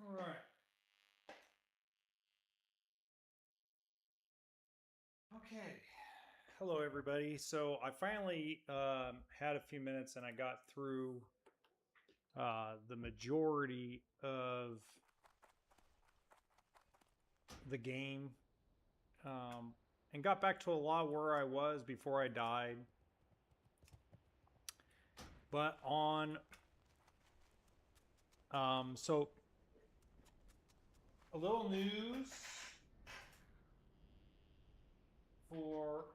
All right. Okay. Hello, everybody. So I finally had a few minutes and I got through the majority of the game and got back to a lot where I was before I died. But so a little news for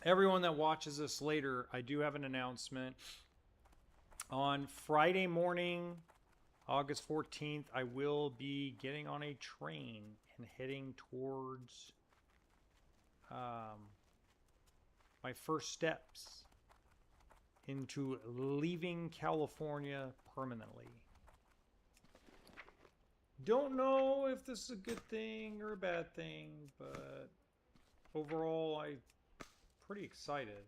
everyone that watches this later. I do have an announcement. On Friday morning, August 14th, I will be getting on a train and heading towards my first steps into leaving California permanently. Don't know if this is a good thing or a bad thing, but overall, I'm pretty excited.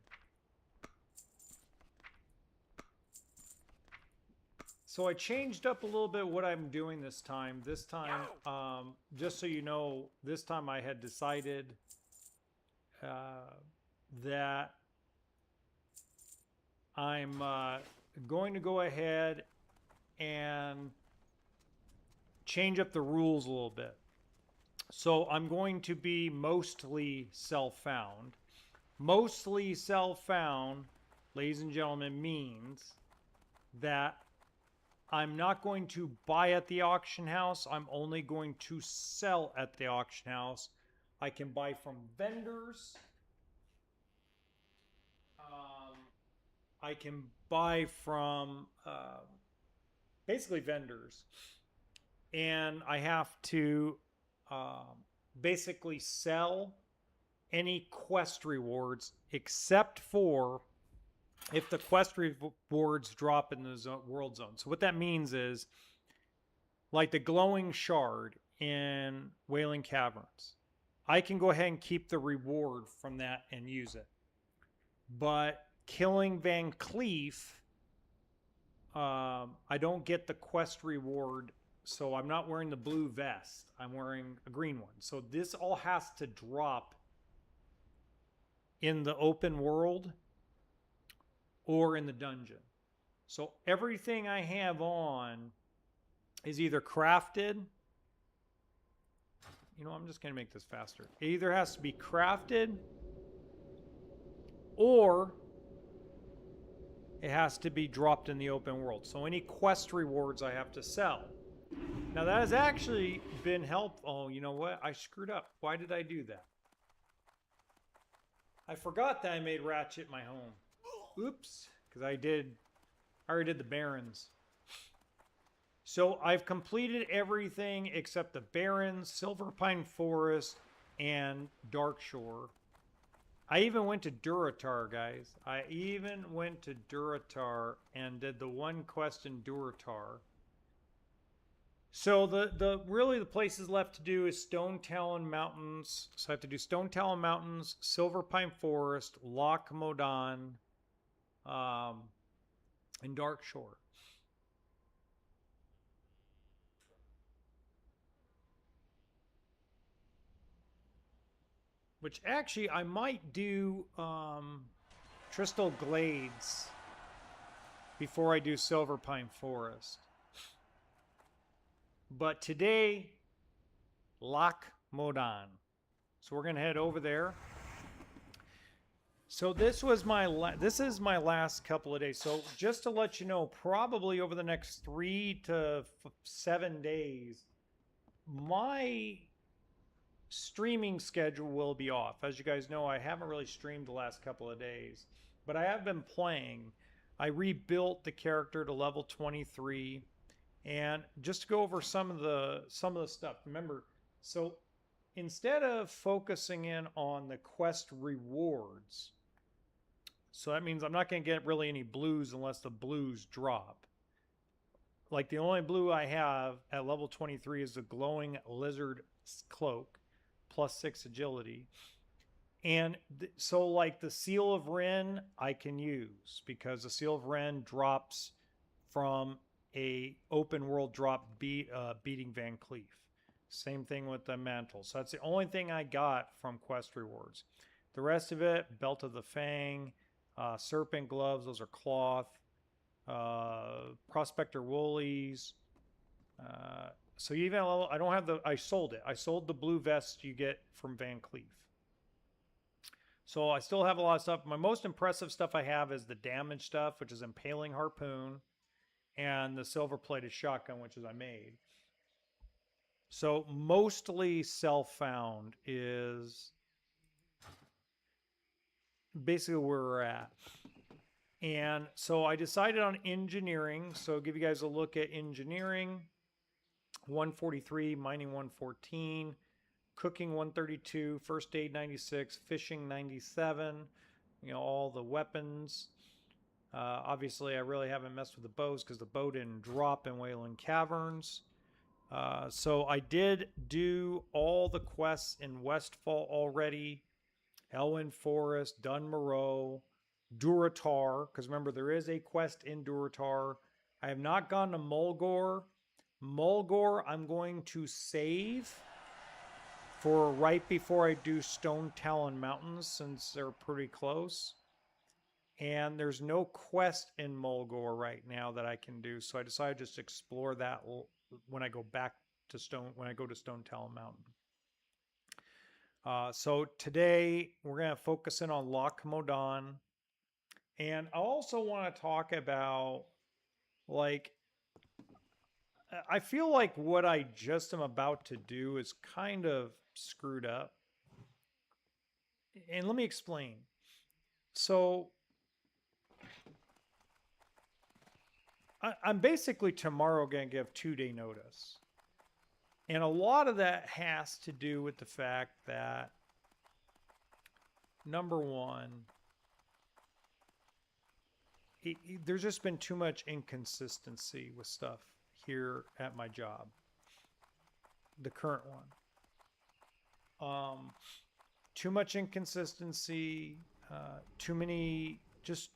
So I changed up a little bit what I'm doing this time. This time, just so you know, this time I had decided that I'm going to go ahead and change up the rules a little bit. So I'm going to be mostly self-found. Mostly self-found, ladies and gentlemen, means that I'm not going to buy at the auction house. I'm only going to sell at the auction house. I can buy from vendors. I can buy from basically vendors. And I have to basically sell any quest rewards except for if the quest rewards drop in the world zone. So what that means is, like the glowing shard in Wailing Caverns, I can go ahead and keep the reward from that and use it. But killing Van Cleef, I don't get the quest reward, so I'm not wearing the blue vest. I'm wearing a green one. So this all has to drop in the open world or in the dungeon. So everything I have on is either crafted. You know, I'm just going to make this faster. It either has to be crafted or it has to be dropped in the open world. So any quest rewards I have to sell. Now that has actually been helpful. Oh, you know what? I screwed up. Why did I do that? I forgot that I made Ratchet my home. Oops, because I already did the Barrens. So I've completed everything except the Barrens, Silver Pine Forest, and Darkshore. I even went to Durotar, guys. I even went to Durotar and did the one quest in Durotar. So really the places left to do is Stone Talon Mountains. So I have to do Stone Talon Mountains, Silver Pine Forest, Loch Modan, and Darkshore. Which actually I might do Trystal Glades before I do Silver Pine Forest. But today, Loch Modan. So we're going to head over there. So this is my last couple of days. So just to let you know, probably over the next 3 to 7 days, my streaming schedule will be off. As you guys know, I haven't really streamed the last couple of days, but I have been playing. I rebuilt the character to level 23, and just to go over some of the stuff. Remember, so instead of focusing in on the quest rewards, so that means I'm not going to get really any blues unless the blues drop. Like the only blue I have at level 23 is the glowing lizard cloak, plus 6 agility. And so like the Seal of Ren I can use because the Seal of Ren drops from a open world drop beating Van Cleef. Same thing with the mantle. So that's the only thing I got from quest rewards. The rest of it, Belt of the Fang, Serpent Gloves, those are cloth, Prospector Woolies. So even I don't have I sold it. I sold the blue vest you get from Van Cleef. So I still have a lot of stuff. My most impressive stuff I have is the damage stuff, which is Impaling Harpoon, and the silver plated shotgun, which is I made. So mostly self-found is basically where we're at. And so I decided on engineering. So I'll give you guys a look at engineering. 143, mining 114, cooking 132, first aid 96, fishing 97, all the weapons. Obviously, I really haven't messed with the bows because the bow didn't drop in Wayland Caverns. So I did do all the quests in Westfall already. Elwyn Forest, Dun Moreau, Durotar, because remember, there is a quest in Durotar. I have not gone to Mulgore. Mulgore, I'm going to save for right before I do Stone Talon Mountains, since they're pretty close. And there's no quest in Mulgore right now that I can do, so I decided to just explore that when I go back to when I go to Stone Talon Mountain. So today we're going to focus in on Loch Modan. And I also want to talk about, like, I feel like what I just am about to do is kind of screwed up. And let me explain. So I'm basically tomorrow going to give 2-day notice. And a lot of that has to do with the fact that, number one, there's just been too much inconsistency with stuff here at my job, the current one. Too much inconsistency, too many, just,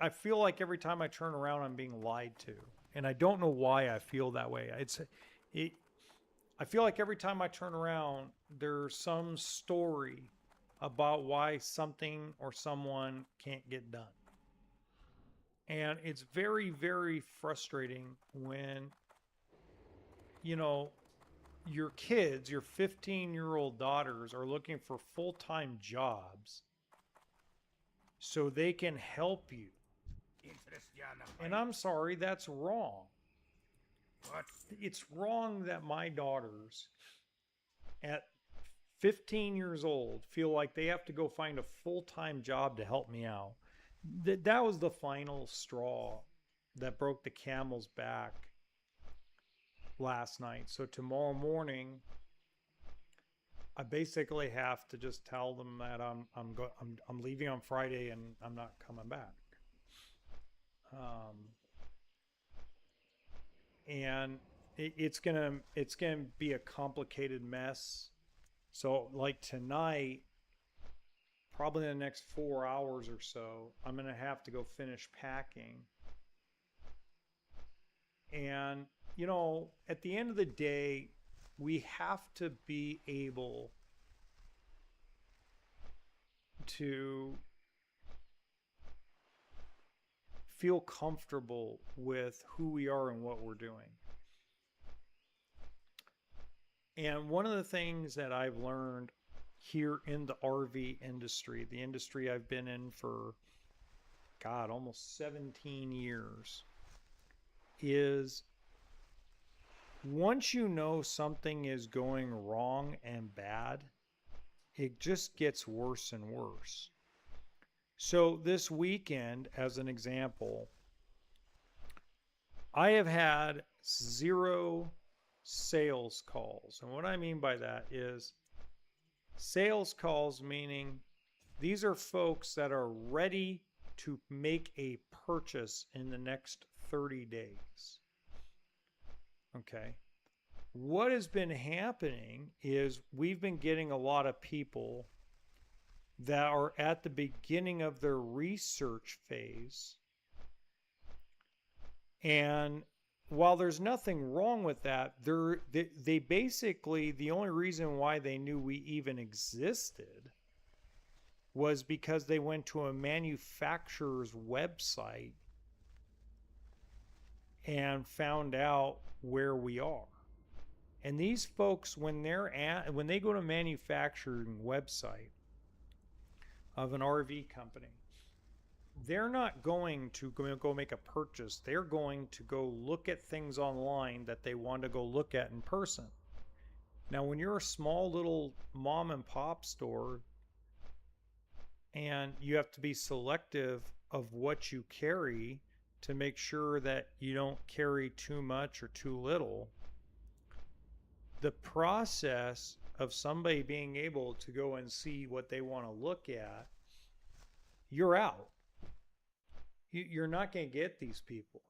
I feel like every time I turn around, I'm being lied to. And I don't know why I feel that way. I feel like every time I turn around, there's some story about why something or someone can't get done. And it's very, very frustrating when, your kids, your 15-year-old daughters are looking for full-time jobs so they can help you. And I'm sorry, that's wrong. What? It's wrong that my daughters at 15 years old feel like they have to go find a full-time job to help me out. That was the final straw that broke the camel's back last night. So tomorrow morning, I basically have to just tell them that I'm leaving on Friday and I'm not coming back. And it's gonna be a complicated mess. So like tonight, probably in the next 4 hours or so, I'm gonna have to go finish packing. And at the end of the day, we have to be able to feel comfortable with who we are and what we're doing. And one of the things that I've learned here in the RV industry, the industry I've been in for, God, almost 17 years, is once you know something is going wrong and bad, it just gets worse and worse. So this weekend, as an example, I have had 0 sales calls. And what I mean by that is sales calls, meaning these are folks that are ready to make a purchase in the next 30 days. Okay. What has been happening is we've been getting a lot of people that are at the beginning of their research phase. And while there's nothing wrong with that, they basically, the only reason why they knew we even existed was because they went to a manufacturer's website and found out where we are. And these folks, when they go to a manufacturing website of an RV company, they're not going to go make a purchase. They're going to go look at things online that they want to go look at in person. Now, when you're a small little mom and pop store and you have to be selective of what you carry to make sure that you don't carry too much or too little, the process of somebody being able to go and see what they want to look at, you're out. You're not going to get these people.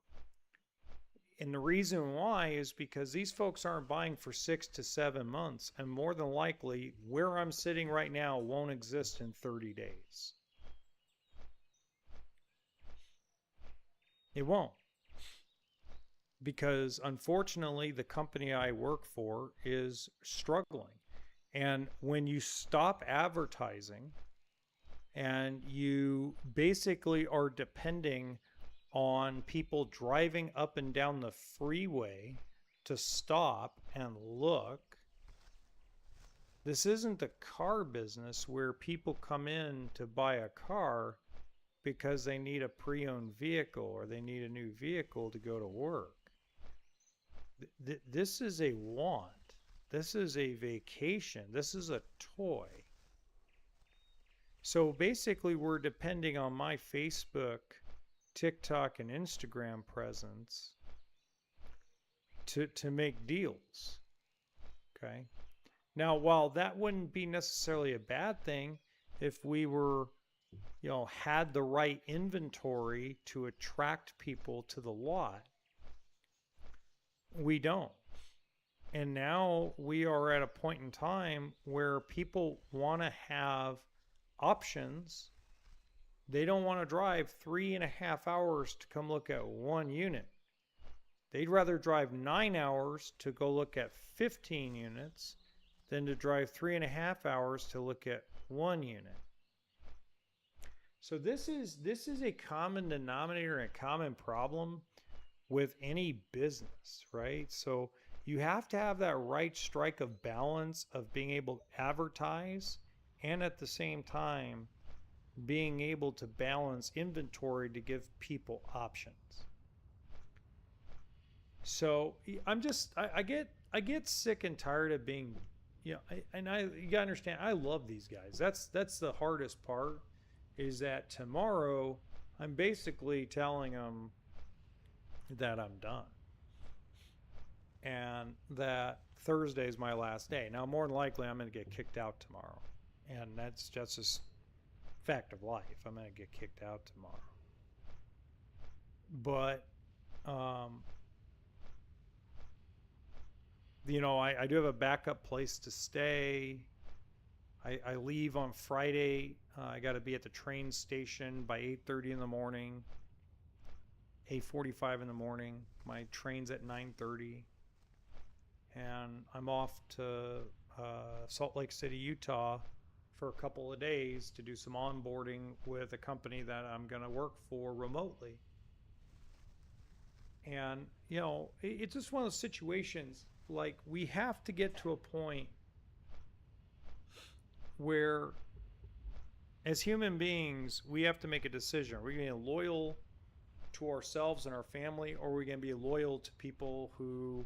And the reason why is because these folks aren't buying for 6 to 7 months, and more than likely where I'm sitting right now won't exist in 30 days. It won't. Because unfortunately the company I work for is struggling. And when you stop advertising and you basically are depending on people driving up and down the freeway to stop and look, this isn't the car business where people come in to buy a car because they need a pre-owned vehicle or they need a new vehicle to go to work. This is a want. This is a vacation. This is a toy. So basically, we're depending on my Facebook, TikTok, and Instagram presence to make deals. Okay. Now, while that wouldn't be necessarily a bad thing if we were, had the right inventory to attract people to the lot, we don't. And now we are at a point in time where people want to have options. They don't want to drive 3.5 hours to come look at one unit. They'd rather drive 9 hours to go look at 15 units than to drive 3.5 hours to look at one unit. So this is a common denominator and a common problem with any business, right? So you have to have that right strike of balance of being able to advertise and at the same time being able to balance inventory to give people options. So I get sick and tired of being, you gotta understand, I love these guys. That's the hardest part, is that tomorrow I'm basically telling them that I'm done and that Thursday is my last day. Now, more than likely, I'm going to get kicked out tomorrow, and that's just a fact of life. I'm going to get kicked out tomorrow. But, I do have a backup place to stay. I leave on Friday. I got to be at the train station by 8:30 in the morning. 8:45 in the morning. My train's at 9:30, and I'm off to Salt Lake City, Utah for a couple of days to do some onboarding with a company that I'm going to work for remotely. And it's just one of those situations, like, we have to get to a point where as human beings we have to make a decision. Are we going to be loyal to ourselves and our family, or are we going to be loyal to people who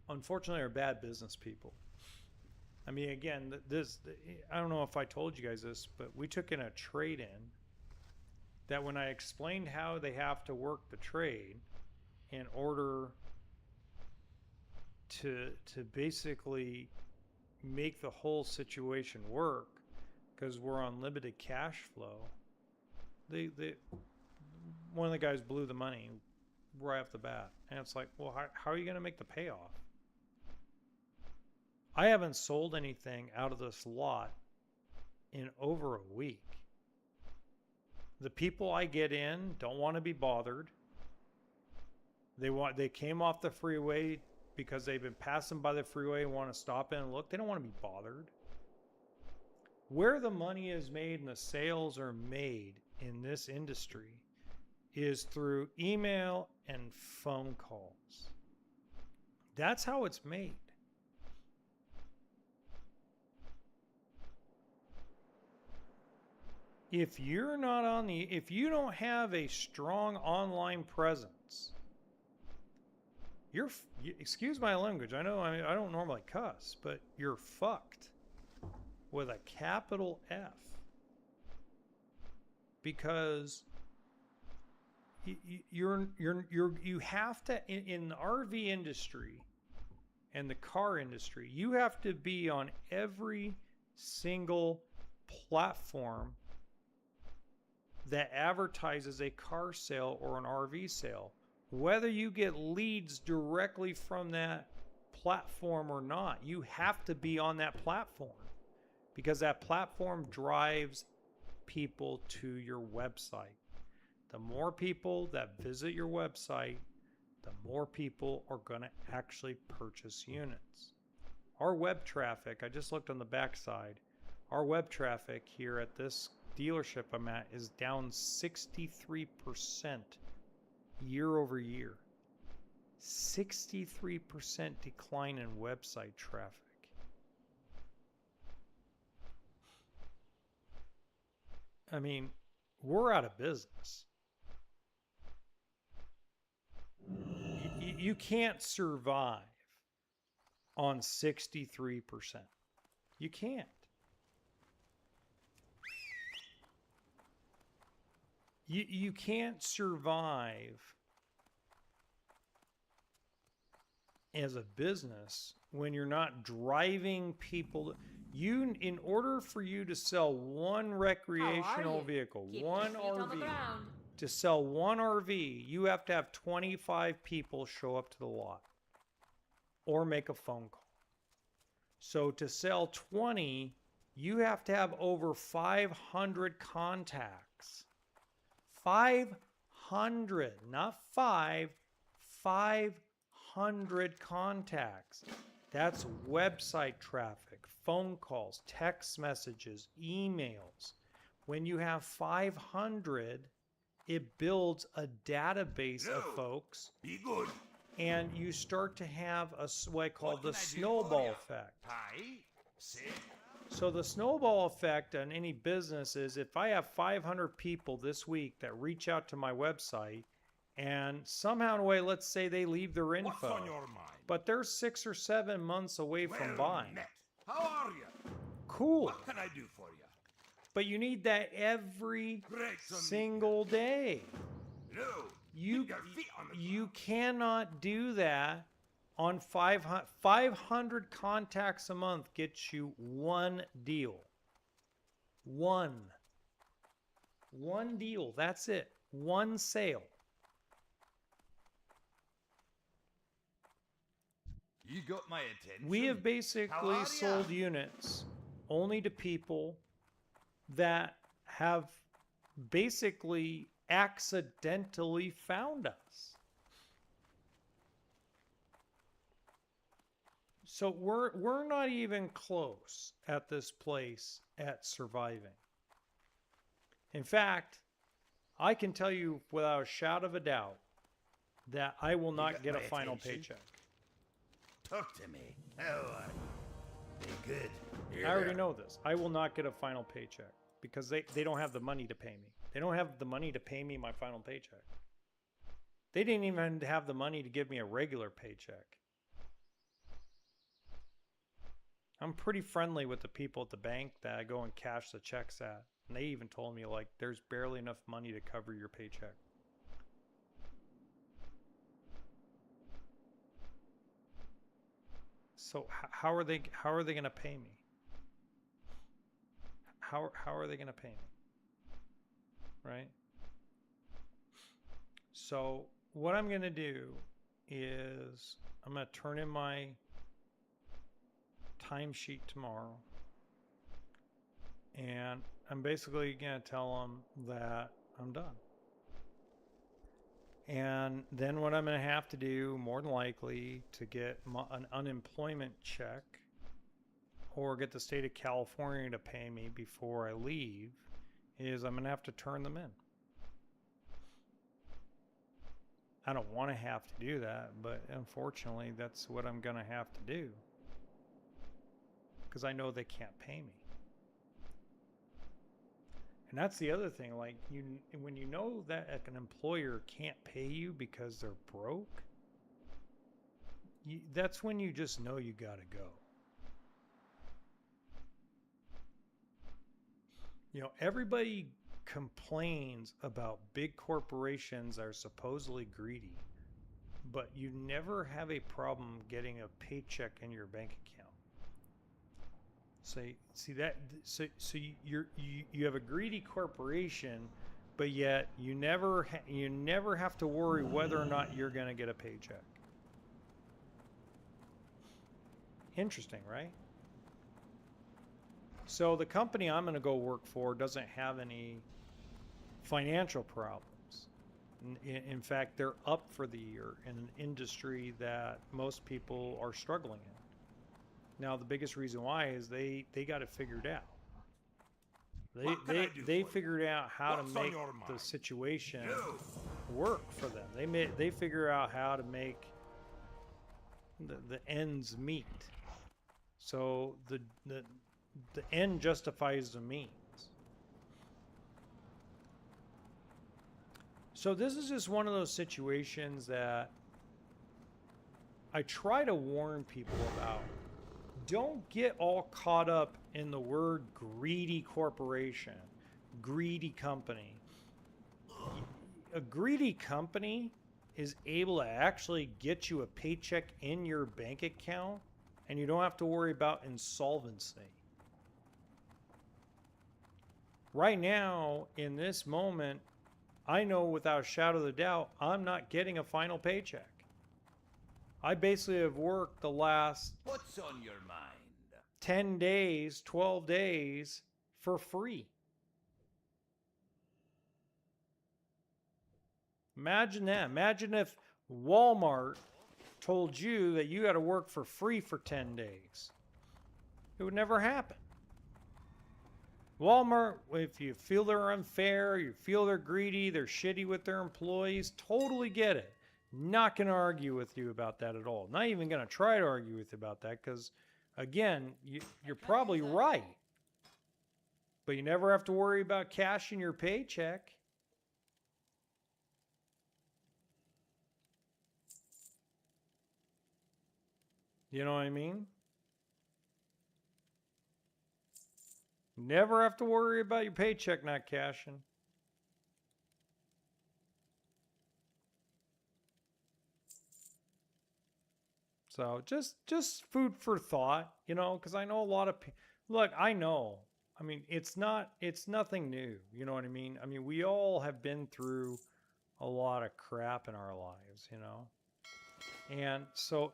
unfortunately are bad business people. I mean, again, I don't know if I told you guys this, but we took in a trade in that when I explained how they have to work the trade in order to basically make the whole situation work, because we're on limited cash flow, they one of the guys blew the money right off the bat. And it's like, well, how are you going to make the payoff? I haven't sold anything out of this lot in over a week. The people I get in don't want to be bothered. They came off the freeway because they've been passing by the freeway and want to stop in and look. They don't want to be bothered. Where the money is made and the sales are made in this industry is through email and phone calls. That's how it's made. If you don't have a strong online presence, excuse my language. I know I don't normally cuss, but you're fucked with a capital F, because you have to, in the RV industry and the car industry, you have to be on every single platform that advertises a car sale or an RV sale. Whether you get leads directly from that platform or not, you have to be on that platform, because that platform drives people to your website. The more people that visit your website, the more people are going to actually purchase units. Our web traffic, I just looked on the backside, our web traffic here at this dealership I'm at is down 63% year over year. 63% decline in website traffic. I mean, we're out of business. You can't survive on 63%. You can't. You can't survive as a business when you're not driving people. In order for you to sell one recreational vehicle, one RV, to sell one RV, you have to have 25 people show up to the lot or make a phone call. So to sell 20, you have to have over 500 contacts. 500, not 500 contacts. That's website traffic, phone calls, text messages, emails. When you have 500, it builds a database of folks. Be good. And you start to have what I call the snowball effect. So the snowball effect on any business is, if I have 500 people this week that reach out to my website, and somehow in a way, let's say they leave their info, What's on your mind? but they're 6 or 7 months away from buying. Met. How are you? Cool. What can I do for you? But you need that every Great to meet single day. No. You Keep your feet on the you ground. cannot do that on 500. 500 contacts a month gets you one deal. One deal. That's it. One sale. You got my attention. We have basically sold units only to people that have basically accidentally found us. So we're not even close at this place at surviving. In fact, I can tell you without a shadow of a doubt that I will not get a final paycheck. Talk to me. How are you? They good. I already know this. I will not get a final paycheck because they don't have the money to pay me. They don't have the money to pay me my final paycheck. They didn't even have the money to give me a regular paycheck. I'm pretty friendly with the people at the bank that I go and cash the checks at. And they even told me, like, there's barely enough money to cover your paycheck. So how are they going to pay me? How are they going to pay me? Right? So what I'm going to do is I'm going to turn in my timesheet tomorrow. And I'm basically going to tell them that I'm done. And then what I'm going to have to do, more than likely, to get an unemployment check or get the state of California to pay me before I leave, is I'm going to have to turn them in. I don't want to have to do that, but unfortunately, that's what I'm going to have to do. Because I know they can't pay me. And that's the other thing, like, when you know that an employer can't pay you because they're broke, that's when you just know you got to go. You know, everybody complains about big corporations that are supposedly greedy, but you never have a problem getting a paycheck in your bank account. See that? So you have a greedy corporation, but yet you never have to worry whether or not you're going to get a paycheck. Interesting, right? So the company I'm going to go work for doesn't have any financial problems. In fact, they're up for the year in an industry that most people are struggling in. Now, the biggest reason why is they got it figured out. They figured out how to make the situation work for them. They figure out how to make the ends meet. So the end justifies the means. So this is just one of those situations that I try to warn people about. Don't get all caught up in the word greedy corporation, greedy company. A greedy company is able to actually get you a paycheck in your bank account, and you don't have to worry about insolvency. Right now, in this moment, I know without a shadow of a doubt, I'm not getting a final paycheck. I basically have worked the last What's on your mind? 10 days, 12 days for free. Imagine that. Imagine if Walmart told you that you got to work for free for 10 days. It would never happen. Walmart, if you feel they're unfair, you feel they're greedy, they're shitty with their employees, totally get it. Not going to argue with you about that at all. Not even going to try to argue with you about that because, again, you're probably right. But you never have to worry about cashing your paycheck. You know what I mean? Never have to worry about your paycheck not cashing. So just food for thought, you know, because I know a lot of people. Look, I know. I mean, it's nothing new. You know what I mean? I mean, we all have been through a lot of crap in our lives, you know. And so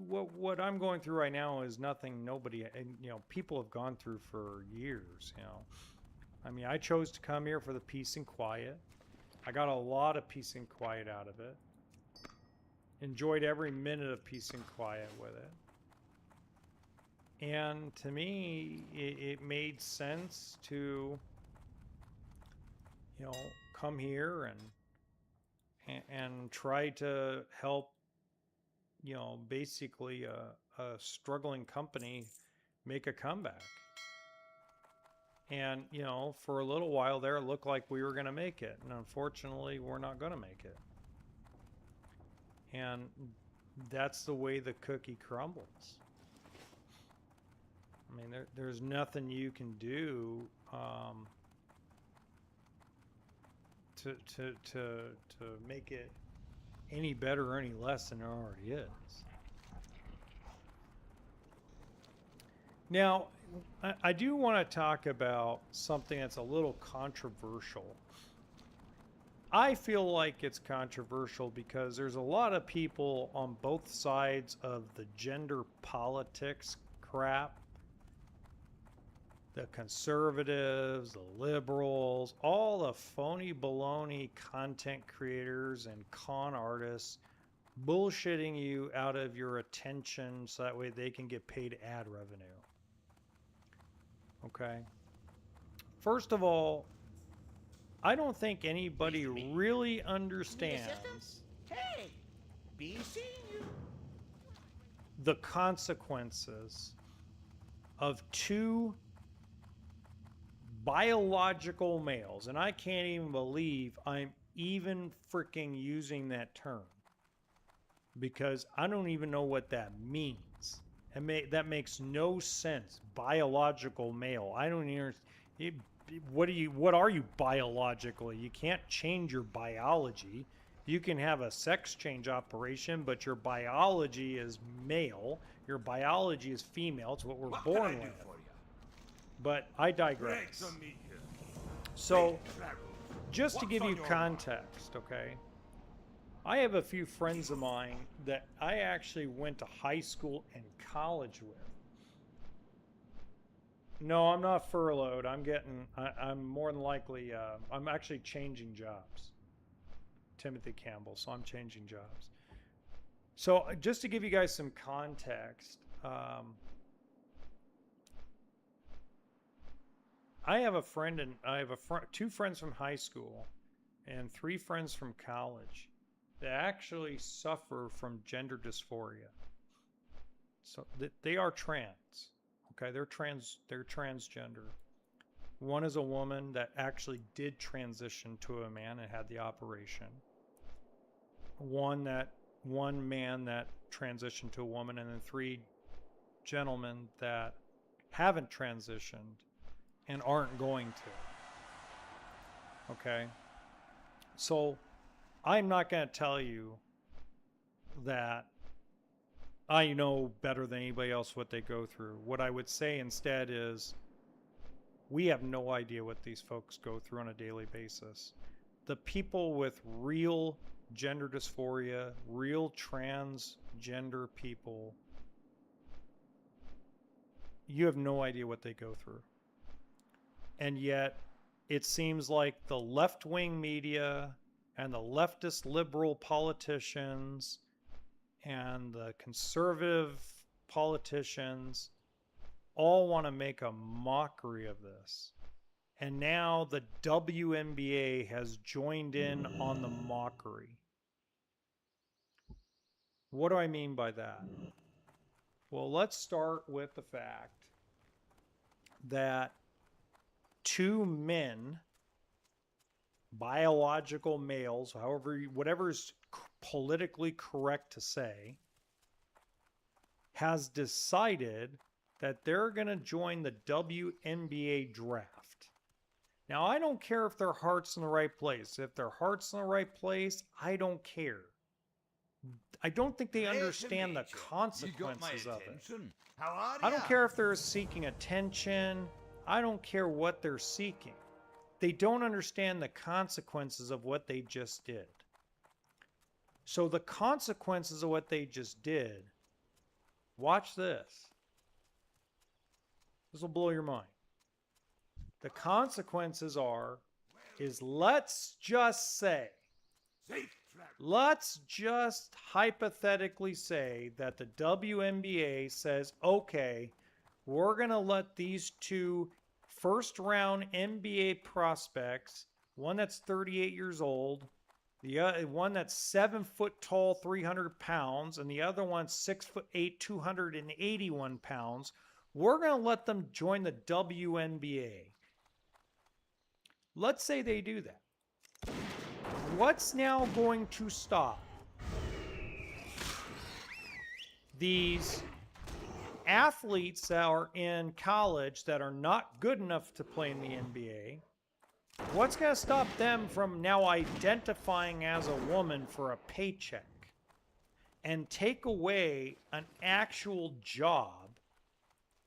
what I'm going through right now is nothing nobody, and you know, people have gone through for years, you know. I mean, I chose to come here for the peace and quiet. I got a lot of peace and quiet out of it. Enjoyed every minute of peace and quiet with it. And to me, it made sense to, you know, come here and try to help, you know, basically a struggling company make a comeback. And, you know, for a little while there, it looked like we were going to make it. And unfortunately, we're not going to make it. And that's the way the cookie crumbles. there's nothing you can do to make it any better or any less than it already is. Now, I do want to talk about something that's a little controversial. I feel like it's controversial because there's a lot of people on both sides of the gender politics crap. The conservatives, the liberals, all the phony baloney content creators and con artists bullshitting you out of your attention so that way they can get paid ad revenue. Okay? First of all, I don't think anybody really understands Hey, be seeing you. the consequences of two biological males, and I can't even believe I'm even freaking using that term because I don't even know what that means. That makes no sense. Biological male. I don't even. What are you biologically? You can't change your biology. You can have a sex change operation, but your biology is male. Your biology is female. It's what we're born with. But I digress. So, just to give you context, okay? I have a few friends of mine that I actually went to high school and college with. No, I'm not furloughed. I'm more than likely, I'm actually changing jobs. Timothy Campbell, so I'm changing jobs. So just to give you guys some context, I have a friend and two friends from high school and 3 friends from college that actually suffer from gender dysphoria. So they are trans. Okay, they're transgender. One is a woman that actually did transition to a man and had the operation. One man that transitioned to a woman, and then 3 gentlemen that haven't transitioned and aren't going to. Okay? So I'm not going to tell you that I know better than anybody else what they go through. What I would say instead is we have no idea what these folks go through on a daily basis. The people with real gender dysphoria, real transgender people, you have no idea what they go through. And yet, it seems like the left-wing media and the leftist liberal politicians and the conservative politicians all want to make a mockery of this. And now the WNBA has joined in on the mockery. What do I mean by that? Well, let's start with the fact that 2 men, biological males, whatever is politically correct to say, has decided that they're going to join the WNBA draft. Now, I don't care if their heart's in the right place. If their heart's in the right place, I don't care. I don't think they understand the consequences of it. I don't care if they're seeking attention. I don't care what they're seeking. They don't understand the consequences of what they just did. So the consequences of what they just did, watch this. This will blow your mind. The consequences is let's just hypothetically say that the WNBA says, okay, we're going to let these 2 first-round NBA prospects, one that's 38 years old, the other one that's 7 foot tall, 300 pounds, and the other one's 6'8", 281 pounds. We're going to let them join the WNBA. Let's say they do that. What's now going to stop these athletes that are in college that are not good enough to play in the NBA, what's going to stop them from now identifying as a woman for a paycheck and take away an actual job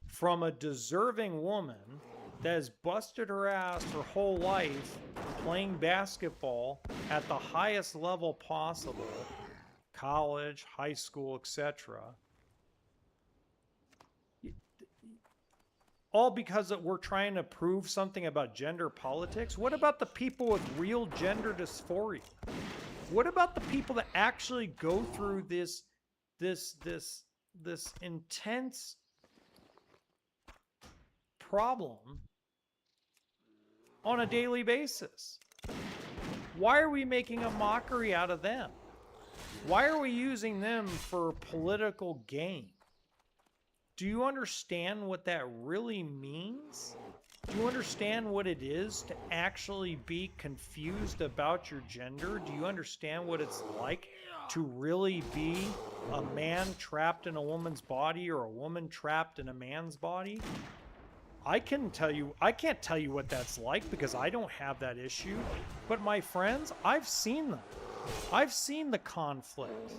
from a deserving woman that has busted her ass her whole life playing basketball at the highest level possible, college, high school, etc. All because we're trying to prove something about gender politics? What about the people with real gender dysphoria? What about the people that actually go through this intense problem on a daily basis? Why are we making a mockery out of them? Why are we using them for political gain? Do you understand what that really means? Do you understand what it is to actually be confused about your gender? Do you understand what it's like to really be a man trapped in a woman's body or a woman trapped in a man's body? I can't tell you what that's like because I don't have that issue. But my friends, I've seen them. I've seen the conflict.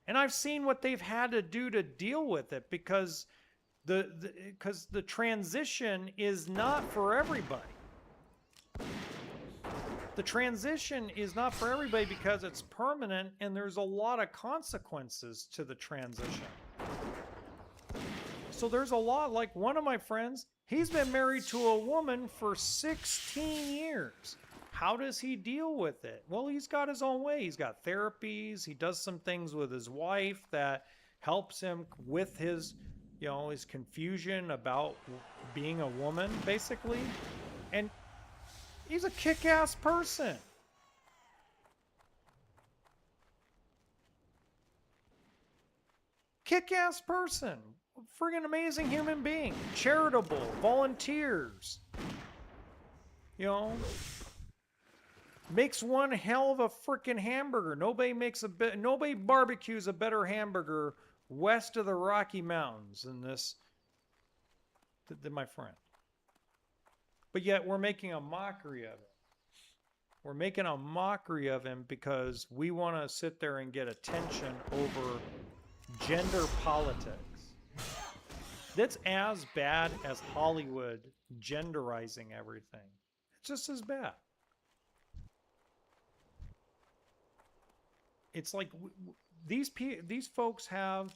And I've seen what they've had to do to deal with it because the transition is not for everybody. The transition is not for everybody because it's permanent and there's a lot of consequences to the transition. So there's a lot, like one of my friends, he's been married to a woman for 16 years. How does he deal with it? Well, he's got his own way. He's got therapies. He does some things with his wife that helps him with his, his confusion about being a woman, basically. And he's a kick-ass person. Kick-ass person. Friggin' amazing human being. Charitable. Volunteers. Makes one hell of a freaking hamburger. Nobody barbecues a better hamburger west of the Rocky Mountains than my friend. But yet we're making a mockery of it. We're making a mockery of him because we want to sit there and get attention over gender politics. That's as bad as Hollywood genderizing everything. It's just as bad. It's like these folks have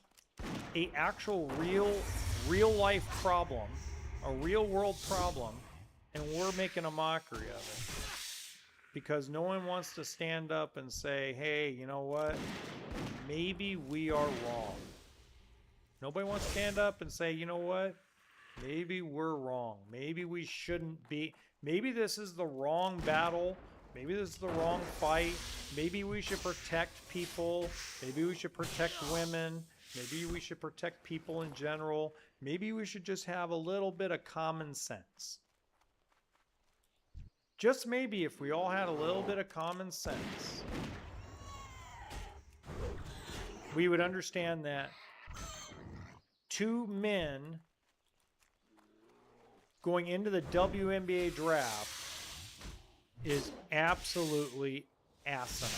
a actual real life problem, a real world problem, and we're making a mockery of it because no one wants to stand up and say, "Hey, you know what? Maybe we are wrong." Nobody wants to stand up and say, "You know what? Maybe we're wrong. Maybe we shouldn't be. Maybe this is the wrong battle. Maybe this is the wrong fight. Maybe we should protect people. Maybe we should protect women. Maybe we should protect people in general. Maybe we should just have a little bit of common sense." Just maybe if we all had a little bit of common sense, we would understand that two men going into the WNBA draft is absolutely asinine.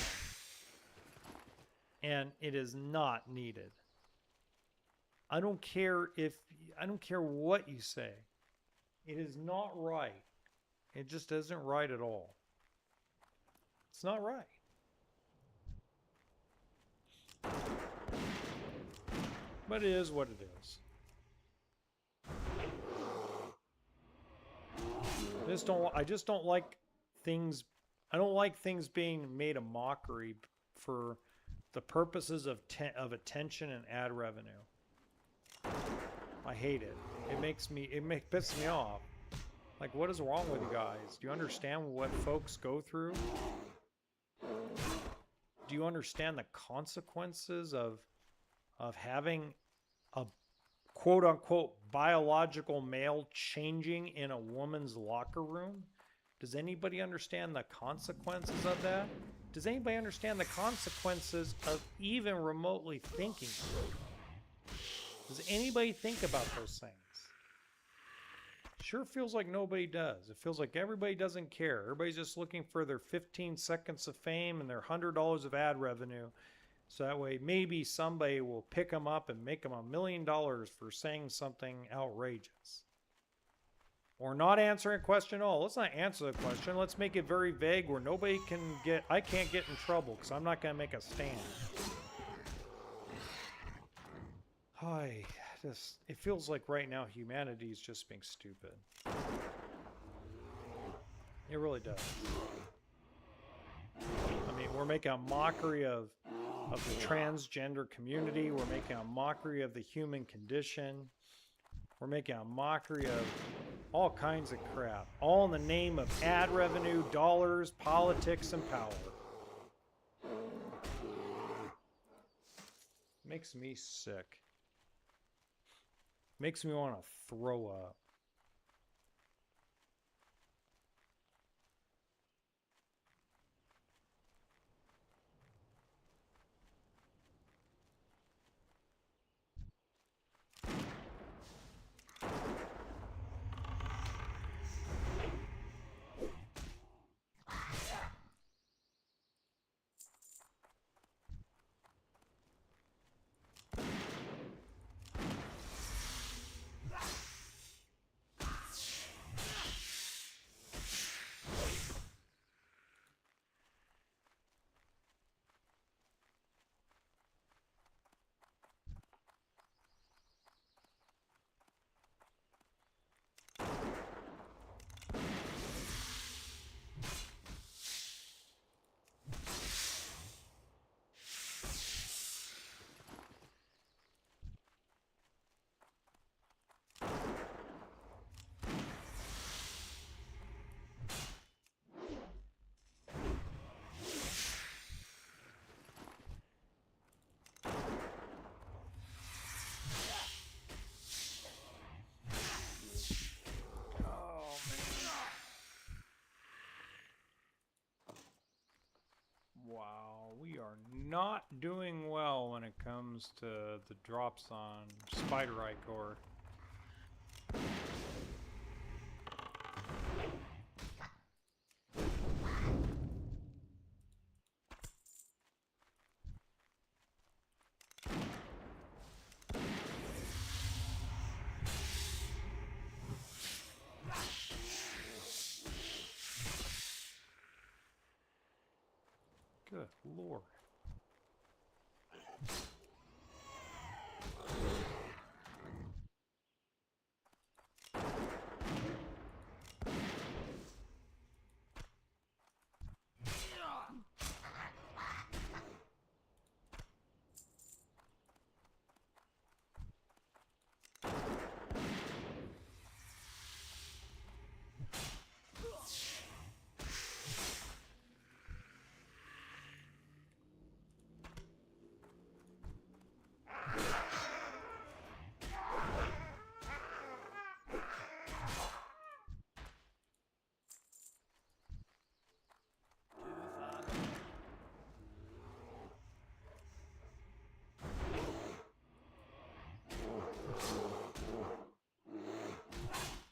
And it is not needed. I don't care what you say. It is not right. It just isn't right at all. It's not right. But it is what it is. I just don't like things. I don't like things being made a mockery for the purposes of attention and ad revenue. I hate it. It pisses me off. Like, what is wrong with you guys? Do you understand what folks go through? Do you understand the consequences of having a quote-unquote biological male changing in a woman's locker room? Does anybody understand the consequences of that? Does anybody understand the consequences of even remotely thinking? Does anybody think about those things? Sure feels like nobody does. It feels like everybody doesn't care. Everybody's just looking for their 15 seconds of fame and their $100 of ad revenue. So that way maybe somebody will pick them up and make them $1 million for saying something outrageous. Or not answering a question at all. Let's not answer the question. Let's make it very vague where nobody can get, I can't get in trouble because I'm not going to make a stand. Hi. It feels like right now humanity is just being stupid. It really does. I mean, we're making a mockery of the transgender community. We're making a mockery of the human condition. We're making a mockery of all kinds of crap. All in the name of ad revenue, dollars, politics, and power. Makes me sick. Makes me want to throw up. Wow, we are not doing well when it comes to the drops on Spider Eye Core. Good Lord.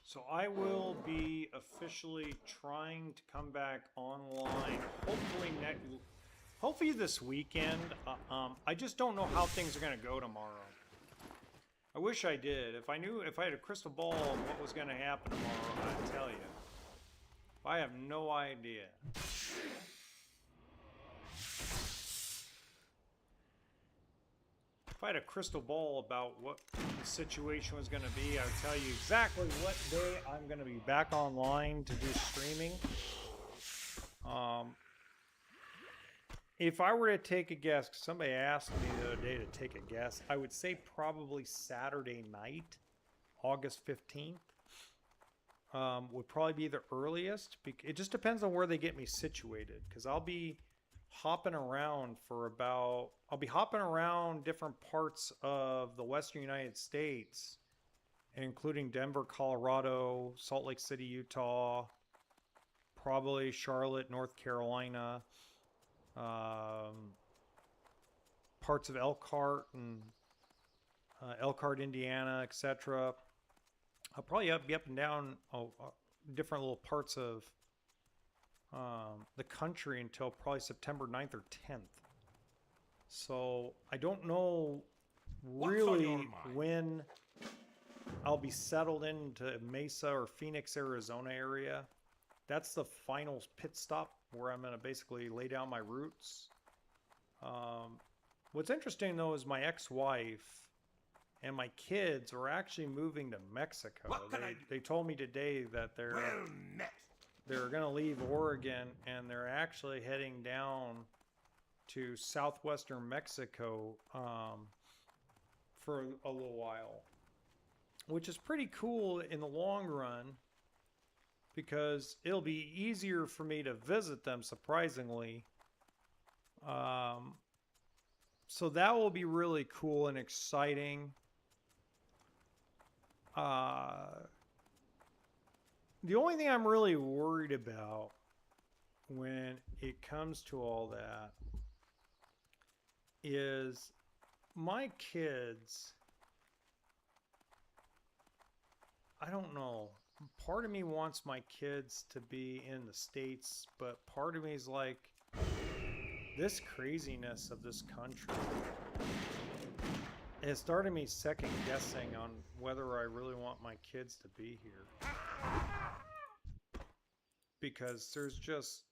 So I will be officially trying to come back online. Hopefully this weekend. I just don't know how things are going to go tomorrow. I wish I did. If I had a crystal ball of what was going to happen tomorrow, I'd tell you. I have no idea. If I had a crystal ball about what the situation was going to be, I would tell you exactly what day I'm going to be back online to do streaming. If I were to take a guess, 'cause somebody asked me the other day to take a guess, I would say probably Saturday night, August 15th, would probably be the earliest. It just depends on where they get me situated, because I'll be hopping around I'll be hopping around different parts of the western United States, including Denver, Colorado, Salt Lake City, Utah, probably Charlotte, North Carolina, parts of Elkhart and Elkhart, Indiana, etc. I'll probably be up and down different little parts of the country until probably September 9th or 10th. So I don't know really when I'll be settled into Mesa or Phoenix, Arizona area. That's the final pit stop where I'm going to basically lay down my roots. What's interesting though is my ex-wife and my kids are actually moving to Mexico. They told me today that they're going to leave Oregon and they're actually heading down to southwestern Mexico for a little while, which is pretty cool in the long run because it'll be easier for me to visit them, surprisingly. So that will be really cool and exciting. The only thing I'm really worried about when it comes to all that is my kids. I don't know. Part of me wants my kids to be in the States, but part of me is like, this craziness of this country. It started me second guessing on whether I really want my kids to be here. Because there's just,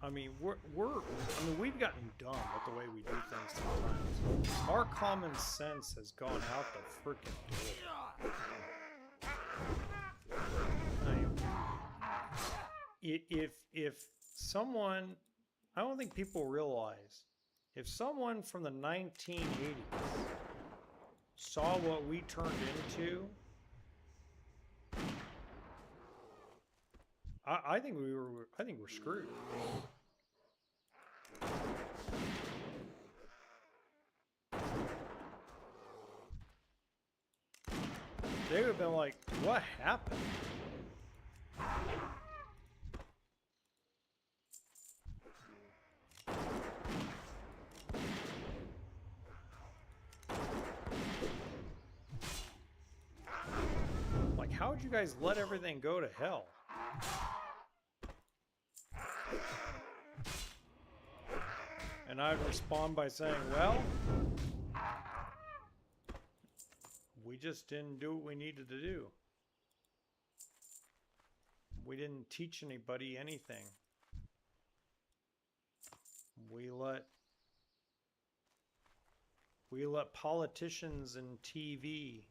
I mean, we've gotten dumb with the way we do things sometimes. Our common sense has gone out the freaking door. If someone, I don't think people realize, if someone from the 1980s saw what we turned into, I think we're screwed. They would have been like, what happened? Like, how would you guys let everything go to hell? And I'd respond by saying, well, we just didn't do what we needed to do. We didn't teach anybody anything. We let politicians and TV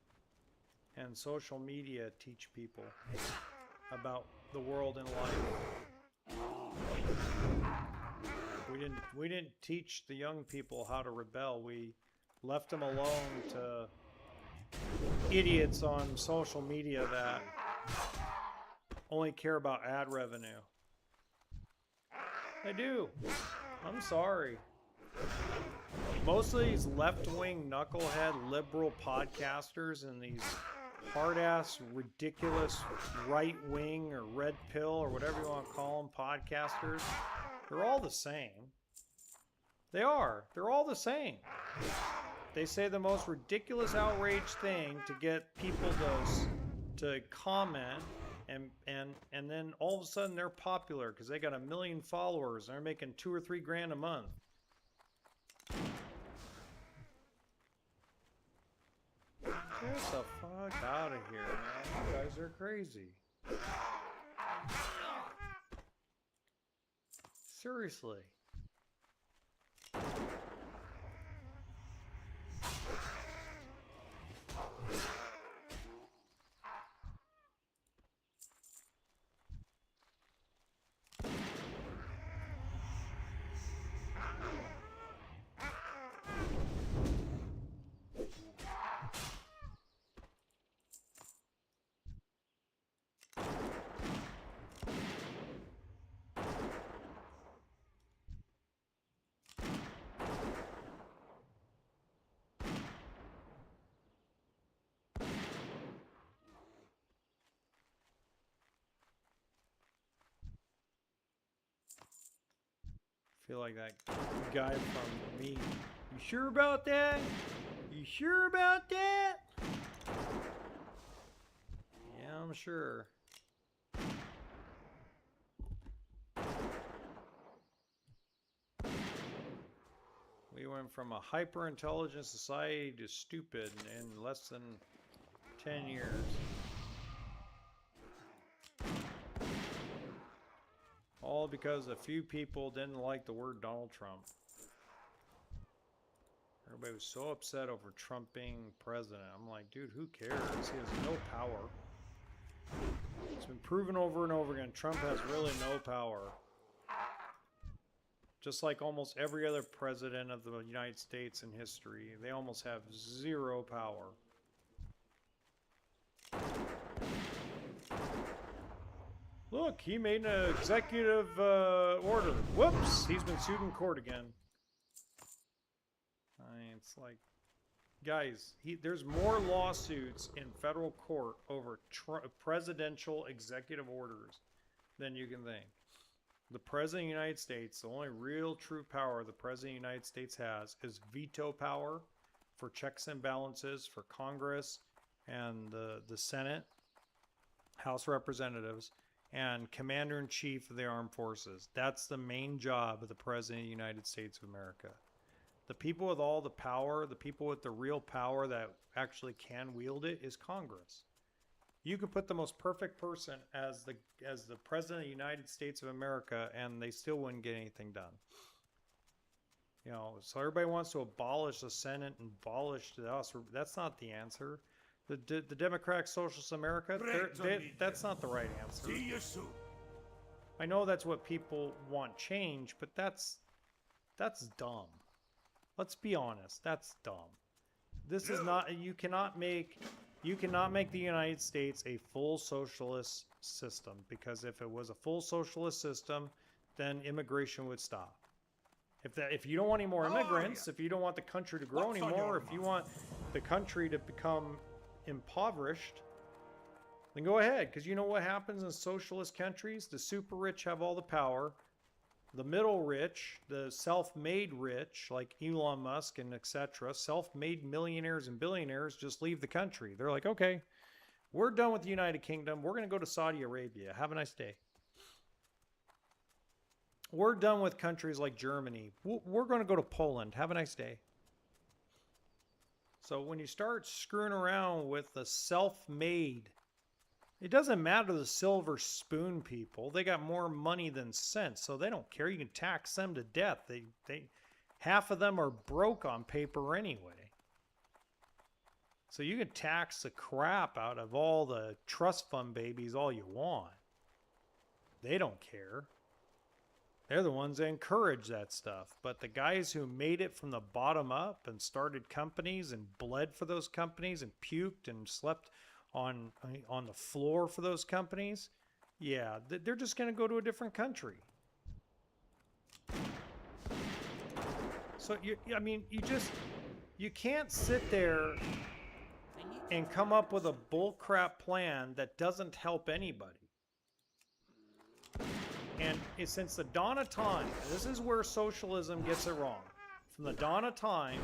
and social media teach people about the world and life. We didn't teach the young people how to rebel. We left them alone to idiots on social media that only care about ad revenue. They do. I'm sorry. Most of these left-wing knucklehead liberal podcasters and these hard-ass ridiculous right-wing or red pill or whatever you want to call them podcasters, they're all the same. They are. They're all the same. They say the most ridiculous outrage thing to get people to comment, and then all of a sudden they're popular because they got 1 million followers and they're making $2 or $3 grand a month. Get the fuck out of here, man. You guys are crazy. Seriously. I feel like that guy from me You sure about that? You sure about that? Yeah, I'm sure. We went from a hyper-intelligent society to stupid in less than 10 years. All because a few people didn't like the word Donald Trump. Everybody was so upset over Trump being president. I'm like, dude, who cares? He has no power. It's been proven over and over again. Trump has really no power. Just like almost every other president of the United States in history, they almost have zero power. Look, he made an executive order. Whoops, he's been sued in court again. It's like, guys, there's more lawsuits in federal court over presidential executive orders than you can think. The President of the United States, the only real true power the President of the United States has is veto power for checks and balances for Congress and the Senate, House Representatives, and Commander-in-Chief of the Armed Forces. That's the main job of the President of the United States of America. The people with all the power, the people with the real power that actually can wield it is Congress. You could put the most perfect person as the President of the United States of America and they still wouldn't get anything done. You know, so everybody wants to abolish the Senate and abolish the House. That's not the answer. The Democratic Socialist America, that's not the right answer. See you soon. I know that's what people want change, but that's dumb. Let's be honest, that's dumb. This is not, you cannot make the United States a full socialist system, because if it was a full socialist system, then immigration would stop. If you don't want any more immigrants, if you don't want the country to grow anymore, if you want the country to become impoverished, then go ahead, because you know what happens in socialist countries? The super rich have all the power. The middle rich, the self-made rich, like Elon Musk and etc., self-made millionaires and billionaires just leave the country. They're like, okay, we're done with the United Kingdom. We're going to go to Saudi Arabia. Have a nice day. We're done with countries like Germany. We're going to go to Poland. Have a nice day. So when you start screwing around with the self-made, it doesn't matter the silver spoon people. They got more money than sense, so they don't care. You can tax them to death. They half of them are broke on paper anyway. So you can tax the crap out of all the trust fund babies all you want. They don't care. They're the ones that encourage that stuff. But the guys who made it from the bottom up and started companies and bled for those companies and puked and slept on the floor for those companies, yeah, they're just going to go to a different country. So you can't sit there and come up with a bullcrap plan that doesn't help anybody. And since the dawn of time, this is where socialism gets it wrong. From the dawn of time,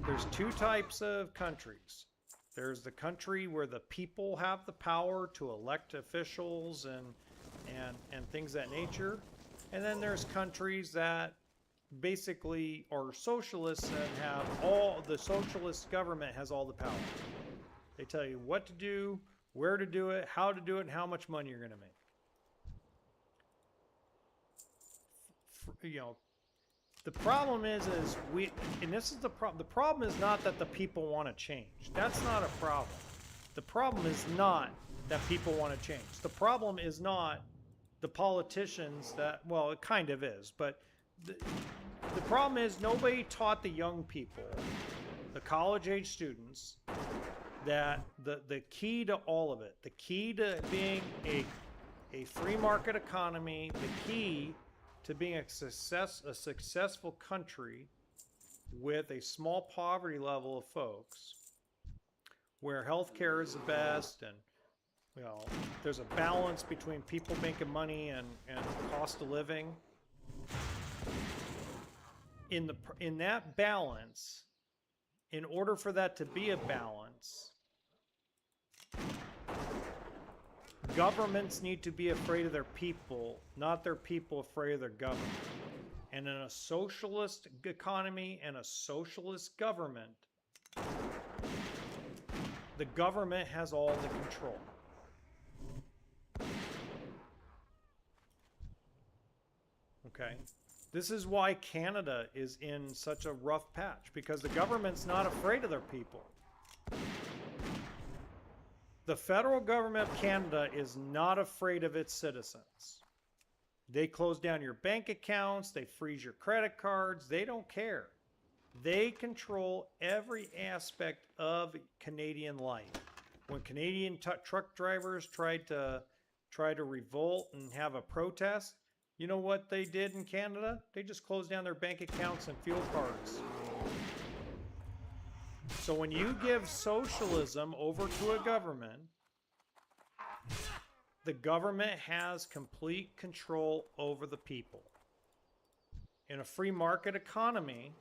there's two types of countries. There's the country where the people have the power to elect officials and things of that nature. And then there's countries that basically are socialists and have the socialist government has all the power. They tell you what to do, where to do it, how to do it, and how much money you're going to make. You know, the problem is and this is the problem. The problem is not that the people want to change. That's not a problem. The problem is not that people want to change. The problem is not the politicians that, well, it kind of is, but the problem is nobody taught the young people, the college-age students, that the key to all of it, the key to being a free market economy, the key to being a successful country with a small poverty level of folks, where healthcare is the best, and there's a balance between people making money and cost of living, in that balance, in order for that to be a balance, governments need to be afraid of their people, not their people afraid of their government. And in a socialist economy and a socialist government, the government has all the control. Okay? This is why Canada is in such a rough patch, because the government's not afraid of their people. The federal government of Canada is not afraid of its citizens. They close down your bank accounts, they freeze your credit cards, they don't care. They control every aspect of Canadian life. When Canadian truck drivers tried to revolt and have a protest, you know what they did in Canada? They just closed down their bank accounts and fuel cards. So when you give socialism over to a government, the government has complete control over the people. In a free market economy,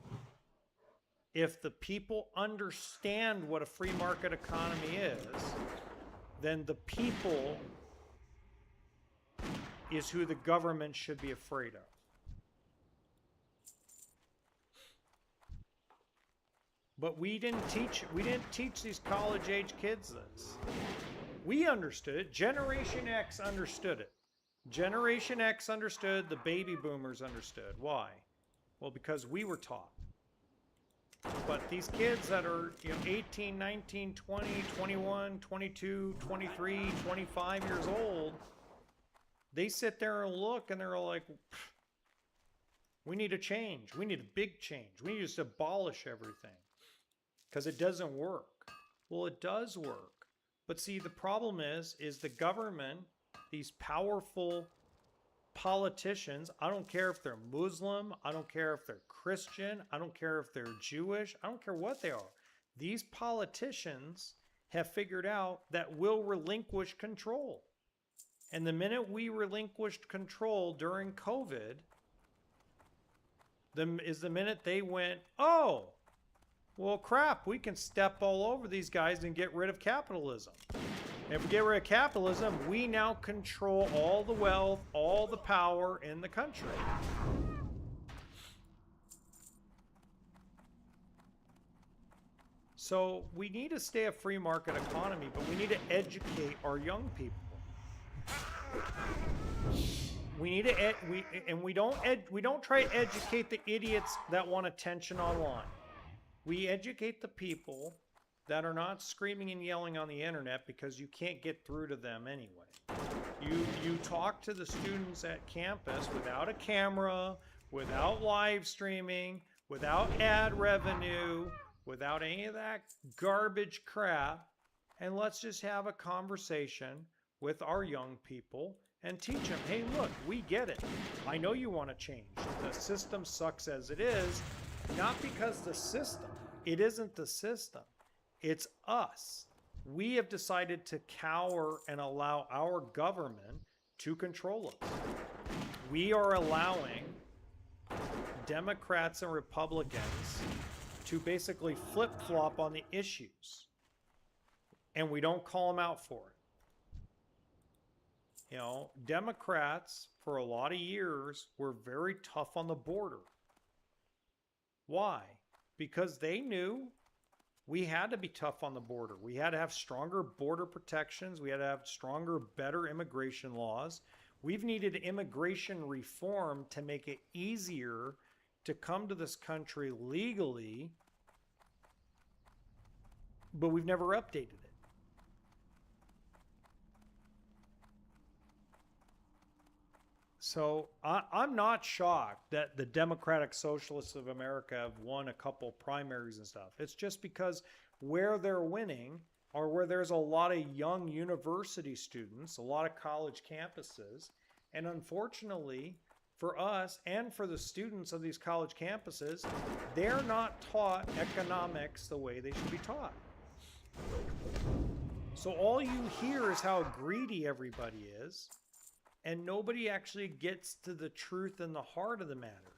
if the people understand what a free market economy is, then the people is who the government should be afraid of. But we didn't teach these college-age kids this. We understood it. Generation X understood it. Generation X understood, the baby boomers understood. Why? Well, because we were taught. But these kids that are 18, 19, 20, 21, 22, 23, 25 years old, they sit there and look and they're like, we need a change. We need a big change. We need to just abolish everything because it doesn't work. Well, it does work. But see, the problem is the government, these powerful politicians, I don't care if they're Muslim, I don't care if they're Christian, I don't care if they're Jewish, I don't care what they are. These politicians have figured out that we'll relinquish control. And the minute we relinquished control during COVID, is the minute they went, oh, well, crap, we can step all over these guys and get rid of capitalism. And if we get rid of capitalism, we now control all the wealth, all the power in the country. So we need to stay a free market economy, but we need to educate our young people. We need to we don't try to educate the idiots that want attention online. We educate the people that are not screaming and yelling on the internet because you can't get through to them anyway. You talk to the students at campus without a camera, without live streaming, without ad revenue, without any of that garbage crap, and let's just have a conversation with our young people and teach them, hey, look, we get it. I know you want to change. The system sucks as it is, not because the system. It isn't the system. It's us. We have decided to cower and allow our government to control us. We are allowing Democrats and Republicans to basically flip-flop on the issues. And we don't call them out for it. Democrats for a lot of years were very tough on the border. Why? Because they knew we had to be tough on the border. We had to have stronger border protections. We had to have stronger, better immigration laws. We've needed immigration reform to make it easier to come to this country legally, but we've never updated it. So I'm not shocked that the Democratic Socialists of America have won a couple primaries and stuff. It's just because where they're winning are where there's a lot of young university students, a lot of college campuses. And unfortunately for us and for the students of these college campuses, they're not taught economics the way they should be taught. So all you hear is how greedy everybody is. And nobody actually gets to the truth and the heart of the matter.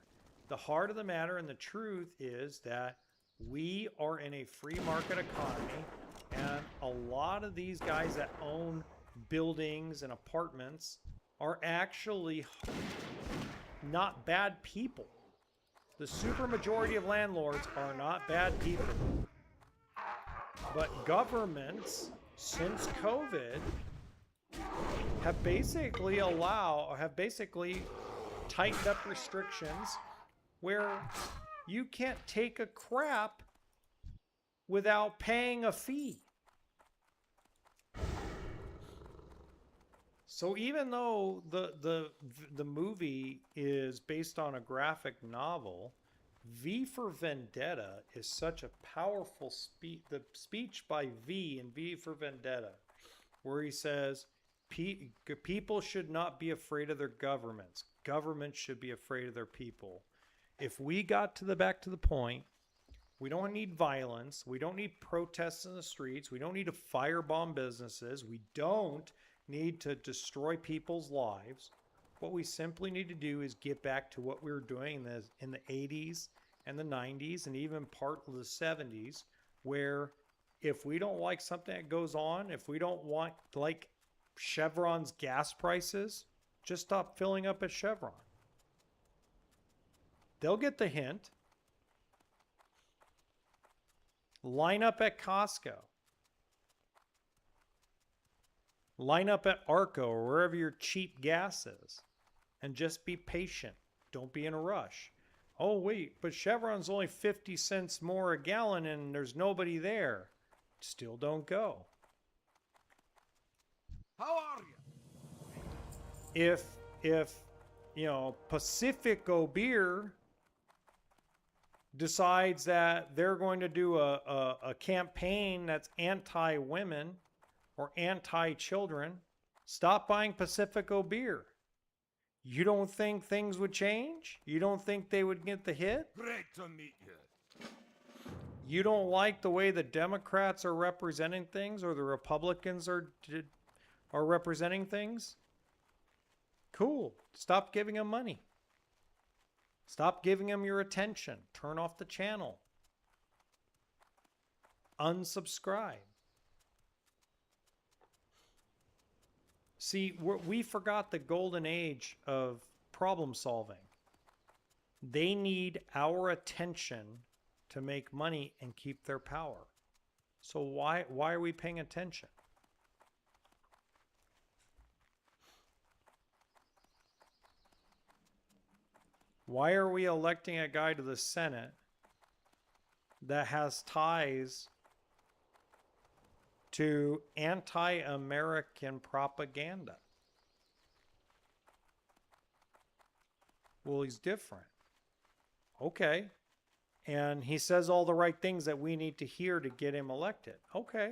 The heart of the matter and the truth is that we are in a free market economy, and a lot of these guys that own buildings and apartments are actually not bad people. The supermajority of landlords are not bad people. But governments, since COVID, have basically tightened up restrictions where you can't take a crap without paying a fee. So even though the movie is based on a graphic novel, V for Vendetta is such a powerful speech. The speech by V in V for Vendetta, where he says, people should not be afraid of their governments. Governments should be afraid of their people. If we got back to the point, we don't need violence. We don't need protests in the streets. We don't need to firebomb businesses. We don't need to destroy people's lives. What we simply need to do is get back to what we were doing in the 80s and the 90s and even part of the 70s, where if we don't like something that goes on, if we don't want, like Chevron's gas prices, just stop filling up at Chevron. They'll get the hint. Line up at Costco. Line up at Arco or wherever your cheap gas is, and just be patient. Don't be in a rush. Oh, wait, but Chevron's only 50 cents more a gallon and there's nobody there. Still don't go. How are you? If you know, Pacifico Beer decides that they're going to do a campaign that's anti-women or anti-children, stop buying Pacifico Beer. You don't think things would change? You don't think they would get the hit? Great to meet you. You don't like the way the Democrats are representing things or the Republicans are representing things? Cool. Stop giving them money. Stop giving them your attention. Turn off the channel. Unsubscribe. See, we forgot the golden age of problem solving. They need our attention to make money and keep their power. So why are we paying attention? Why are we electing a guy to the Senate that has ties to anti-American propaganda? Well, he's different. Okay. And he says all the right things that we need to hear to get him elected. Okay.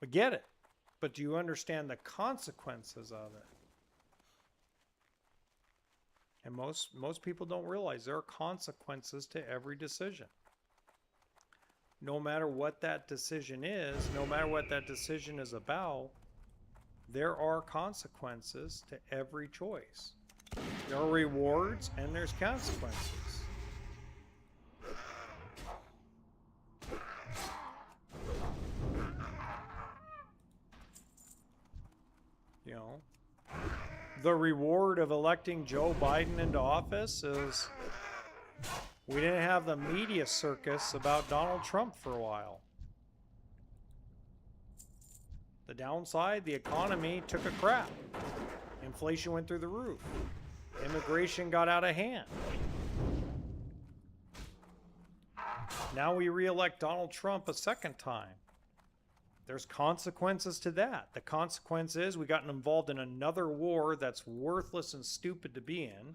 I get it. But do you understand the consequences of it? And most people don't realize there are consequences to every decision. No matter what that decision is, no matter what that decision is about, there are consequences to every choice. There are rewards and there's consequences. You know, the reward of electing Joe Biden into office is we didn't have the media circus about Donald Trump for a while. The downside, the economy took a crap. Inflation went through the roof. Immigration got out of hand. Now we re-elect Donald Trump a second time. There's consequences to that. The consequence is we got involved in another war that's worthless and stupid to be in,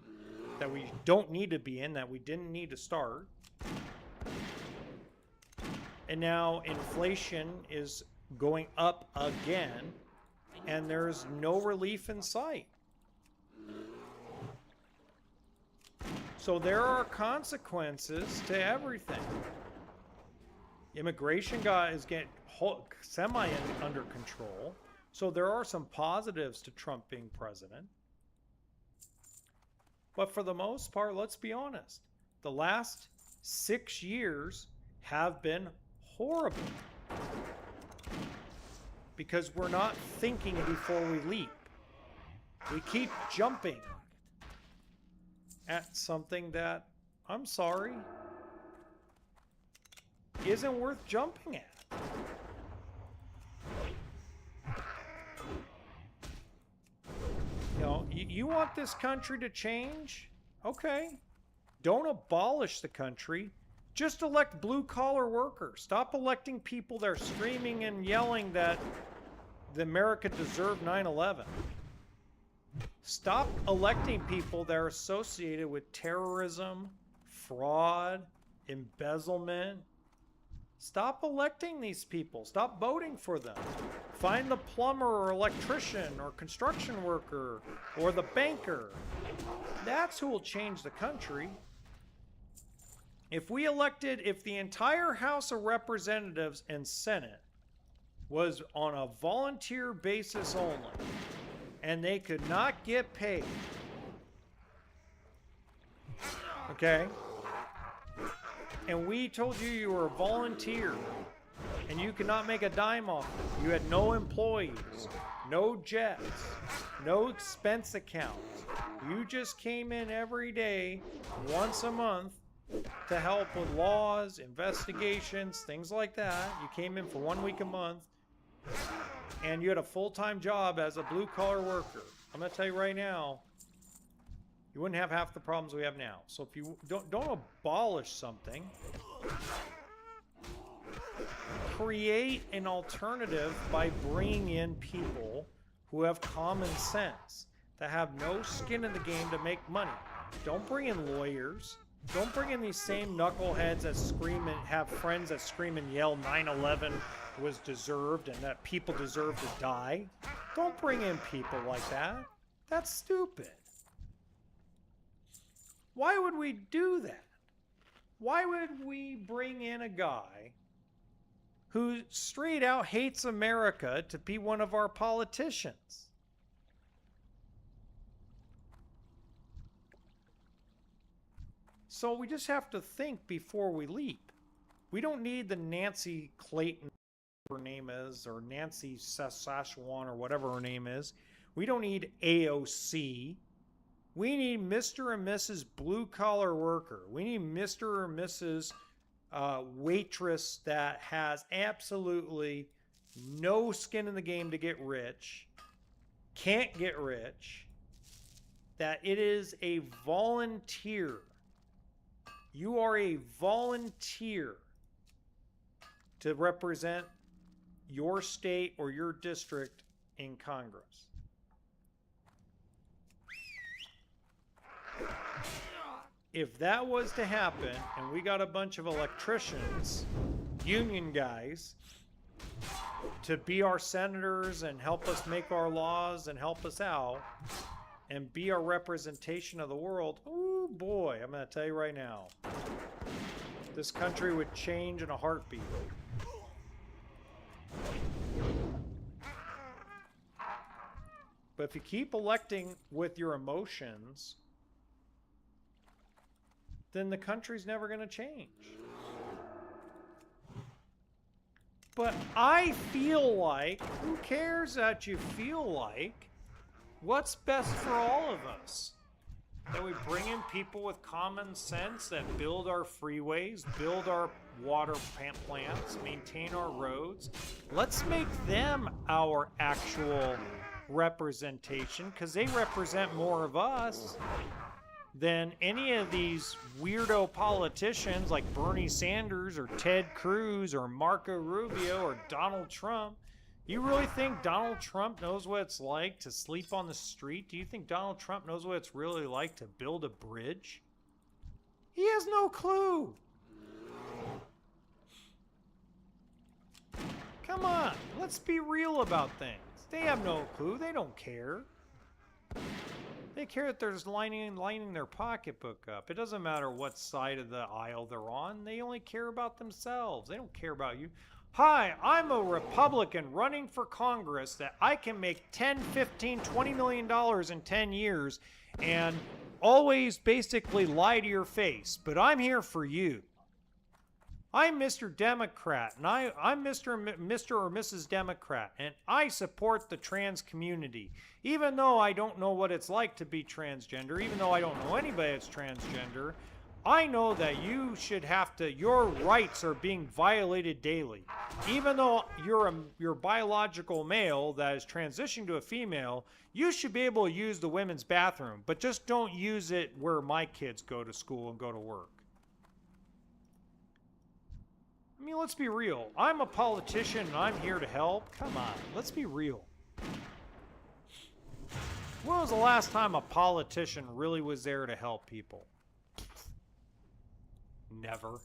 that we don't need to be in, that we didn't need to start. And now inflation is going up again, and there's no relief in sight. So there are consequences to everything. Immigration is getting semi under control. So there are some positives to Trump being president. But for the most part, let's be honest, the last 6 years have been horrible. Because we're not thinking before we leap. We keep jumping at something that, I'm sorry, isn't worth jumping at. You know, you want this country to change? Okay. Don't abolish the country. Just elect blue-collar workers. Stop electing people that are screaming and yelling that the America deserved 9/11. Stop electing people that are associated with terrorism, fraud, embezzlement. Stop electing these people. Stop voting for them. Find the plumber or electrician or construction worker or the banker. That's who will change the country. If the entire House of Representatives and Senate was on a volunteer basis only, and they could not get paid, okay? And we told you you were a volunteer, and you could not make a dime off it. You had no employees, no jets, no expense accounts. You just came in every day, once a month, to help with laws, investigations, things like that. You came in for 1 week a month, and you had a full-time job as a blue-collar worker. I'm going to tell you right now, you wouldn't have half the problems we have now. So if you don't abolish something, create an alternative by bringing in people who have common sense, that have no skin in the game to make money. Don't bring in lawyers. Don't bring in these same knuckleheads that scream and have friends that scream and yell 9/11 was deserved and that people deserve to die. Don't bring in people like that. That's stupid. Why would we do that? Why would we bring in a guy who straight out hates America to be one of our politicians? So we just have to think before we leap. We don't need the Nancy Clayton, her name is, or Nancy Saskatchewan, or whatever her name is. We don't need AOC. We need Mr. and Mrs. Blue Collar Worker. We need Mr. or Mrs. Waitress that has absolutely no skin in the game to get rich, can't get rich, that it is a volunteer. You are a volunteer to represent your state or your district in Congress. If that was to happen, and we got a bunch of electricians, union guys, to be our senators and help us make our laws and help us out, and be our representation of the world, oh boy, I'm going to tell you right now, this country would change in a heartbeat. But if you keep electing with your emotions, then the country's never going to change. But I feel like, who cares that you feel like, what's best for all of us? That we bring in people with common sense that build our freeways, build our water plants, maintain our roads. Let's make them our actual representation, because they represent more of us than any of these weirdo politicians like Bernie Sanders or Ted Cruz or Marco Rubio or Donald Trump. You really think Donald Trump knows what it's like to sleep on the street? Do you think Donald Trump knows what it's really like to build a bridge? He has no clue. Come on, let's be real about things. They have no clue. They don't care. They care that they're just lining their pocketbook up. It doesn't matter what side of the aisle they're on. They only care about themselves. They don't care about you. Hi, I'm a Republican running for Congress that I can make 10, 15, 20 million dollars in 10 years and always basically lie to your face, but I'm here for you. I'm Mr. Democrat, and I'm Mr. or Mrs. Democrat, and I support the trans community. Even though I don't know what it's like to be transgender, even though I don't know anybody that's transgender, I know that you should have to, your rights are being violated daily. Even though you're biological male that is transitioning to a female, you should be able to use the women's bathroom, but just don't use it where my kids go to school and go to work. I mean, let's be real. I'm a politician and I'm here to help. Come on, let's be real. When was the last time a politician really was there to help people? Never.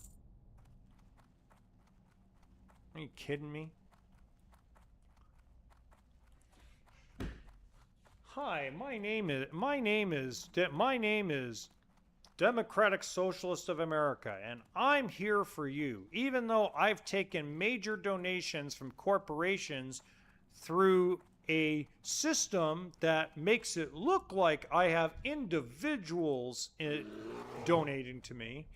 Are you kidding me? Hi, my name is Democratic Socialist of America, and I'm here for you. Even though I've taken major donations from corporations through a system that makes it look like I have individuals donating to me.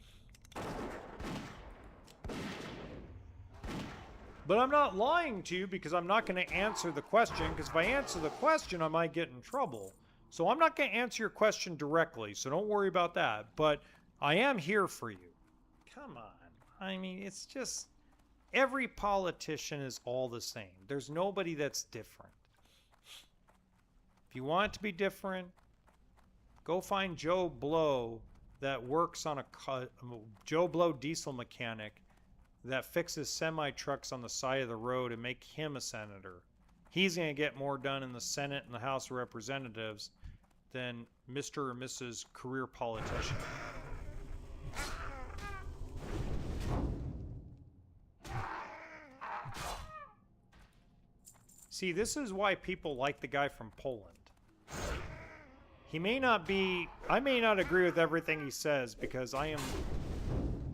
But I'm not lying to you because I'm not going to answer the question, because if I answer the question, I might get in trouble. So I'm not going to answer your question directly, so don't worry about that. But I am here for you. Come on. I mean, it's just, every politician is all the same. There's nobody that's different. If you want it to be different, go find Joe Blow that works on Joe Blow diesel mechanic that fixes semi-trucks on the side of the road and make him a senator. He's going to get more done in the Senate and the House of Representatives than Mr. or Mrs. career politician. See, this is why people like the guy from Poland. He may not be, I may not agree with everything he says because I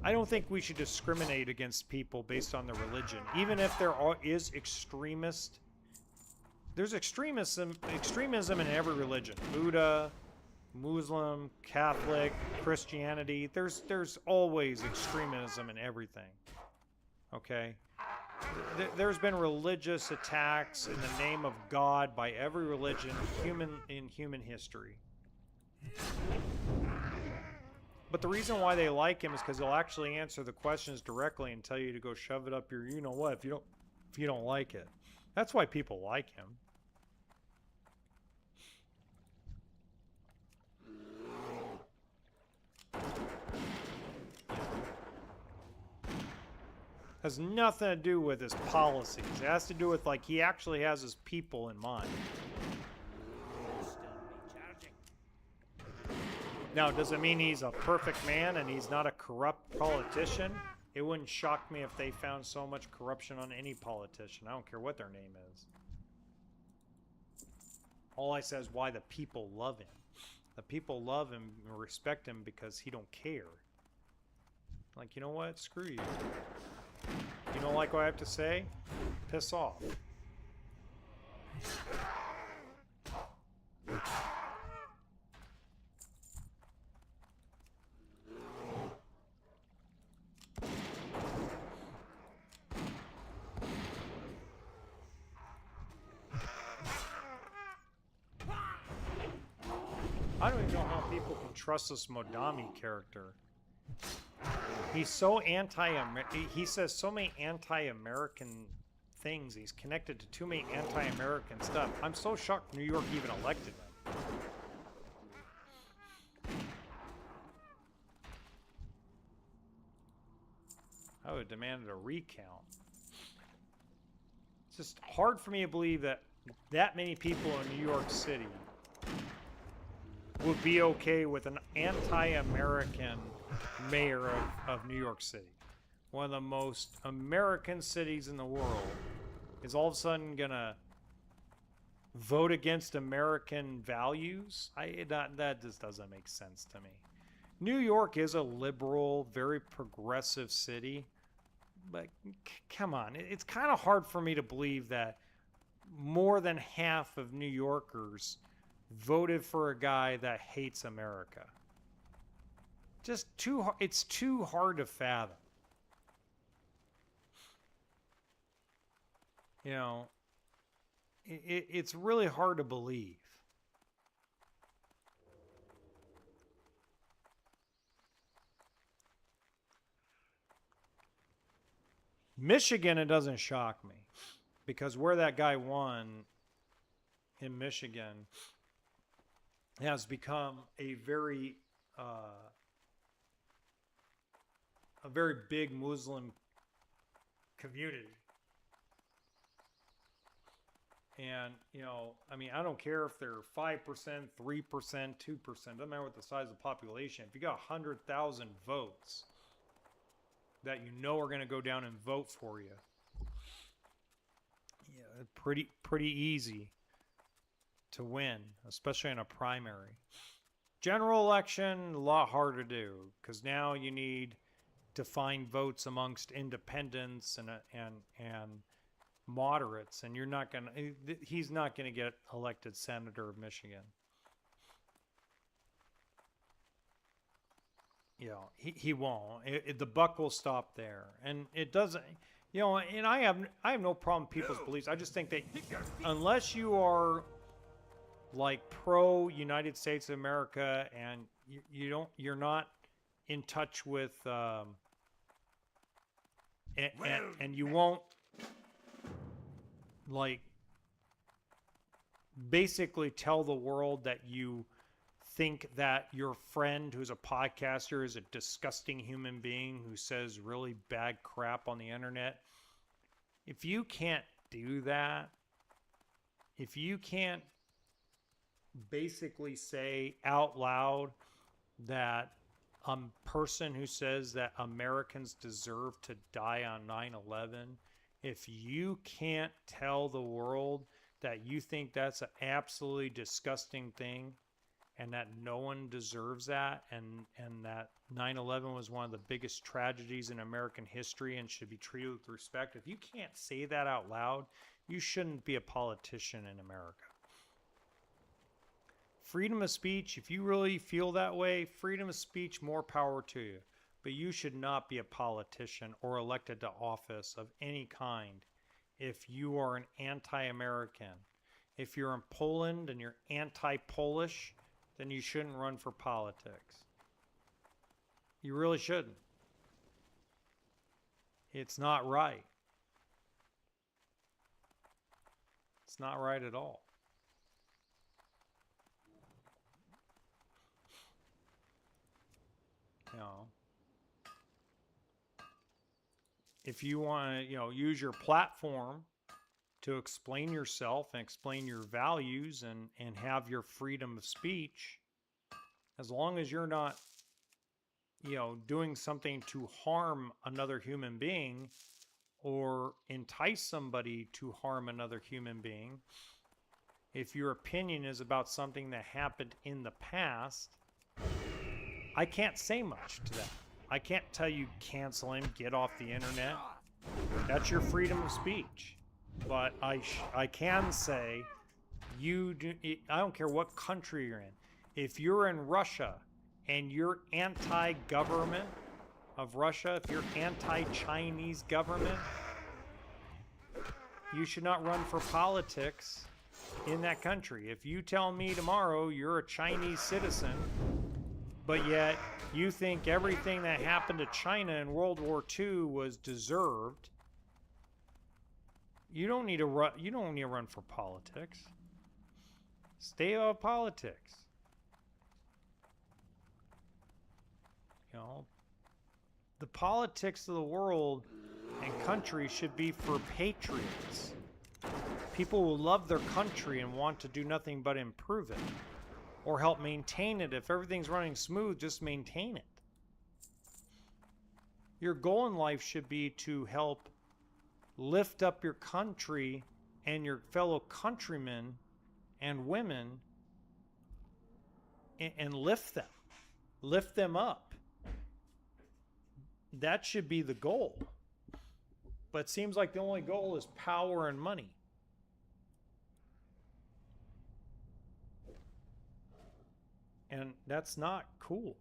don't think we should discriminate against people based on their religion. Even if there is there's extremism in every religion. Buddha, Muslim, Catholic, Christianity. There's always extremism in everything. Okay? There's been religious attacks in the name of God by every religion in human history. But the reason why they like him is because he'll actually answer the questions directly and tell you to go shove it up your you-know-what if you don't like it. That's why people like him. Has nothing to do with his policies. It has to do with, like, he actually has his people in mind. Now, does it mean he's a perfect man and he's not a corrupt politician? It wouldn't shock me if they found so much corruption on any politician. I don't care what their name is. All I say is why the people love him. The people love him and respect him because he don't care. Like, you know what? Screw you. You don't like what I have to say? Piss off. I don't even know how people can trust this Modami character. He's so he says so many anti-American things. He's connected to too many anti-American stuff. I'm so shocked New York even elected him. I would have demanded a recount. It's just hard for me to believe that that many people in New York City would be okay with an anti-American mayor of New York City. One of the most American cities in the world is all of a sudden gonna vote against American values? That just doesn't make sense to me. New York is a liberal, very progressive city, but come on. It's kind of hard for me to believe that more than half of New Yorkers voted for a guy that hates America. It's too hard to fathom. You know, it's really hard to believe. Michigan, it doesn't shock me because where that guy won in Michigan has become uh, a very big Muslim community. And, I mean, I don't care if they're 5%, 3%, 2%, doesn't matter what the size of the population. If you got 100,000 votes that are going to go down and vote for you, yeah, pretty easy to win, especially in a primary. General election, a lot harder to do because now you need to find votes amongst independents and moderates, and he's not going to get elected senator of Michigan. He won't. The buck will stop there, and it doesn't. And I have no problem with people's beliefs. I just think that unless you are like pro United States of America and you're not in touch with and you won't like basically tell the world that you think that your friend who's a podcaster is a disgusting human being who says really bad crap on the internet. If you can't do that, if you can't basically say out loud that a person who says that Americans deserve to die on 9/11, if you can't tell the world that you think that's an absolutely disgusting thing and that no one deserves that, and that 9/11 was one of the biggest tragedies in American history and should be treated with respect, if you can't say that out loud, you shouldn't be a politician in America. Freedom of speech, if you really feel that way, freedom of speech, more power to you. But you should not be a politician or elected to office of any kind if you are an anti-American. If you're in Poland and you're anti-Polish, then you shouldn't run for politics. You really shouldn't. It's not right. It's not right at all. If you want to, use your platform to explain yourself and explain your values and have your freedom of speech, as long as you're not, doing something to harm another human being or entice somebody to harm another human being, if your opinion is about something that happened in the past, I can't say much to that. I can't tell you cancel him, get off the internet. That's your freedom of speech. But I can say I don't care what country you're in. If you're in Russia and you're anti-government of Russia, if you're anti-Chinese government, you should not run for politics in that country. If you tell me tomorrow you're a Chinese citizen, but yet you think everything that happened to China in World War II was deserved, you don't need to run for politics. Stay out of politics. The politics of the world and country should be for patriots. People who love their country and want to do nothing but improve it or help maintain it. If everything's running smooth, just maintain it. Your goal in life should be to help lift up your country and your fellow countrymen and women and lift them up. That should be the goal. But it seems like the only goal is power and money. And that's not cool.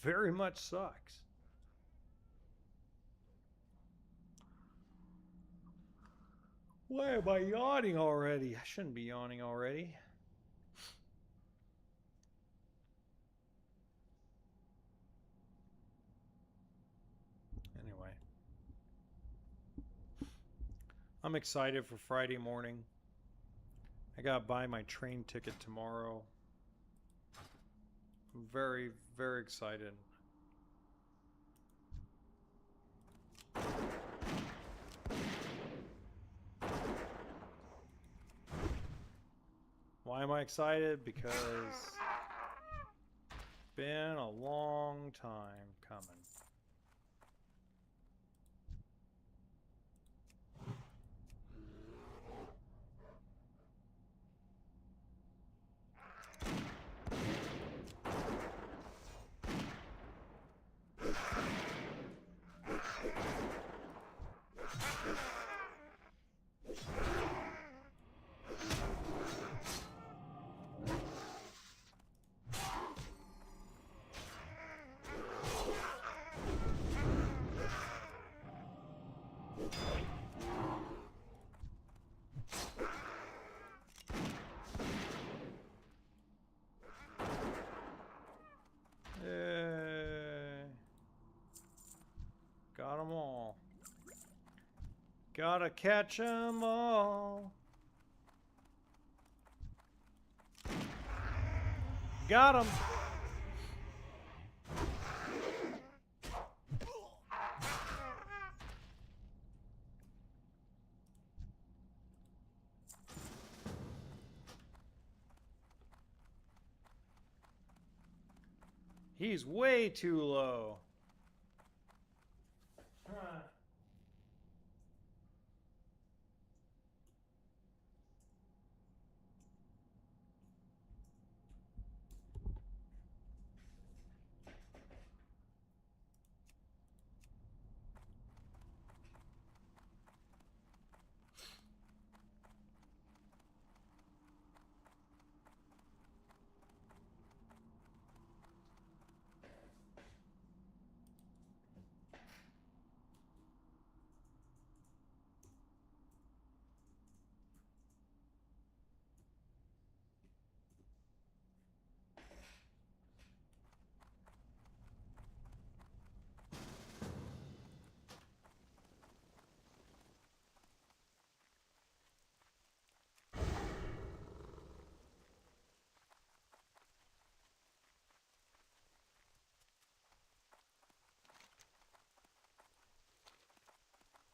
Very much sucks. Why am I yawning already? I shouldn't be yawning already. Anyway. I'm excited for Friday morning. I gotta buy my train ticket tomorrow. I'm very, very excited. Why am I excited? Because it's been a long time coming. Got 'em all. Gotta catch 'em all. Got 'em. He's way too low. Huh.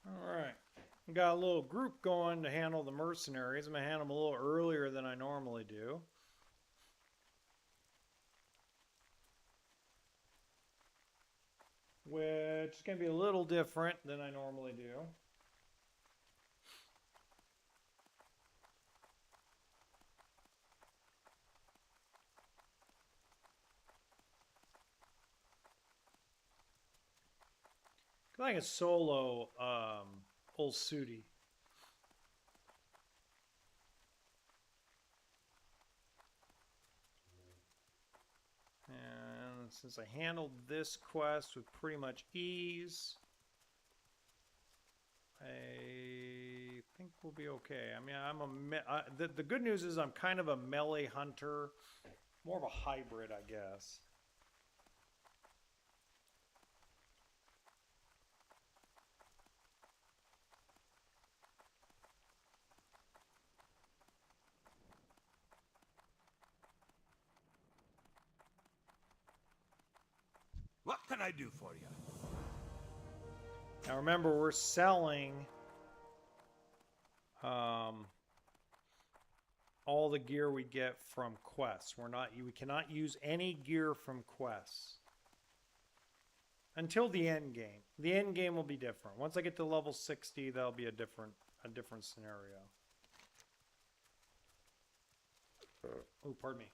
Alright. Got a little group going to handle the mercenaries. I'm going to handle them a little earlier than I normally do. Which is going to be a little different than I normally do. I think it's solo old Sudi. And since I handled this quest with pretty much ease, I think we'll be okay. I mean, the good news is I'm kind of a melee hunter, more of a hybrid, I guess. What can I do for you? Now remember, we're selling all the gear we get from quests. We cannot use any gear from quests until the end game. The end game will be different. Once I get to level 60, that'll be a different scenario. Oh, pardon me.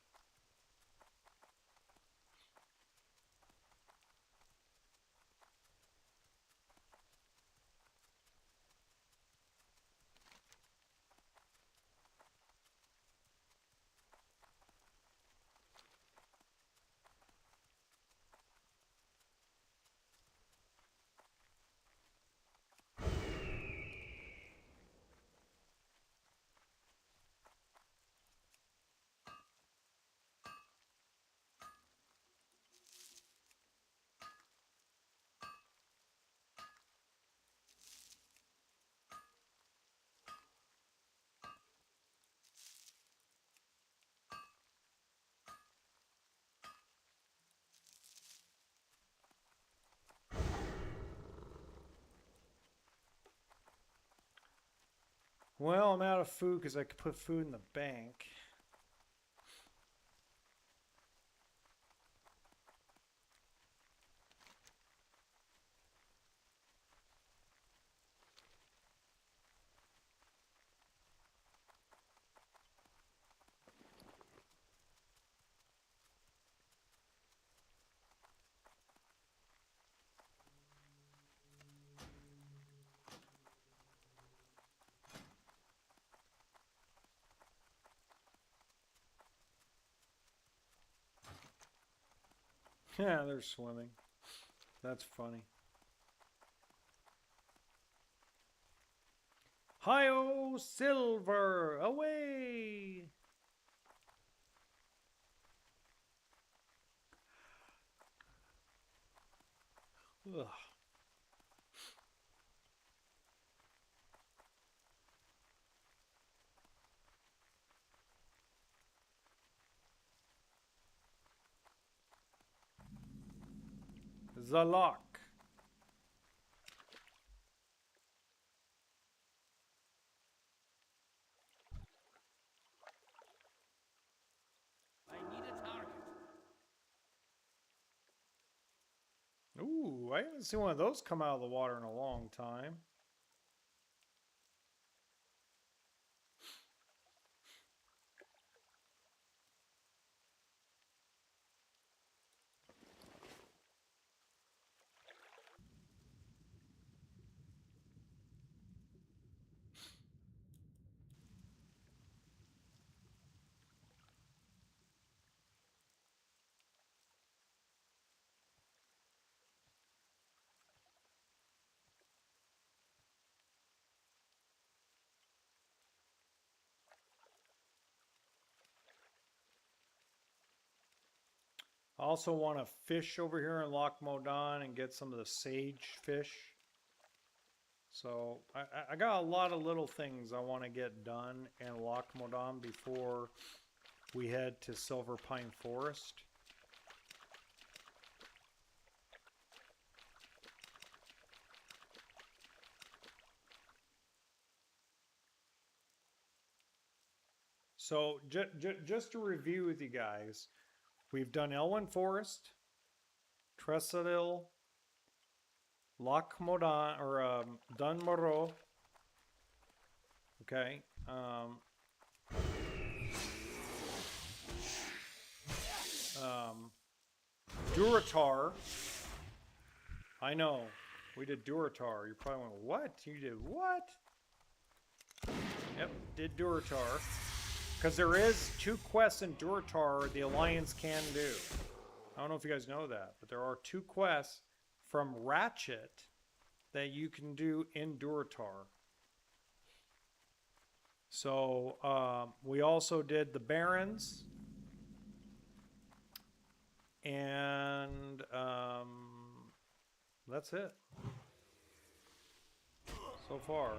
Well, I'm out of food because I could put food in the bank. Yeah, they're swimming. That's funny. Hi-oh, silver, away! Ugh. The Loch. I need a target. Ooh, I haven't seen one of those come out of the water in a long time. I also want to fish over here in Loch Modan and get some of the sage fish. So I got a lot of little things I want to get done in Loch Modan before we head to Silver Pine Forest. So just to review with you guys, we've done Elwyn Forest, Tressadil, Loch Modan, or Dunmorrow. Okay. Durotar. I know. We did Durotar. You probably went, what? You did what? Yep, did Durotar. Because there is 2 quests in Durotar the Alliance can do. I don't know if you guys know that, but there are 2 quests from Ratchet that you can do in Durotar. So we also did the Barrens. And that's it so far.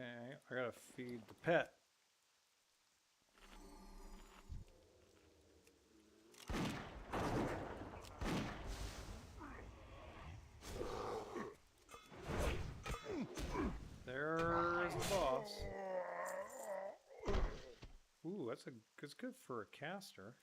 Okay, I gotta feed the pet. There's the boss. Ooh, that's good for a caster.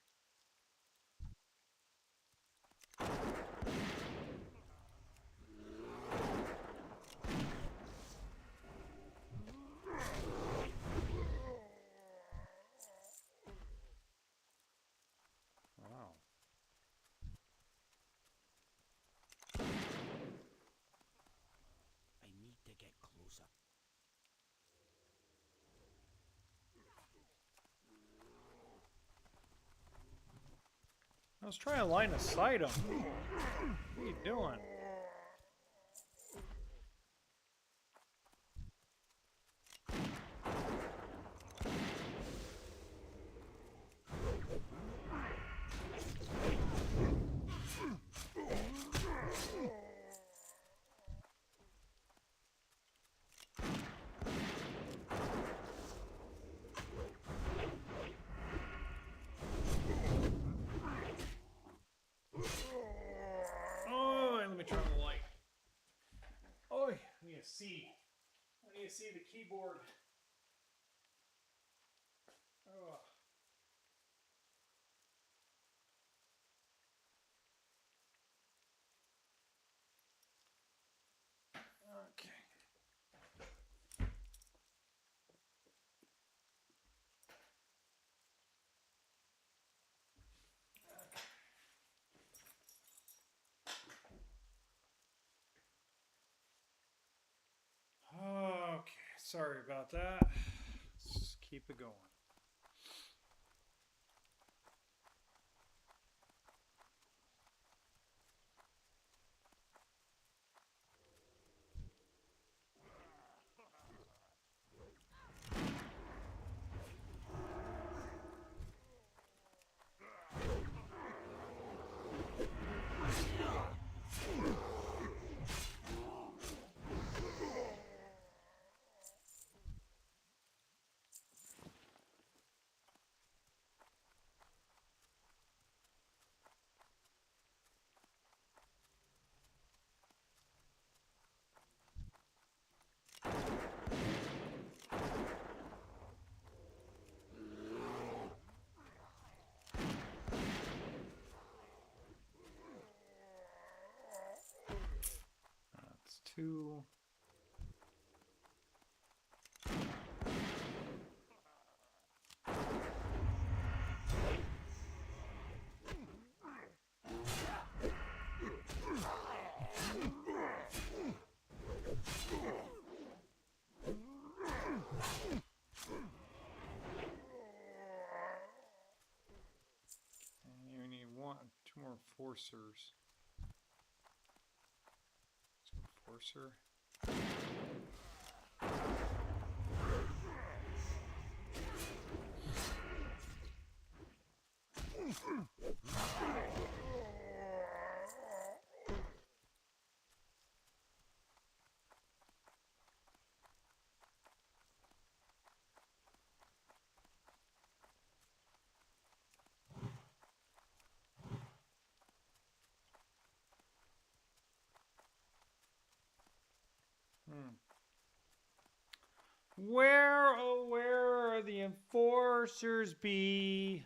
I was trying to line of sight him. What are you doing? Oh, and let me try the light. Oh, I need to see. I need to see the keyboard. Oh. Okay. Okay, sorry about that. Let's keep it going. That's two. And you need two more forcers. Forcer. Where, oh, where are the enforcers be?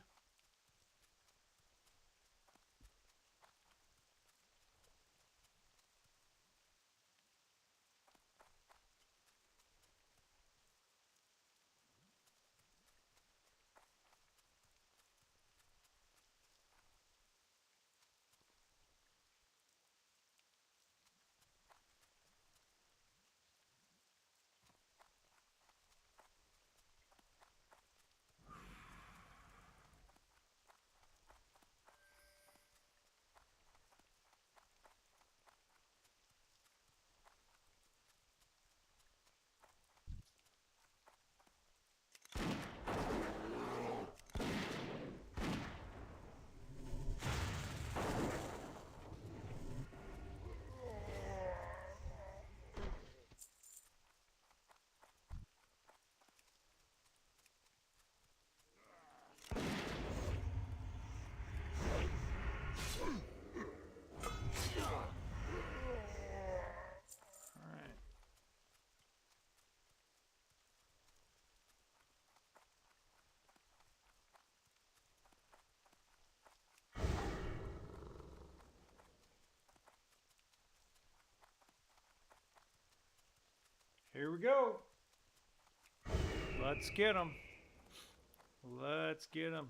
Here we go. Let's get them. Let's get them.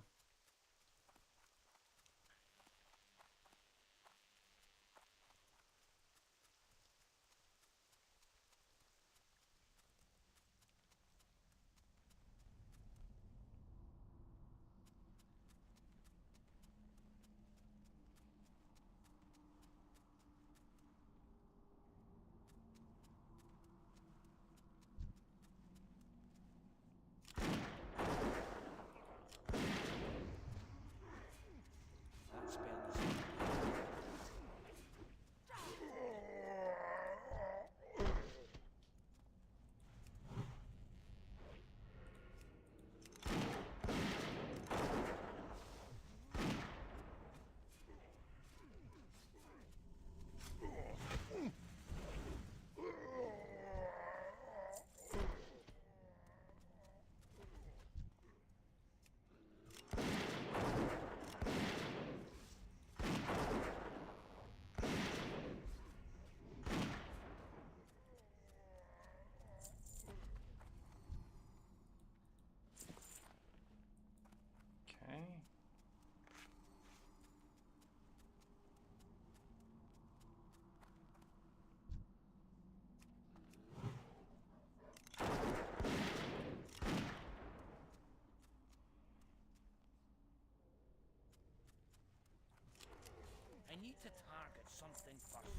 need to target something first.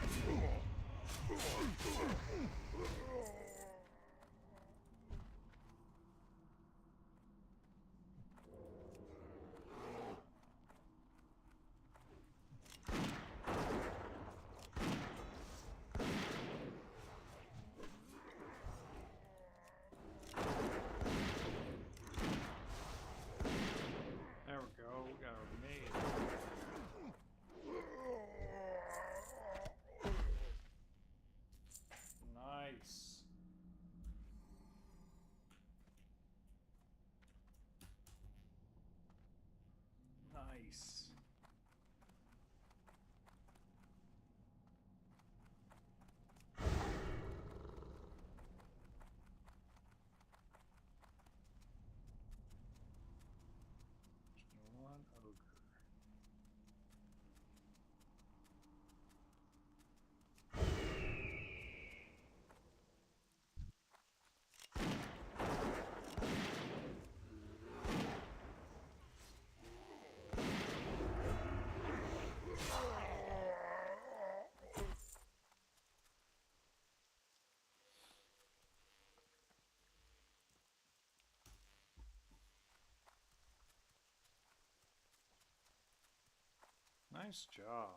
Okay. There we go. We got our maid. Nice. Nice. One ogre. Nice job.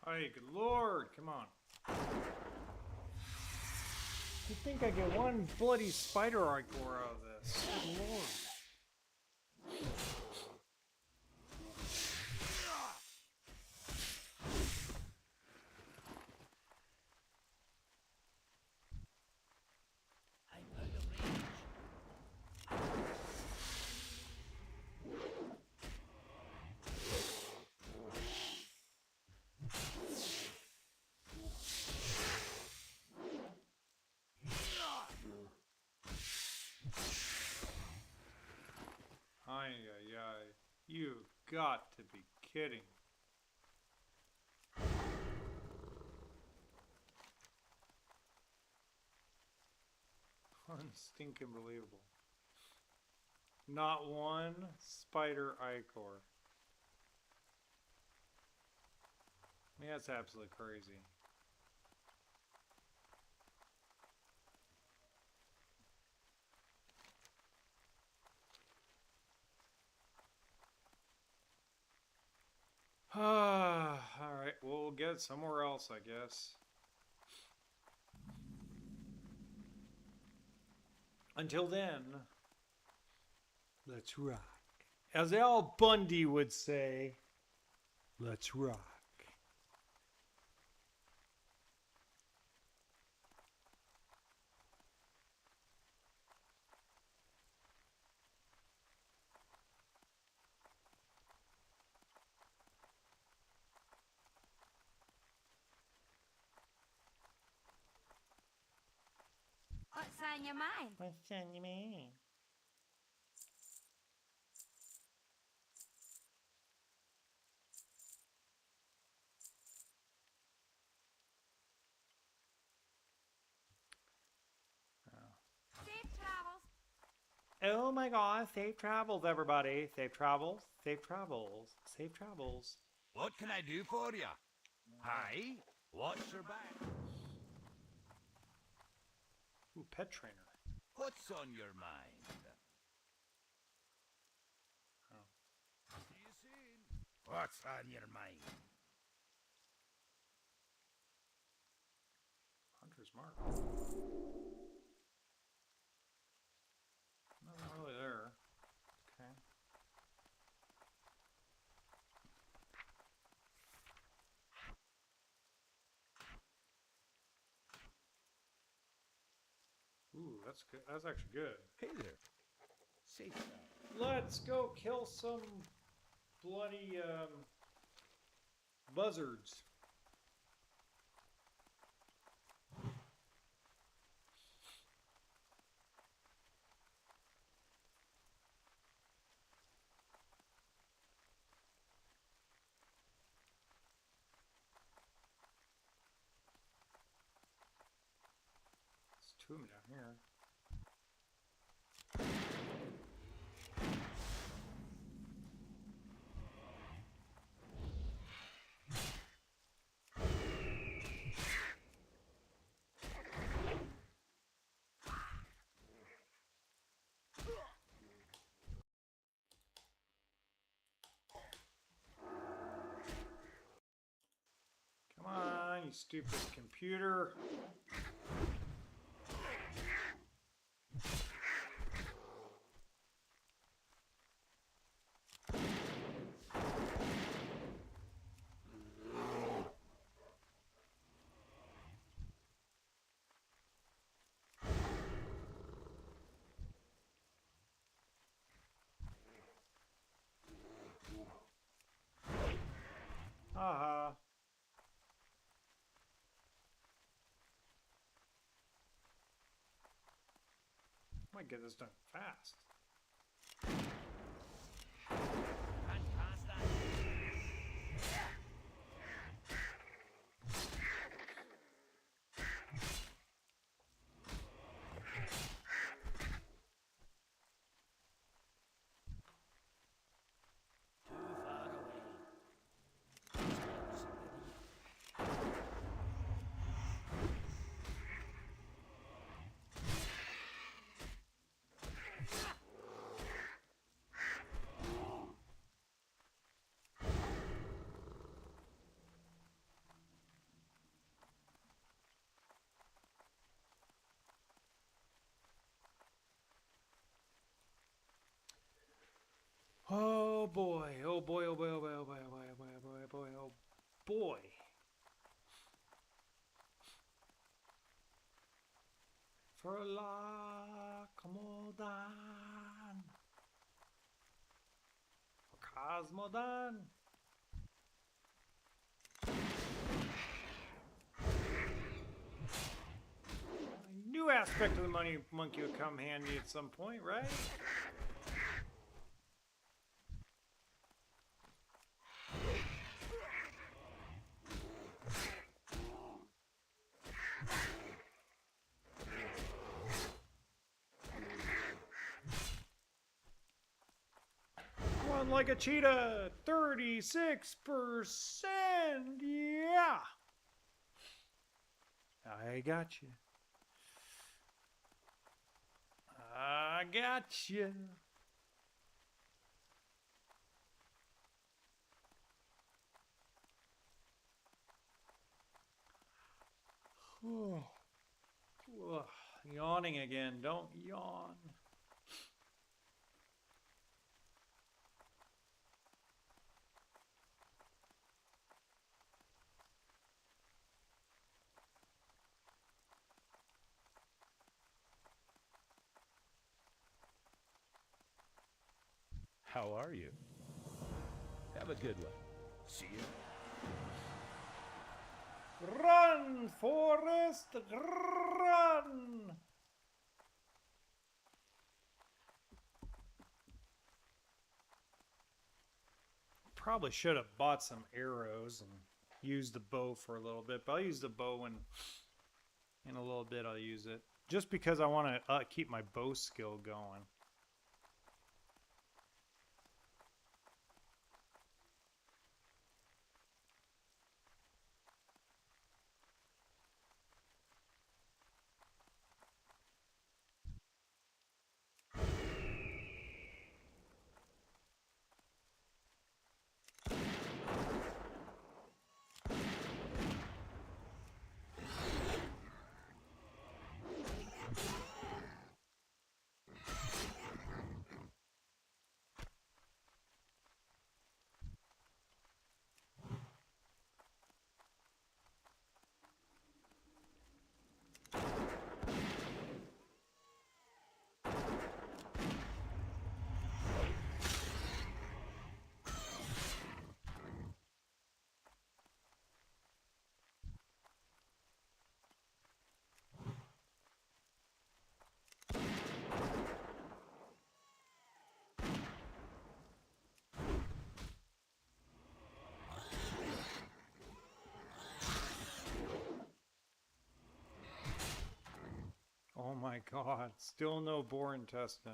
Hey, good lord, come on. You think I get one bloody spider ichor out of this? Good lord. I'm out of range. Ay, ay, ay. You've got to be kidding. Unstinking believable. Not one spider ichor. I mean, that's absolutely crazy. Alright, we'll get somewhere else, I guess. Until then, let's rock. As Al Bundy would say, let's rock. on your mind? What's on your mind? Safe travels. Oh my god, safe travels, everybody. Safe travels, safe travels, safe travels. What can I do for you? Hi, what's your back? Ooh, pet trainer. What's on your mind? Oh. See you soon. What's on your mind? Hunter's Mark. Nothing really there. Okay. Ooh, that's good. That's actually good. Hey there. Safe. Let's go kill some bloody buzzards. There's two of them down here. Come on, you stupid computer. Haha. Might get this done fast. Fantastic. Too far away. Oh boy, oh boy, oh boy, oh boy, oh boy, oh boy, oh boy, oh boy, oh boy, oh boy. For Loch, Modan. For Modan. A new aspect of the money monkey would come handy at some point, right? Run like a cheetah, 36%. Yeah. I got you. I got you. Yawning again. Don't yawn. How are you? Have a good one. See you. Run, Forrest, run! probably should have bought some arrows and used the bow for a little bit, but I'll use the bow in a little bit. I'll use it just because I want to keep my bow skill going. Oh my god, still no boar intestine.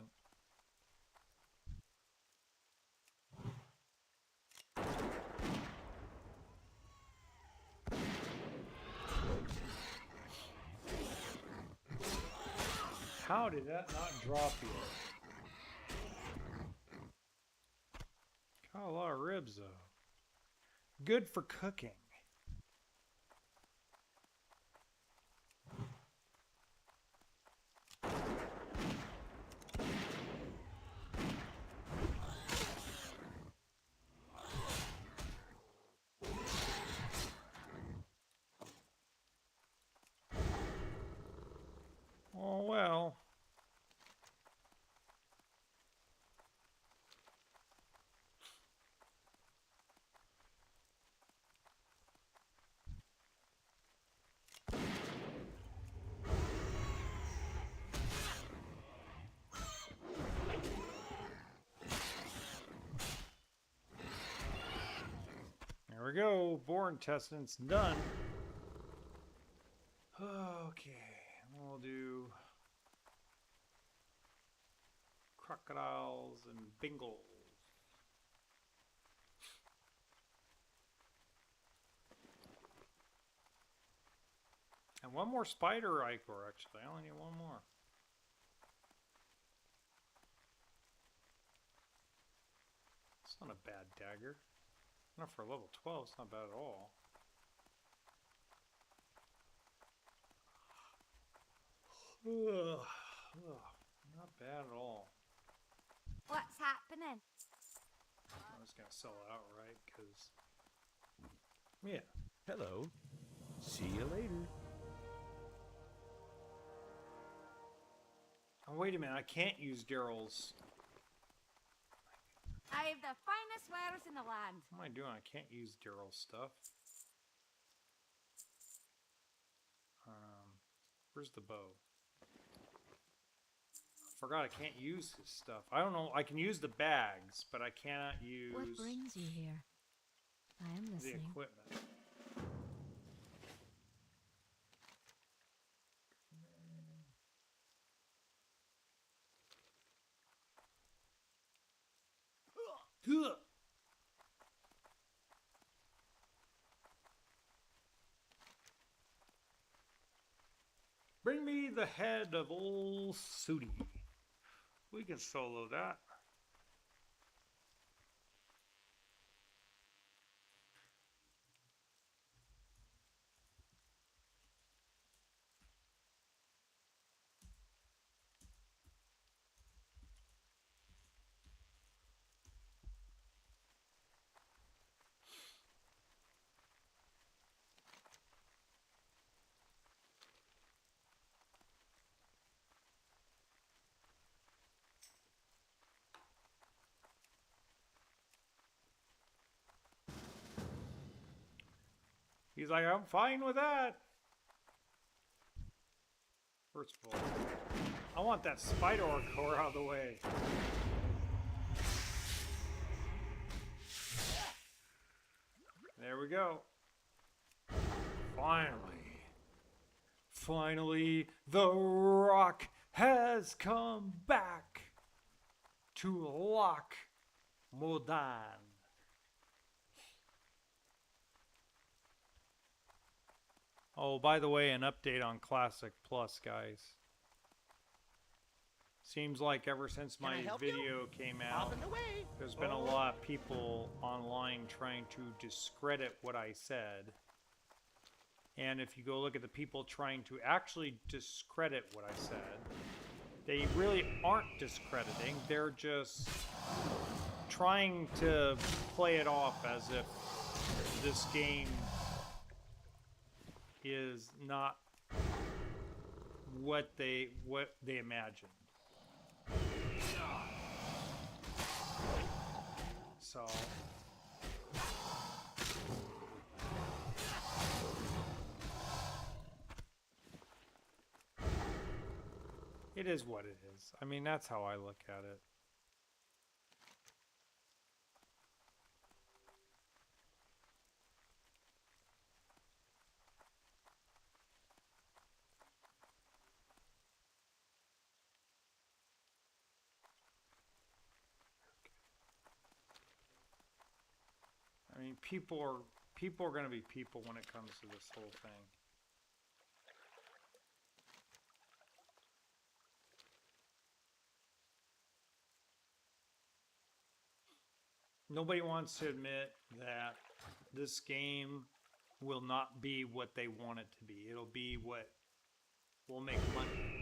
How did that not drop you? Got a lot of ribs though. Good for cooking. Oh well. There we go. Boar intestines done. Okay, we'll do crocodiles and bingles. And one more spider ichor, actually. I only need one more. It's not a bad dagger. Not for level 12, it's not bad at all. Ugh. Not bad at all. What's happening? I'm just gonna sell it outright because, yeah. Hello. See you later. Oh, wait a minute, I can't use Daryl's. I have the finest wares in the land. What am I doing? I can't use Daryl's stuff. Where's the bow? Forgot I can't use his stuff. I don't know. I can use the bags, but I cannot use What brings you here? I am the listening. equipment. Huh. Bring me the head of old Sooty. We can solo that. He's like, I'm fine with that. First of all, I want that spider core out of the way. we go. Finally, the rock has come back to Loch Modan. Oh, by the way, an update on Classic Plus, guys. Seems like ever since Can I my help you? video came out, Off and away. there's been a lot of people online trying to discredit what I said. And if you go look at the people trying to actually discredit what I said, they really aren't discrediting. They're just trying to play it off as if this game is not what they imagined. So it is what it is. I mean, that's how I look at it. I mean, people are going to be people when it comes to this whole thing. Nobody wants to admit that this game will not be what they want it to be. It'll be what will make money.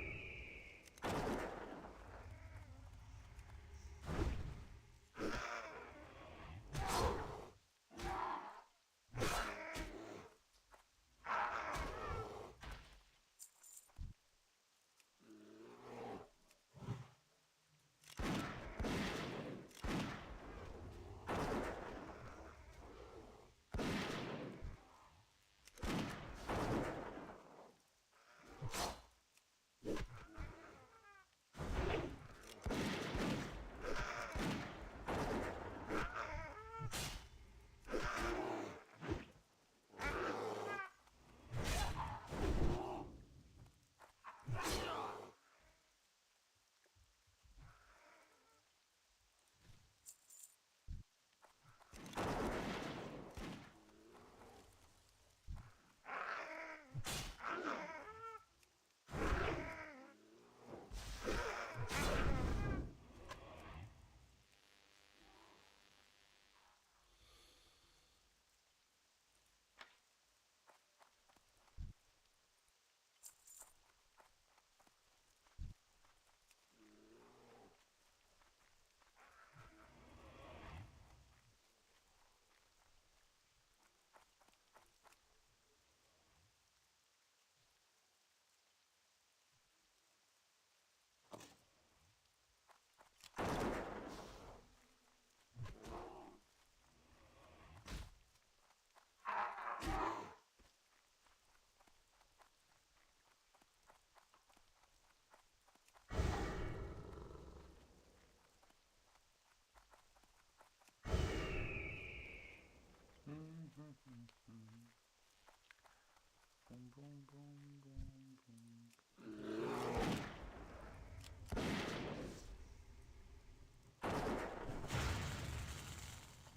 Boom, boom, boom, boom, boom.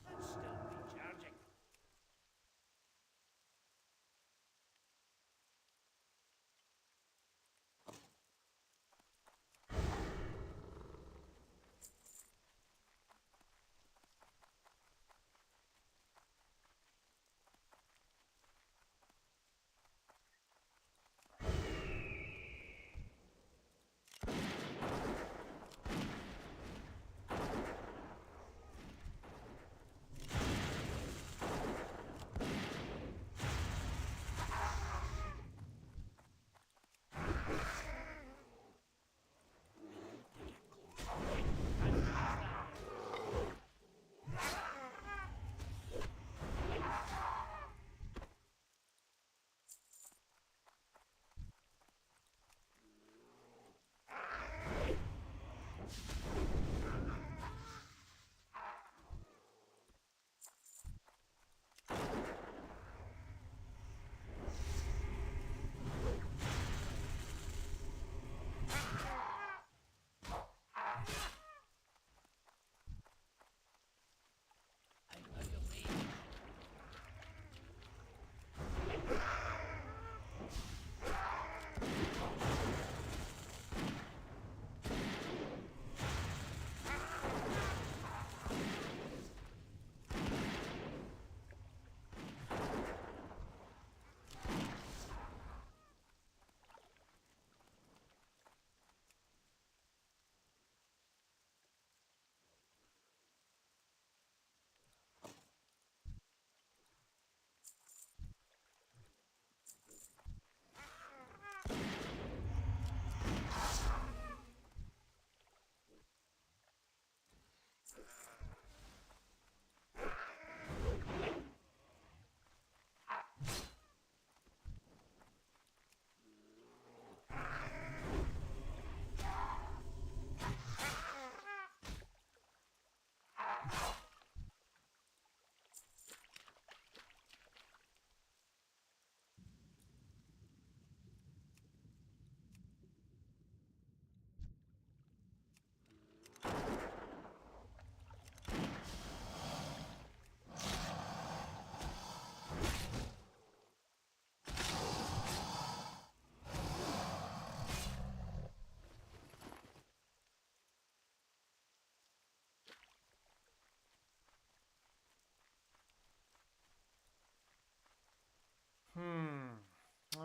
I'm still recharging.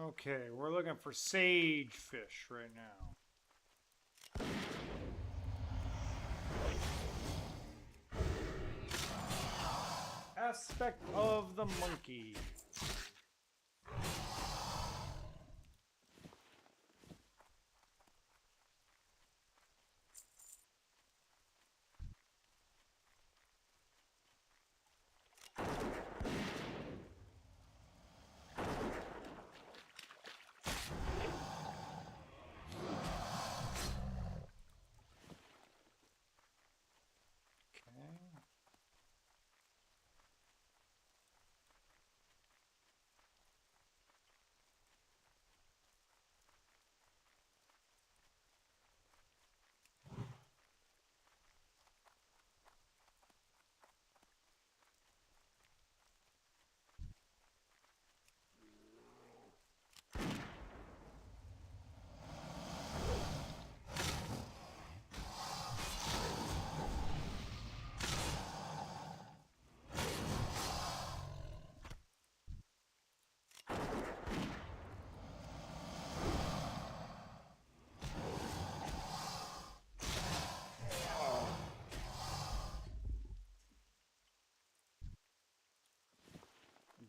Okay, we're looking for sage fish right now. Aspect of the monkey. Okay.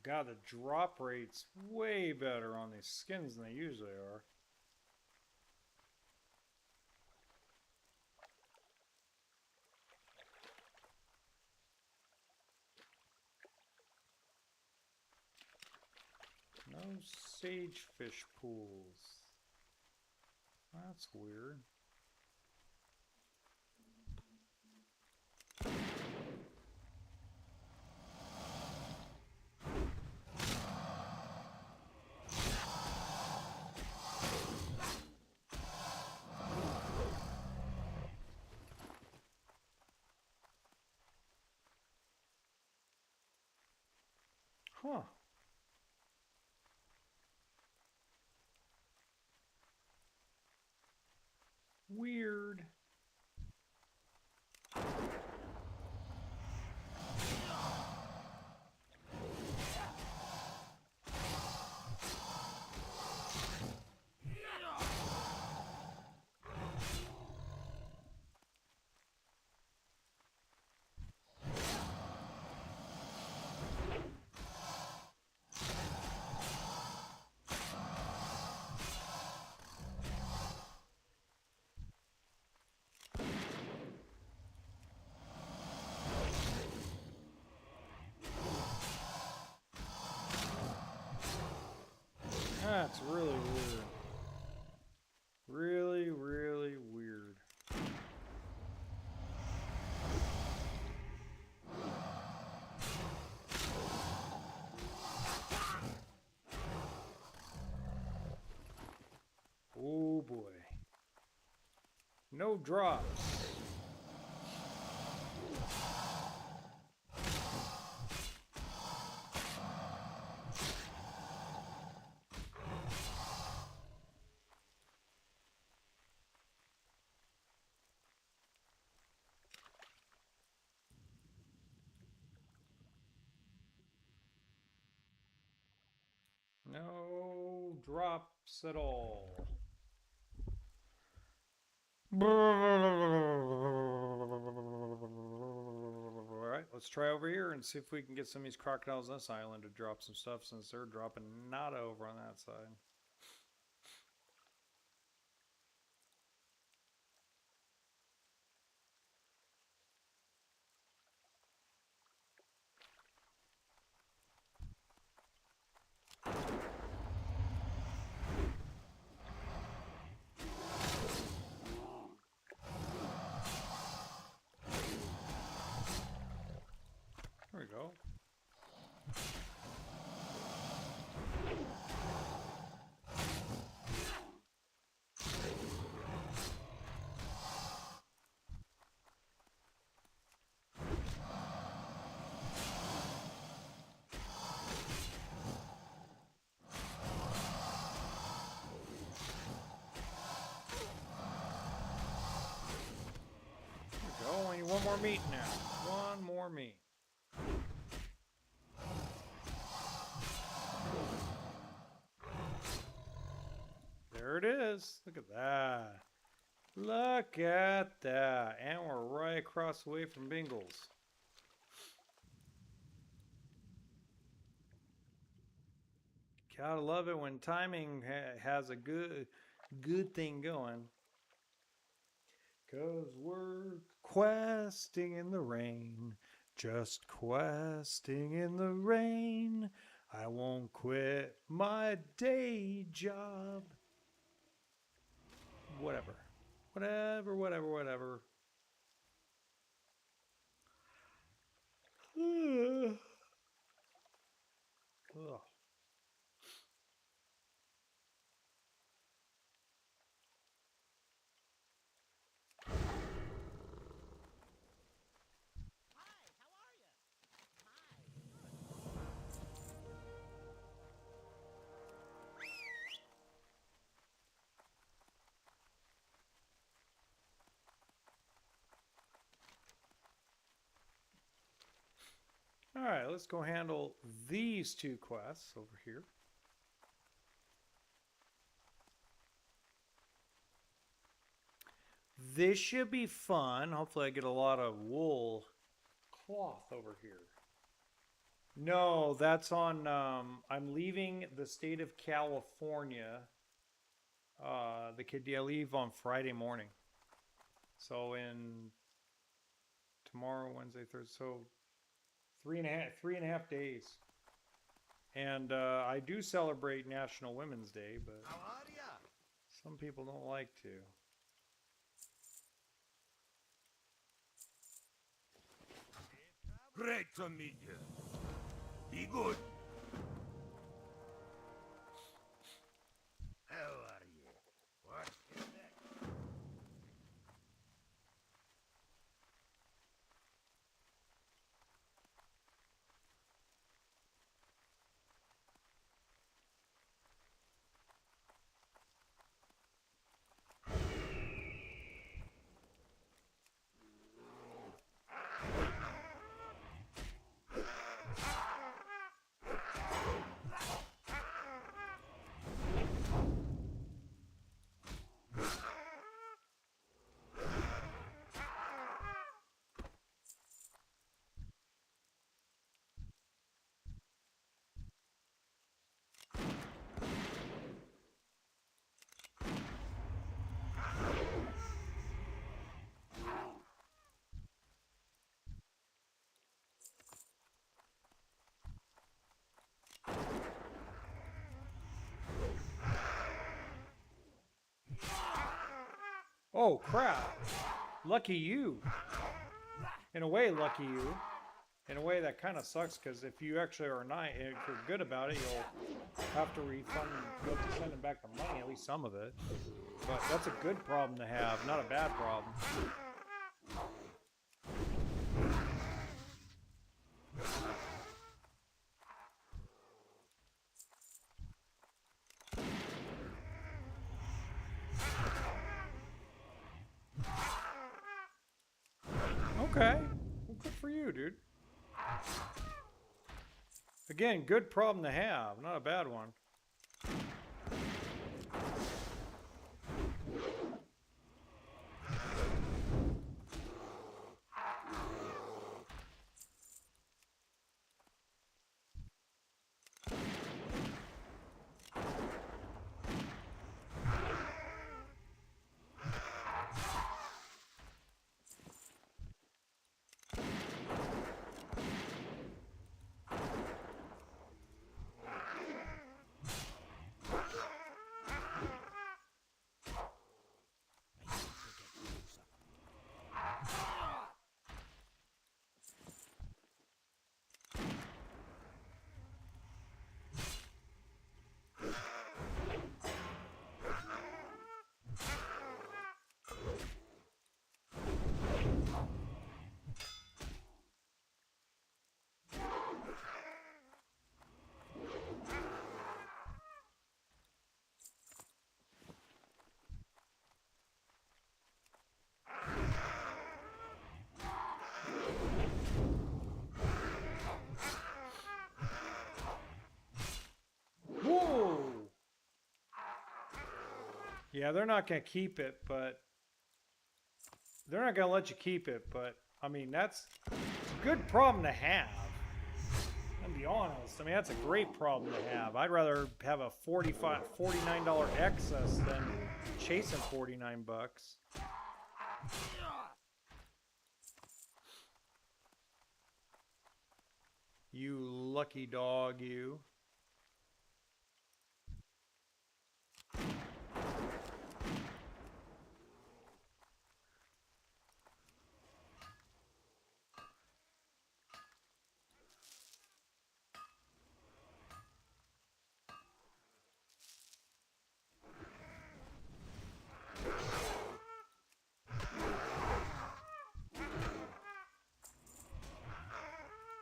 God, the drop rate's way better on these skins than they usually are. No sagefish pools. That's weird. Huh. Weird. That's really weird. Really, really weird. Oh boy. No drops. No drops at all. Alright, let's try over here and see if we can get some of these crocodiles on this island to drop some stuff since they're dropping nada over on that side. There we go. There we go. I need one more meat now. One more meat. There it is. Look at that. Look at that. And we're right across the way from Bingles. Gotta love it when timing has a good thing going. 'Cause we're questing in the rain. Just questing in the rain. I won't quit my day job. Whatever. Whatever. Ugh. All right, let's go handle these two quests over here. This should be fun. Hopefully I get a lot of wool cloth over here. No, that's on, I'm leaving the state of California. I leave on Friday morning. So in tomorrow, Wednesday, Thursday, so three and a half days. And I do celebrate National Women's Day, but How are ya? some people don't like to. Great to meet you. Be good. How are you? What is that? Oh, crap. Lucky you. In a way, lucky you. In a way, that kind of sucks, because if you actually are not, if you're good about it, you'll have to refund, you'll have to send them back the money, at least some of it. But that's a good problem to have, not a bad problem. Okay. Well, good for you, dude. Again, good problem to have, not a bad one. Yeah, they're not going to keep it, but they're not going to let you keep it. But I mean, that's a good problem to have. I'll be honest. I mean, that's a great problem to have. I'd rather have a $49 excess than chasing 49 bucks. You lucky dog, you.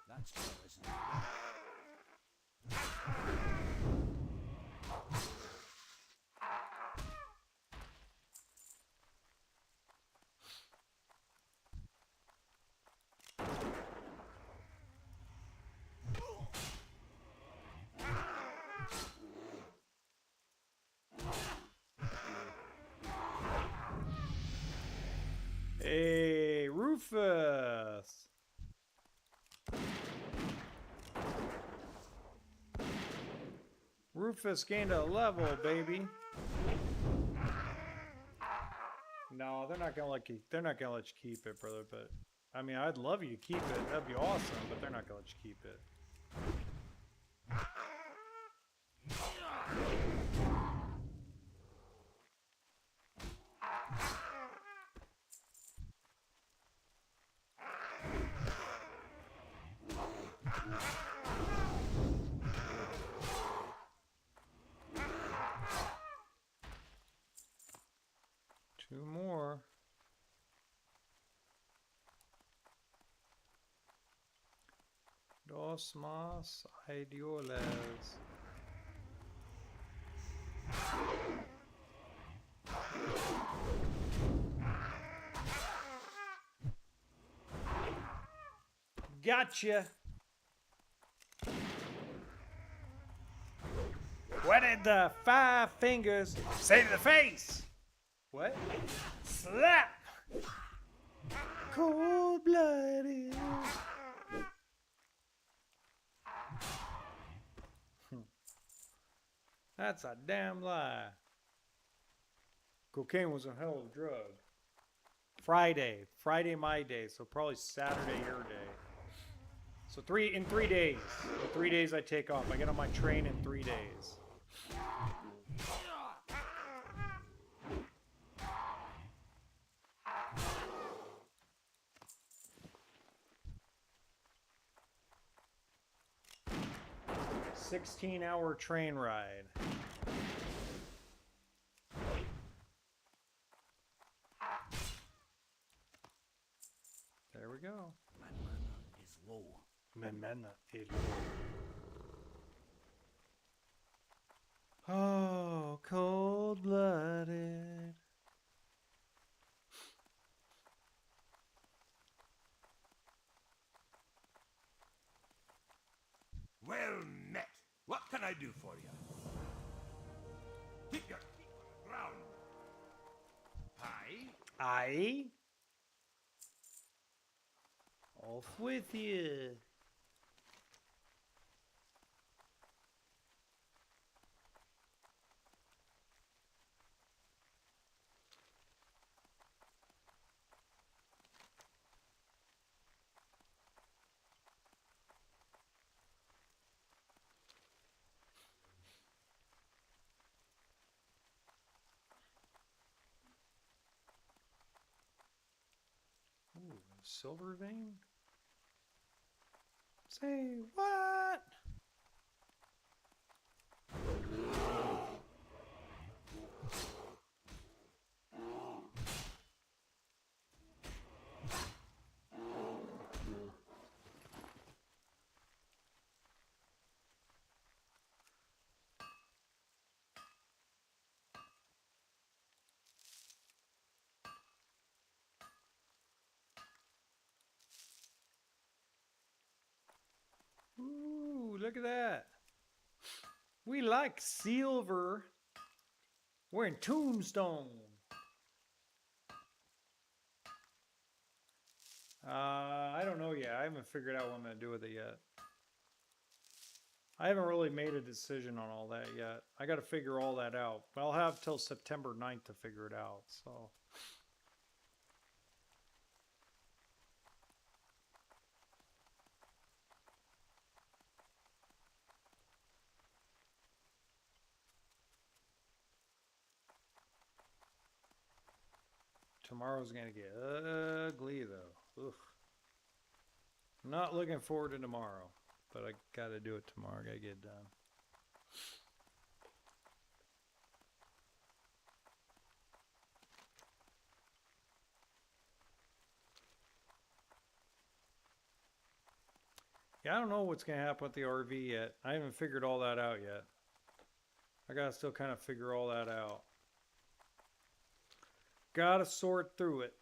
That's true, isn't it? Hey, Rufus. Rufus gained a level, baby. No, they're not gonna let you. They're not gonna let you keep it, brother. But I mean, I'd love you to keep it. That'd be awesome. But they're not gonna let you keep it. 2 more. Dos más idioles. Gotcha. What did the 5 fingers say to the face? What? Slap! Cold-blooded. That's a damn lie. Cocaine was a hell of a drug. Friday my day, so probably Saturday your day. So in 3 days. In 3 days I take off. I get on my train in 3 days. $16-hour train ride. There we go. My mana is low. Memena is low. Oh, cold-blooded. Well met. What can I do for you? Keep your feet on the ground. Aye. Aye. Off with you. Ooh, silver vein? Say what? Ooh, look at that. We like silver. We're in Tombstone. I don't know yet. I haven't figured out what I'm going to do with it yet. I haven't really made a decision on all that yet. I got to figure all that out. But I'll have till September 9th to figure it out. So tomorrow's going to get ugly though. Ugh. Not looking forward to tomorrow, but I got to do it tomorrow. I got to get it done. Yeah, I don't know what's going to happen with the RV yet. I haven't figured all that out yet. I got to still kind of figure all that out. Got to sort through it.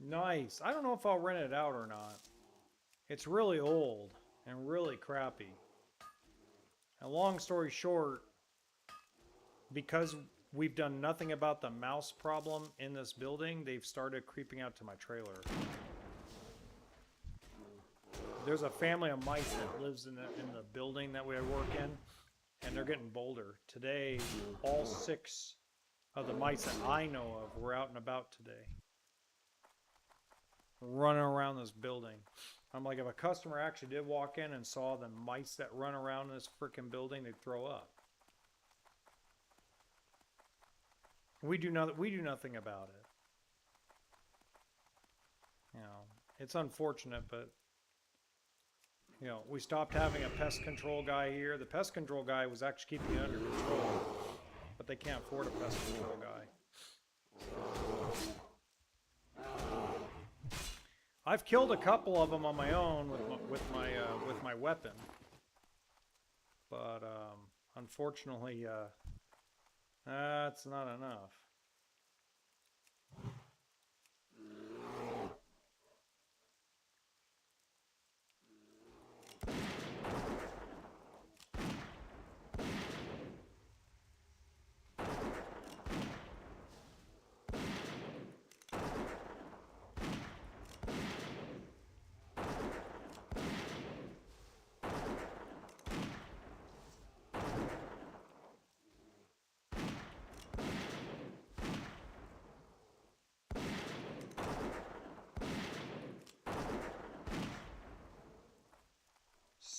Nice. I don't know if I'll rent it out or not. It's really old and really crappy. And long story short, because we've done nothing about the mouse problem in this building, they've started creeping out to my trailer. There's a family of mice that lives in the building that we work in, and they're getting bolder. Today, all 6 of the mice that I know of were out and about today, running around this building. I'm like, if a customer actually did walk in and saw the mice that run around in this freaking building, they'd throw up. We do nothing about it. You know, it's unfortunate, but you know, we stopped having a pest control guy here. The pest control guy was actually keeping it under control, but they can't afford a pest control guy. I've killed a couple of them on my own with my weapon, but unfortunately, that's not enough.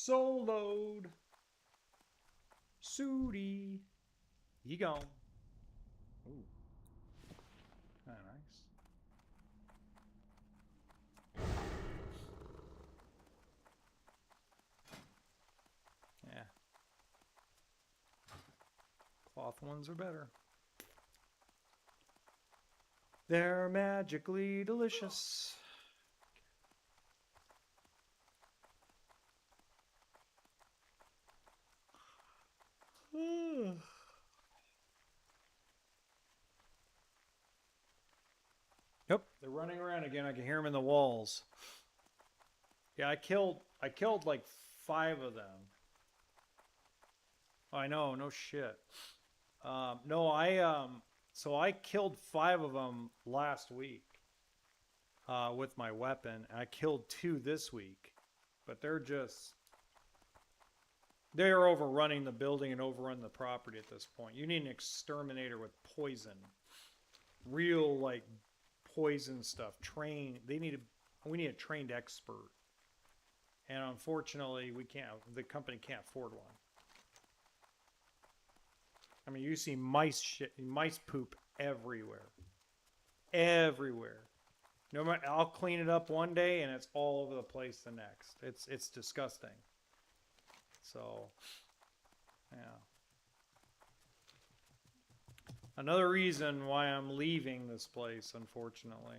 Soloed. Sooty. You gone. Ooh. Kinda nice. Yeah. Cloth ones are better. They're magically delicious. Yep, they're running around again. I can hear them in the walls. Yeah, I killed like 5 of them. Oh, I know, no shit. So I killed 5 of them last week with my weapon. And I killed 2 this week, but they're overrunning the building and overrun the property at this point. You need an exterminator with poison. Real, like, poison stuff. We need a trained expert. And unfortunately, the company can't afford one. I mean, you see mice poop everywhere. Everywhere. No matter, I'll clean it up one day and it's all over the place the next. It's disgusting. So, yeah. Another reason why I'm leaving this place, unfortunately.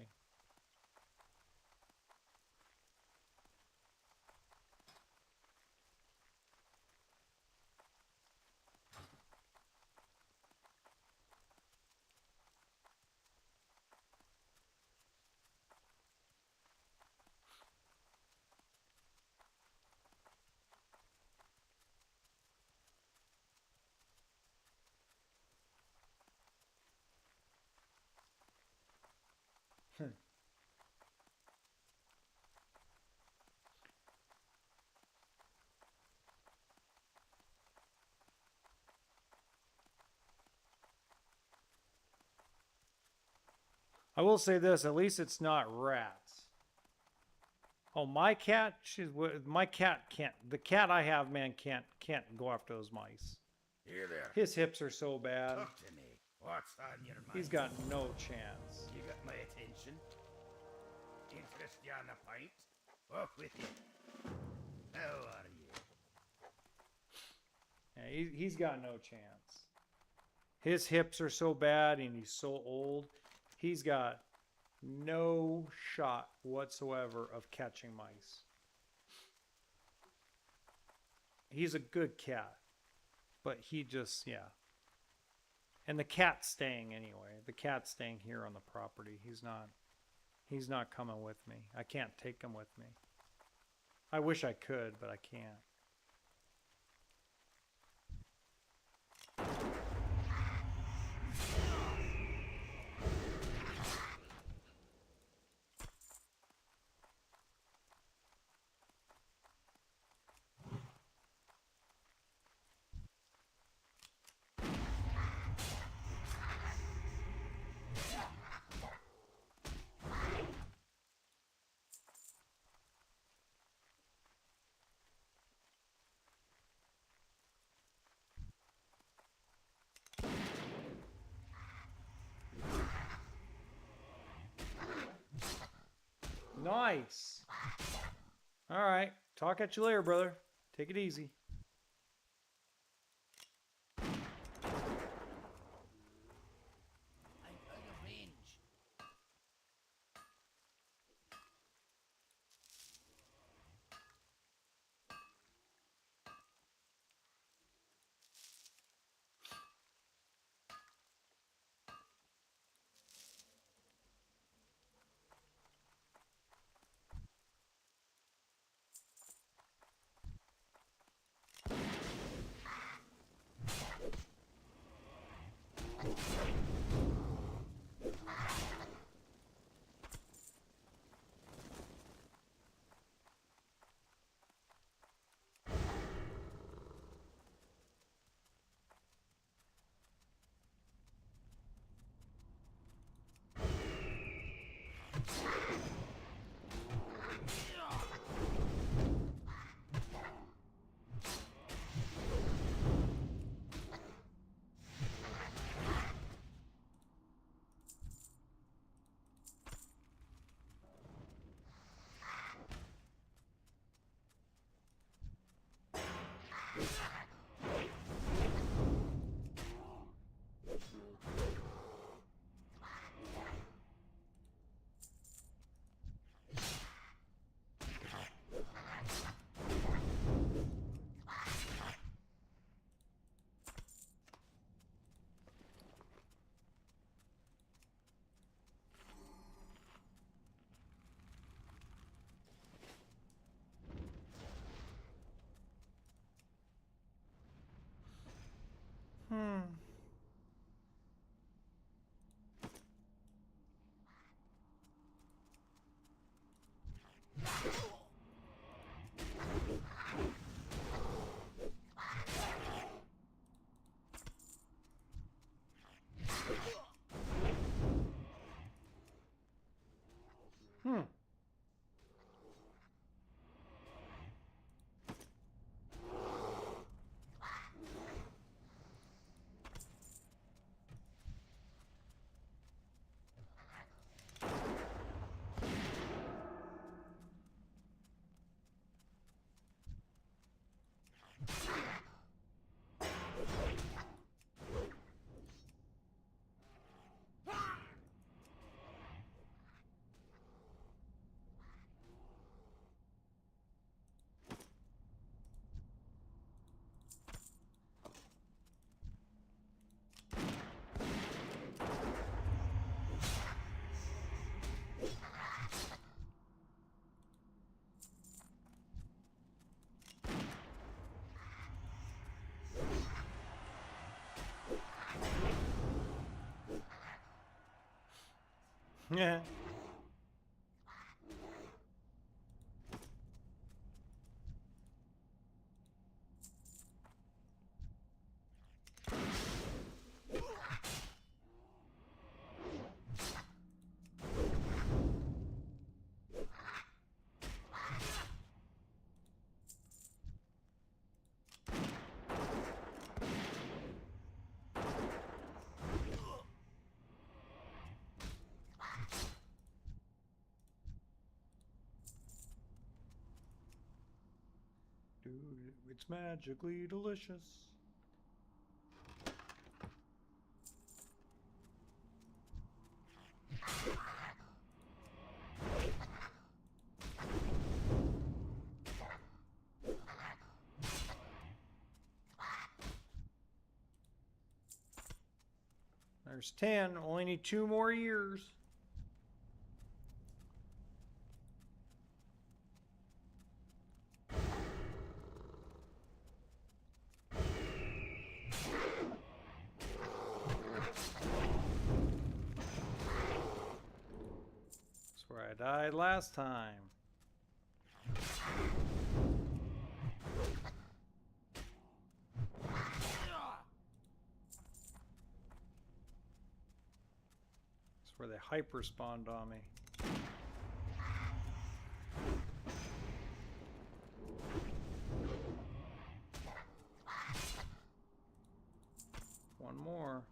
I will say this, at least it's not rats. Oh, my cat, my cat can't, the cat I have, man, can't go after those mice. Here there. His hips are so bad. Talk to me. What's on your mind? He's got no chance. You got my attention. Interest you on a pint? Off with you. How are you? Yeah, he's got no chance. His hips are so bad and he's so old. He's got no shot whatsoever of catching mice. He's a good cat, but he just, yeah. And the cat's staying anyway. The cat's staying here on the property. He's not coming with me. I can't take him with me. I wish I could, but I can't. Nice. All right. Talk at you later, brother. Take it easy. I'm out of range. Yeah. Dude, it's magically delicious. There's 10. Only need 2 more years. That's where I died last time. That's where they hyper spawned on me. One more.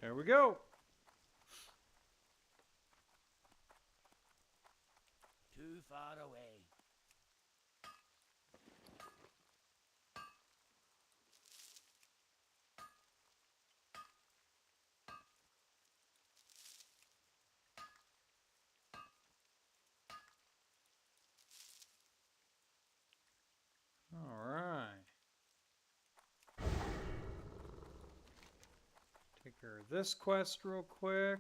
There we go. Too far away. All right. Take care of this quest real quick.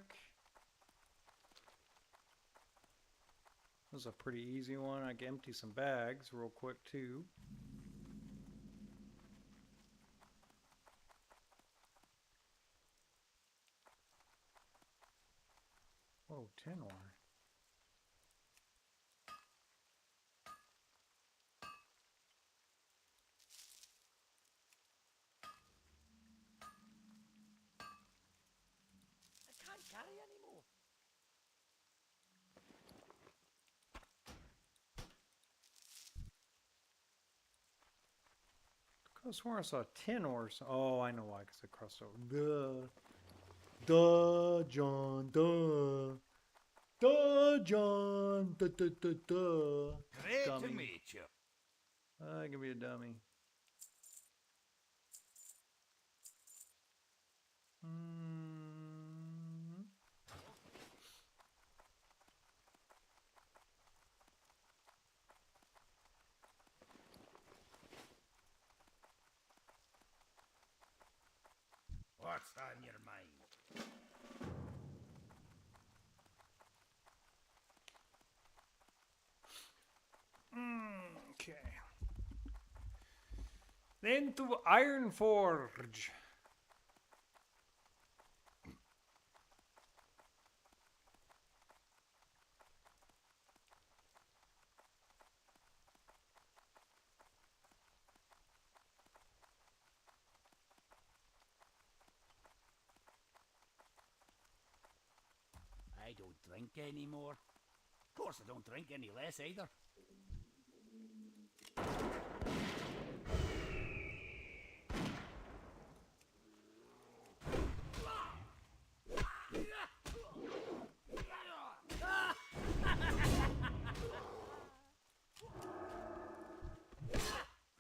This is a pretty easy one. I can empty some bags real quick too. Whoa, 10 ore. I can't carry anymore. I swear I saw 10 ore. Oh, I know why, because it crossed over. Duh, John, duh. Duh, John, duh, duh, duh, duh. Great to Dummy. meet you. I can be a dummy. What's on your mind? Okay. Then to Iron Forge. I don't drink anymore. Of course, I don't drink any less either.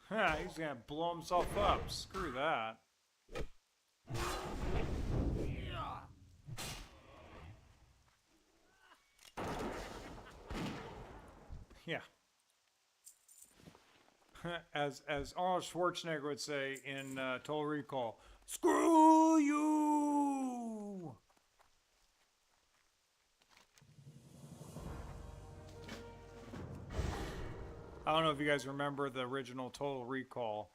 Ha, he's gonna blow himself up. Screw that. Yeah. as Arnold Schwarzenegger would say in Total Recall, "Screw you!" I don't know if you guys remember the original Total Recall.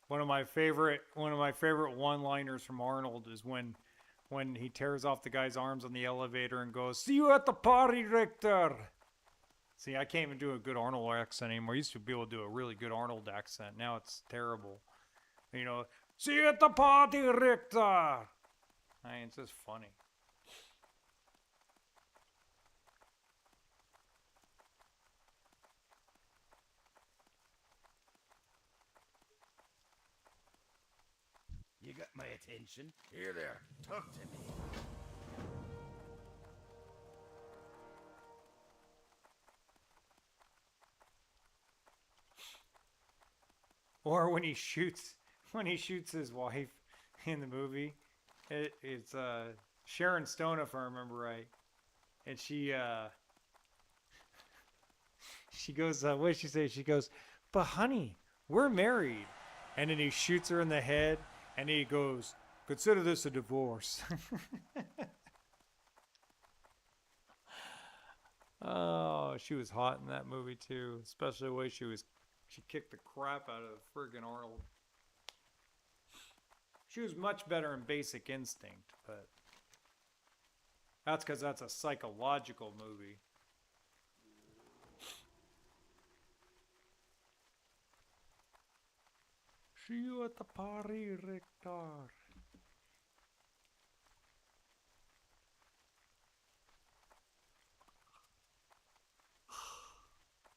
One of my favorite one-liners from Arnold is when he tears off the guy's arms on the elevator and goes, "See you at the party, Richter." See, I can't even do a good Arnold accent anymore. I used to be able to do a really good Arnold accent. Now it's terrible. You know, "See you at the party, Richter." I mean, it's just funny. You got my attention. Here there, talk to me. Or when he shoots his wife in the movie, it's Sharon Stone, if I remember right, and she goes, what did she say? She goes, "But honey, we're married," and then he shoots her in the head, and he goes, "Consider this a divorce." Oh, she was hot in that movie too, especially the way she kicked the crap out of friggin' Arnold. She was much better in Basic Instinct, but that's because that's a psychological movie. See you at the party, Richter.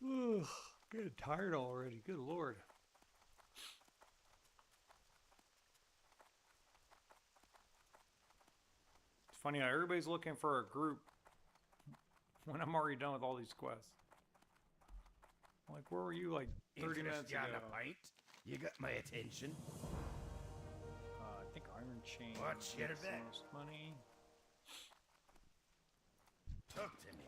Ugh, getting tired already. Good Lord. It's funny how everybody's looking for a group when I'm already done with all these quests. Like, where were you like 30 minutes ago? Interested in a pint? You got my attention. I think Iron Chain. What's your gets the bet? most money. Talk to me.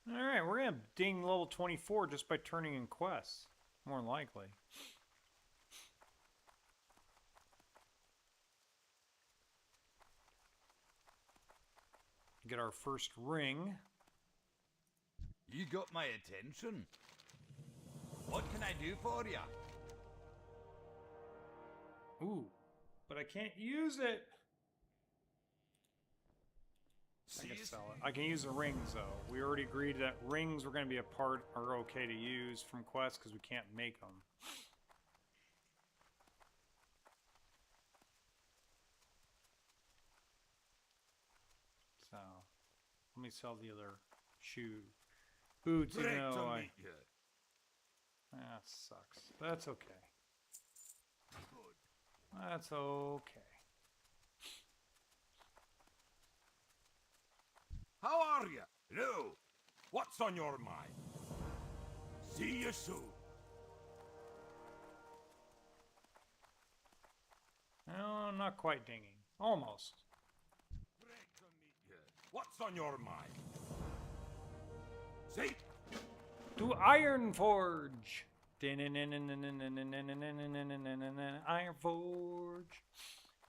Alright, we're going to ding level 24 just by turning in quests. More than likely. Get our first ring. You got my attention. What can I do for you? Ooh, but I can't use it. I can sell it. I can use the rings though. We already agreed that rings were going to be are okay to use from quests because we can't make them. So, let me sell the other shoe. Boots, even Great to though meet you. that sucks. That's okay. That's okay. How are you? Hello. What's on your mind? See you soon. No, not quite dinging. Almost. Great to meet you. What's on your mind? See? To Iron Forge. Iron Forge.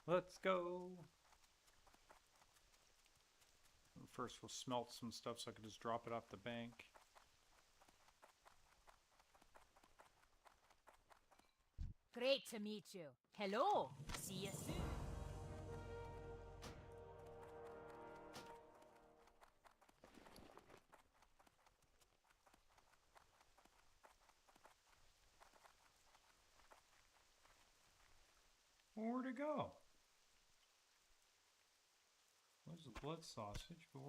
Let's go. First, we'll smelt some stuff so I can just drop it off the bank. Great to meet you. Hello. See you soon. Where'd it go? Where's the blood sausage? But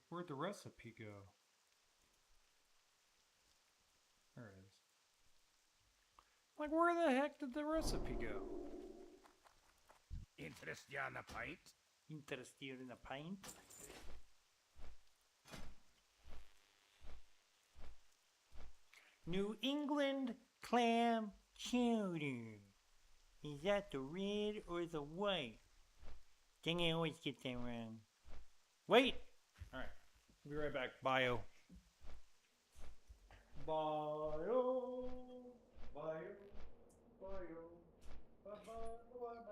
where'd the recipe go? There it is. Like, where the heck did the recipe go? Interest you on a pint? Interested in a pint? New England clam chowder. Is that the red or the white? Dang, I always get that wrong. Wait! Alright. Be right back. Bio. Bio. Bio. Bio. Bio.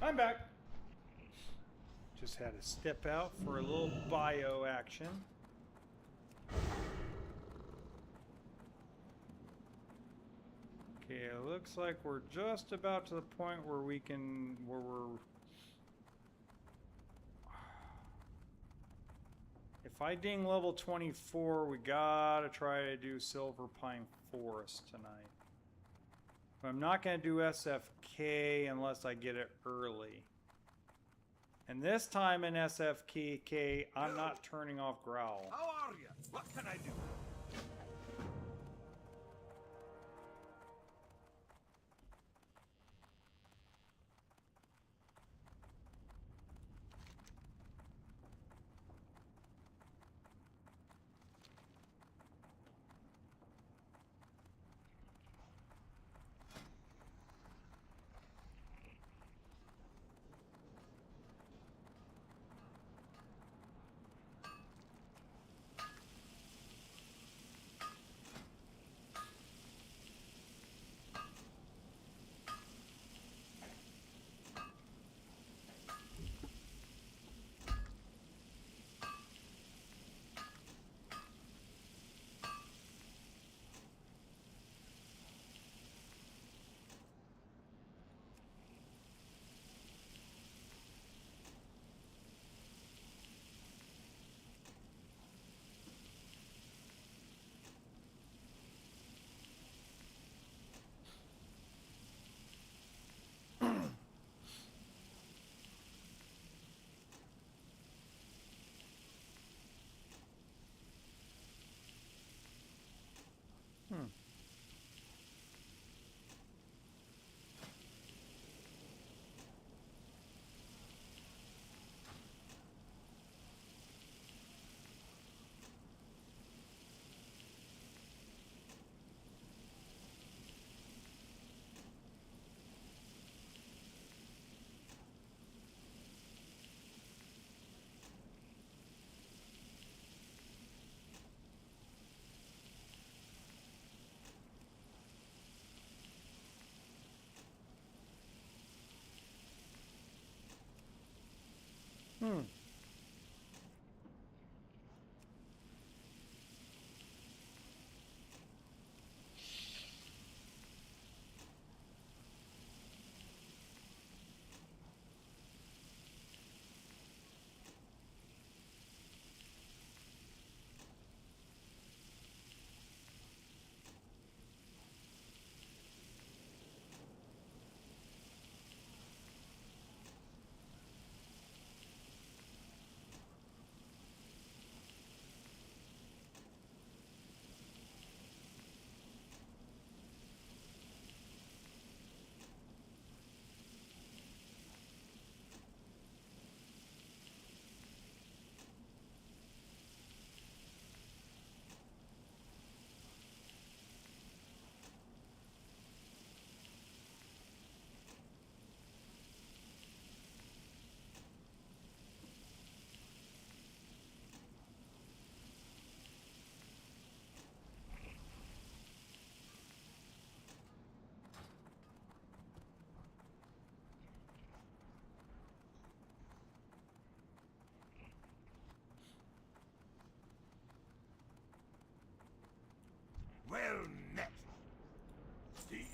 I'm back. Just had to step out for a little bio action. Okay, it looks like we're just about to the point where we're if I ding level 24, we gotta try to do Silver Pine Forest tonight. But I'm not gonna do SFK unless I get it early. And this time in SFK, I'm not turning off Growl. How are you? What can I do? Hmm. Well met. See?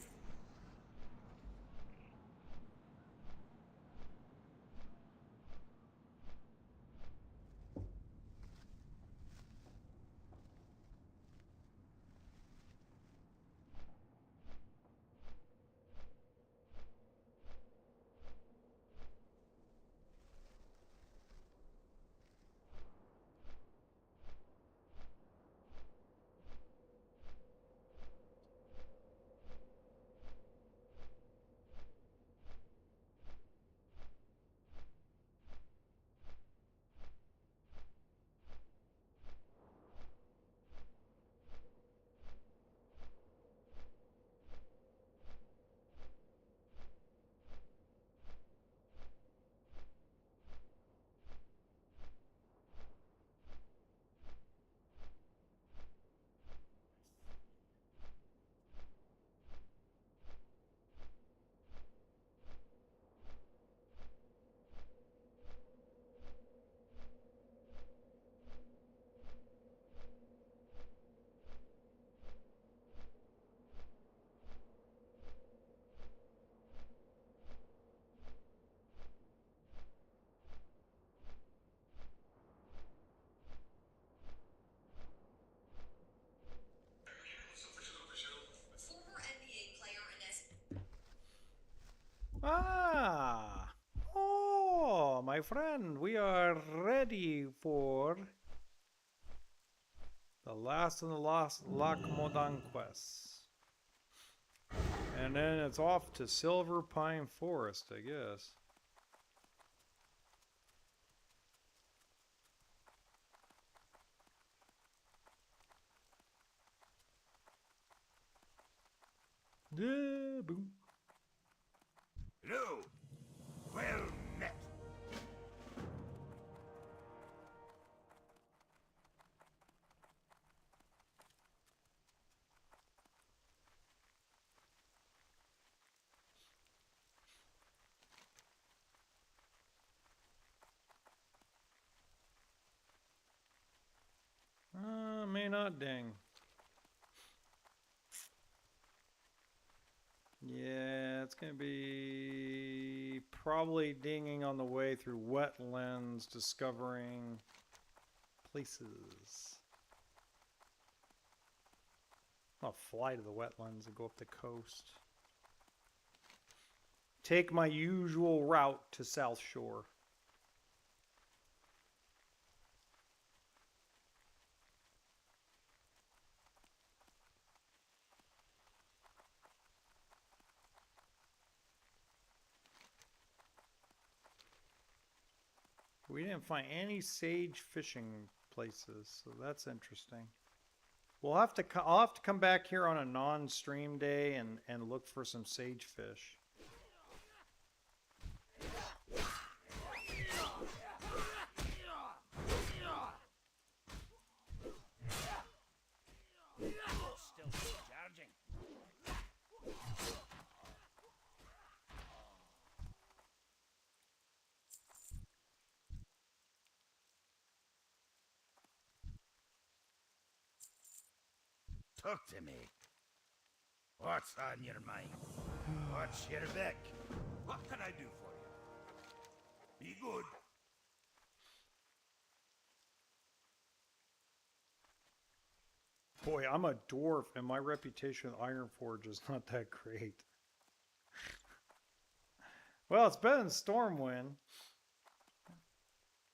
Former NBA player Ines. Ah. Oh, my friend, we are ready for the last and the last Loch Modan quests. And then it's off to Silver Pine Forest, I guess. Yeah, boom. Hello. Well met. May not ding. Yeah, it's going to be probably dinging on the way through wetlands, discovering places. I'll fly to the wetlands and go up the coast. Take my usual route to South Shore. We didn't find any sage fishing places, so that's interesting. We'll have to. I'll have to come back here on a non-stream day and look for some sage fish. Still charging. Talk to me. What's on your mind? What's your Vic? What can I do for you? Be good. Boy, I'm a dwarf, and my reputation with Ironforge is not that great. Well, it's better than Stormwind.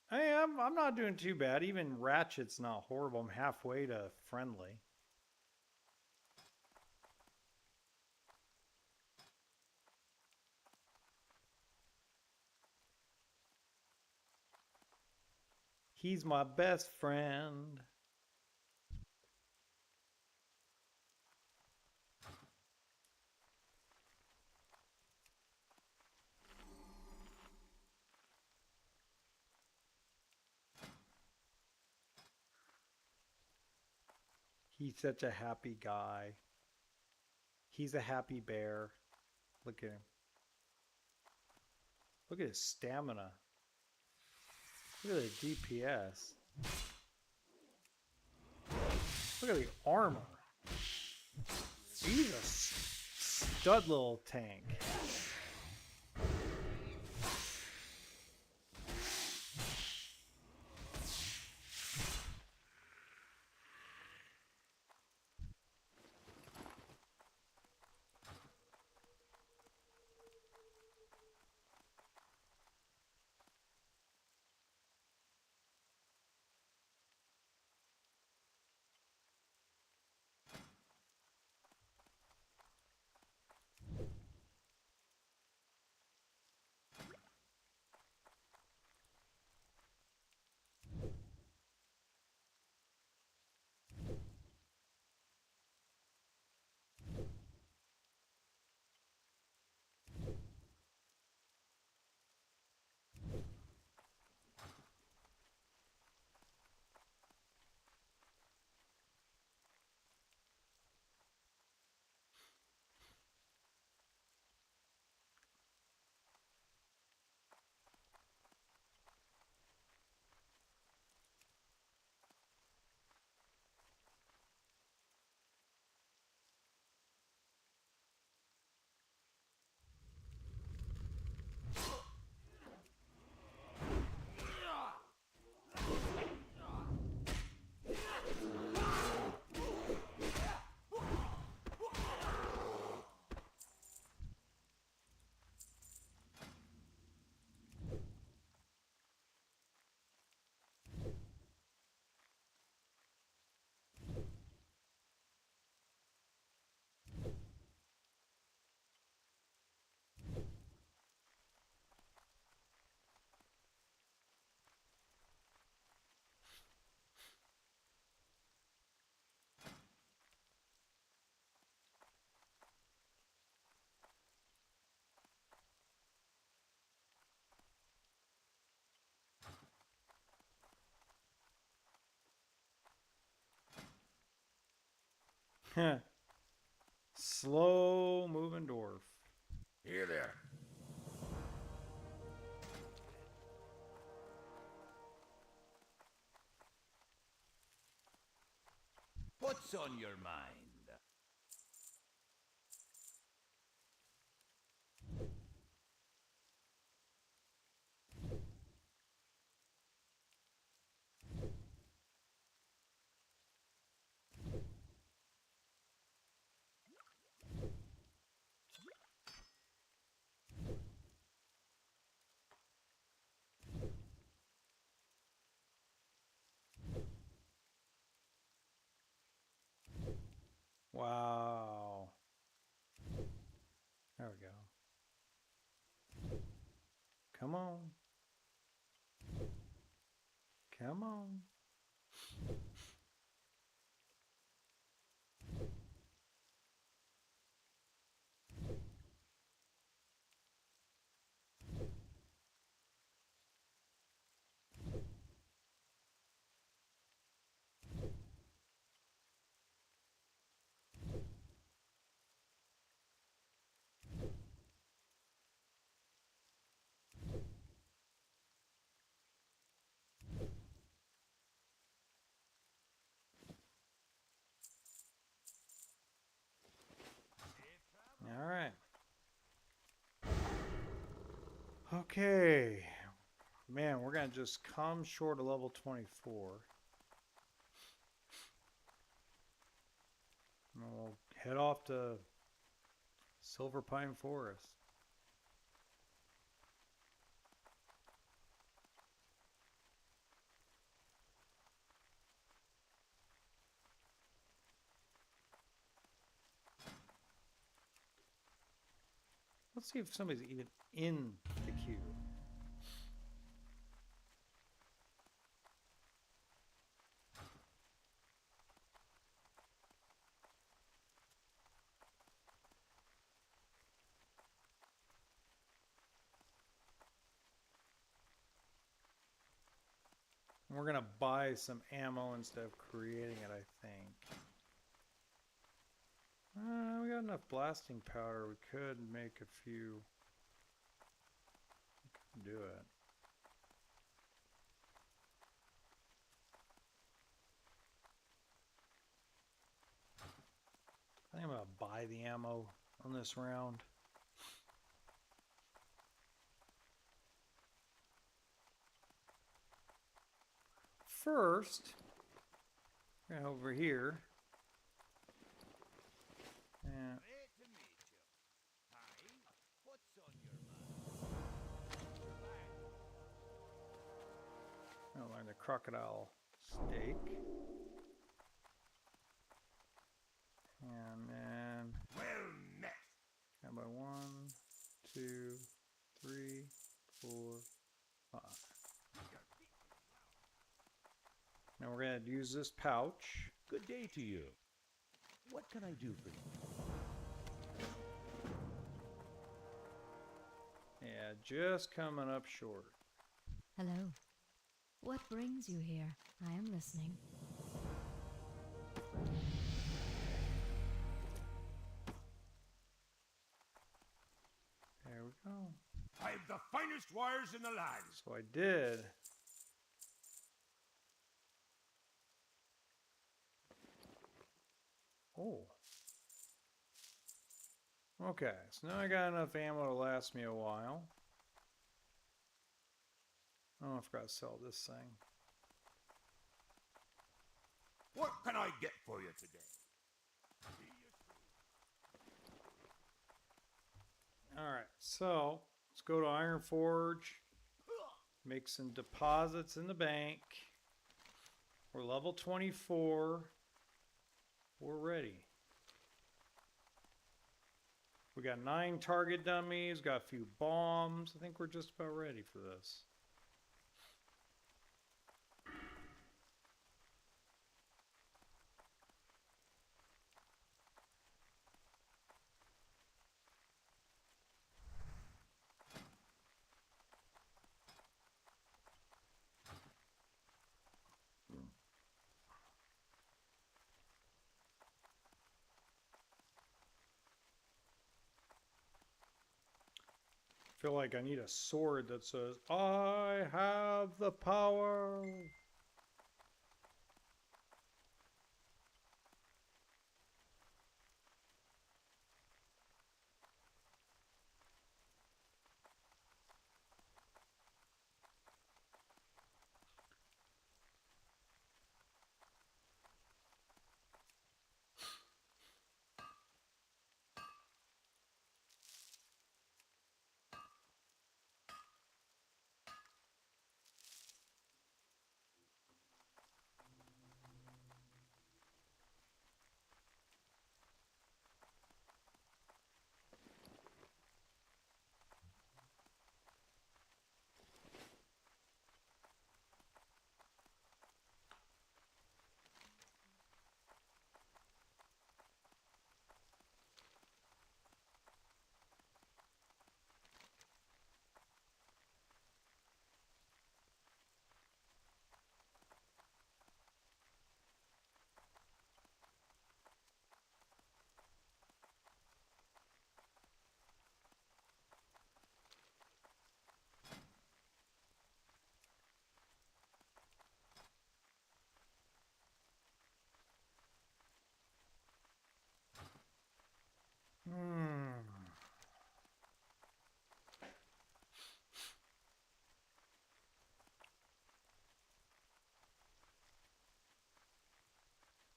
Hey, I'm not doing too bad. Even Ratchet's not horrible. I'm halfway to friendly. He's my best friend. He's such a happy guy. He's a happy bear. Look at him. Look at his stamina. Look at the DPS. Look at the armor. He's a stud little tank. Slow moving dwarf. Here there. What's on your mind? Wow. There we go. Come on. Come on. Okay. Man, we're going to just come short of level 24. And we'll head off to Silver Pine Forest. Let's see if somebody's even in the queue. We're going to buy some ammo instead of creating it, I think. We got enough blasting powder. We could make a few. We could do it. I think I'm going to buy the ammo on this round. First, right over here. And Great to meet you. Hi, what's on your mind? I'll learn the crocodile steak. And then Well met. count by 1, 2, 3, 4, 5. Now we're going to use this pouch. Good day to you. What can I do for you? Yeah, just coming up short. Hello. What brings you here? I am listening. There we go. I've the finest wires in the land. So I did. Oh. Okay, so now I got enough ammo to last me a while. Oh, I forgot to sell this thing. What can I get for you today? Alright, so let's go to Iron Forge. Make some deposits in the bank. We're level 24. We're ready. We got 9 target dummies, got a few bombs. I think we're just about ready for this. I feel like I need a sword that says, I have the power.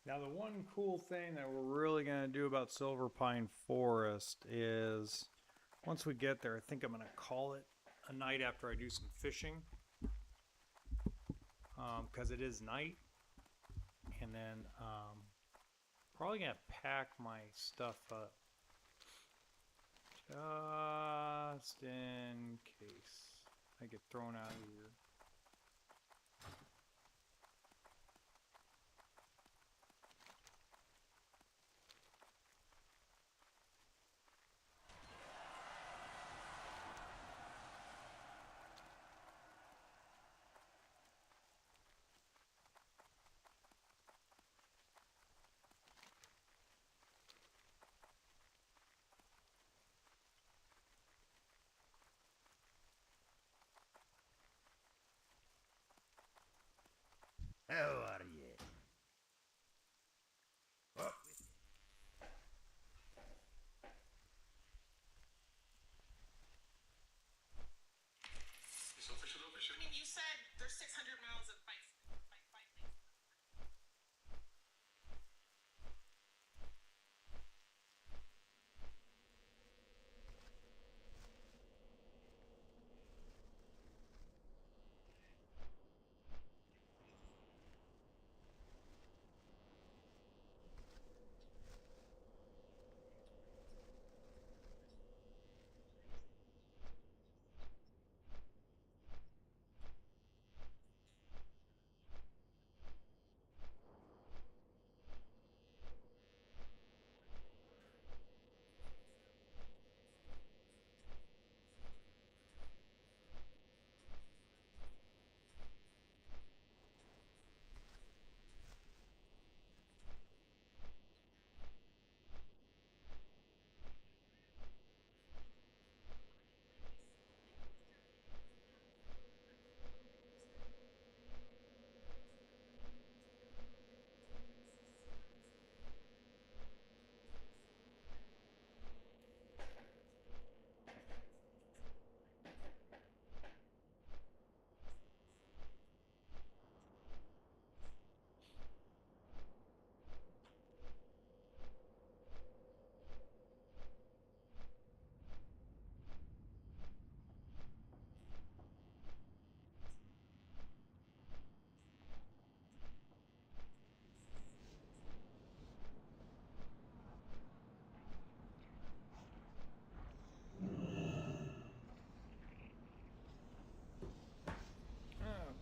Now, the one cool thing that we're really going to do about Silver Pine Forest is once we get there, I think I'm going to call it a night after I do some fishing. Because it is night. And then probably going to pack my stuff up just in case I get thrown out of here. How are you? Oh. I mean, you said there's 600 miles of bike lanes.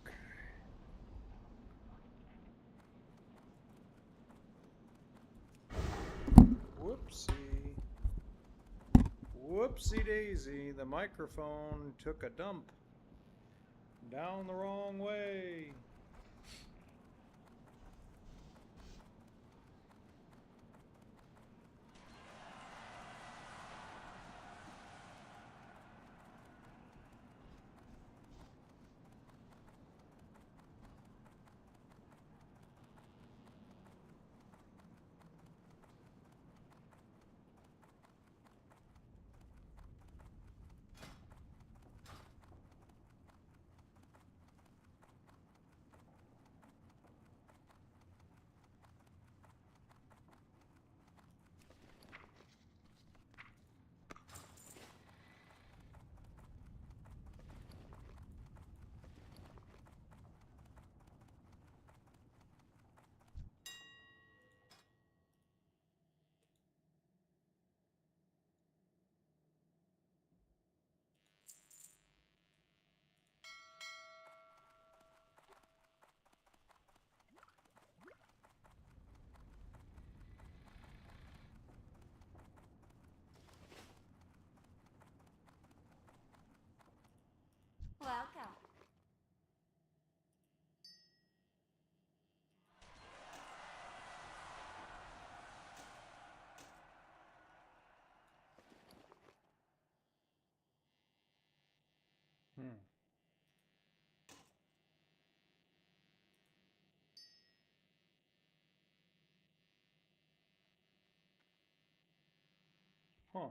Okay. Whoopsie. Whoopsie daisy. The microphone took a dump down the wrong way. Welcome. Hmm. Huh.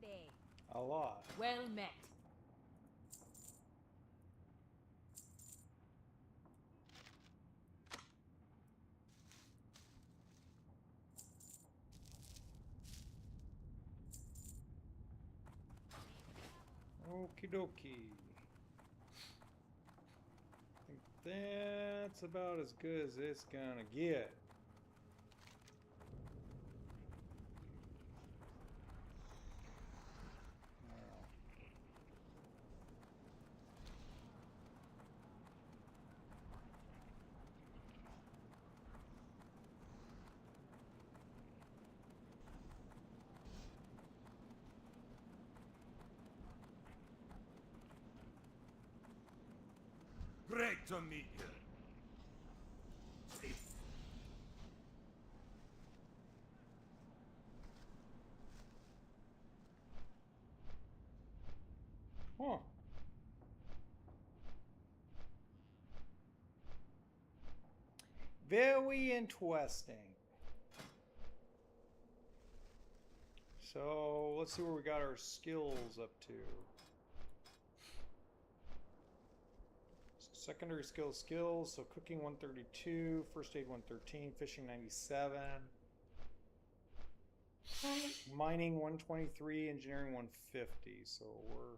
today. A lot. Well met. Okie dokie. I think that's about as good as it's gonna get. Great to meet you. Huh. Very interesting. So let's see where we got our skills up to. Secondary skills, so cooking 132, first aid 113, fishing 97, mining 123, engineering 150. So we're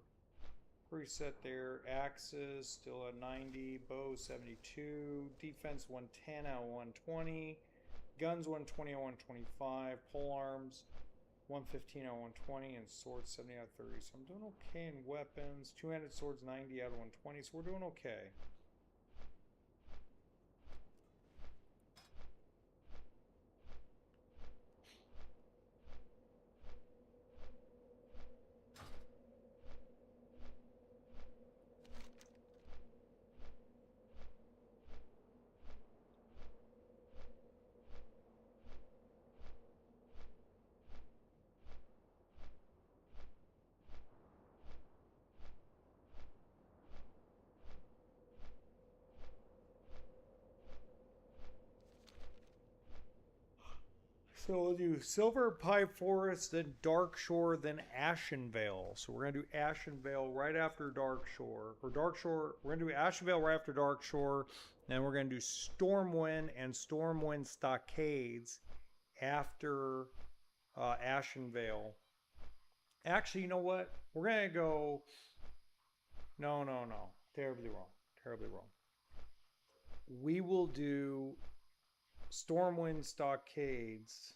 pretty set there. Axes still at 90, bow 72, defense 110 out of 120, guns 120 out of 125, pole arms 115 out of 120, and swords 70 out of 30. So I'm doing okay in weapons. Two-handed swords 90 out of 120, so we're doing okay. So we'll do Silver Pie Forest, then Dark Shore, then Ashenvale. So we're going to do Ashenvale right after Dark Shore. Or Dark Shore, we're going to do Ashenvale right after Dark Shore. Then we're going to do Stormwind and Stormwind Stockades after Ashenvale. Actually, you know what? We're going to go... No. Terribly wrong. We will do Stormwind Stockades.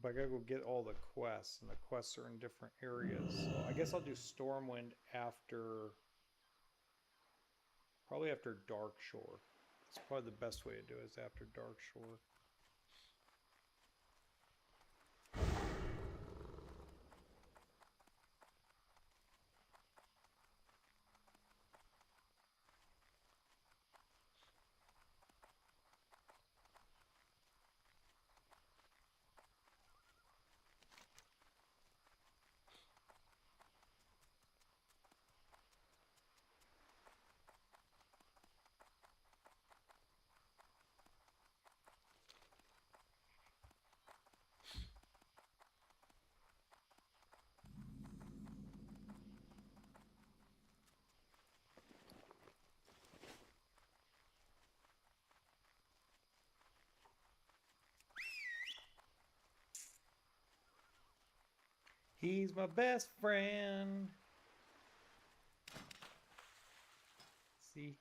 But I gotta go get all the quests, and the quests are in different areas. So I guess I'll do Stormwind after... Probably after Dark Shore. It's probably the best way to do it, is after Dark Shore. He's my best friend. See?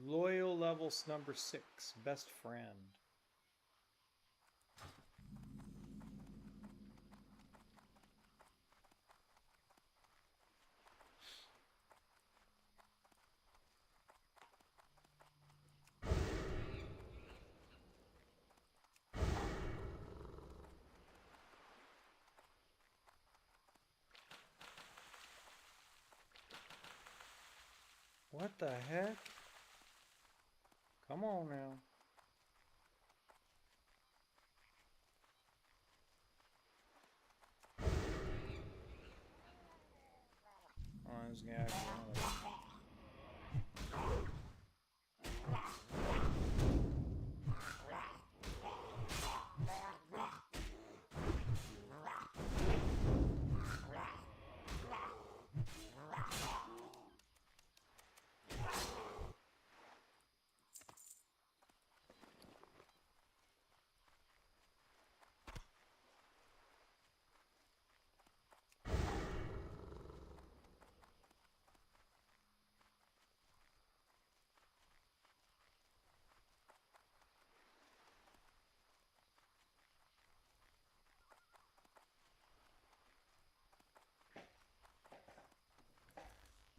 Loyal levels number 6. Best friend. What the heck? Come on now. Oh, this guy actually wanted it.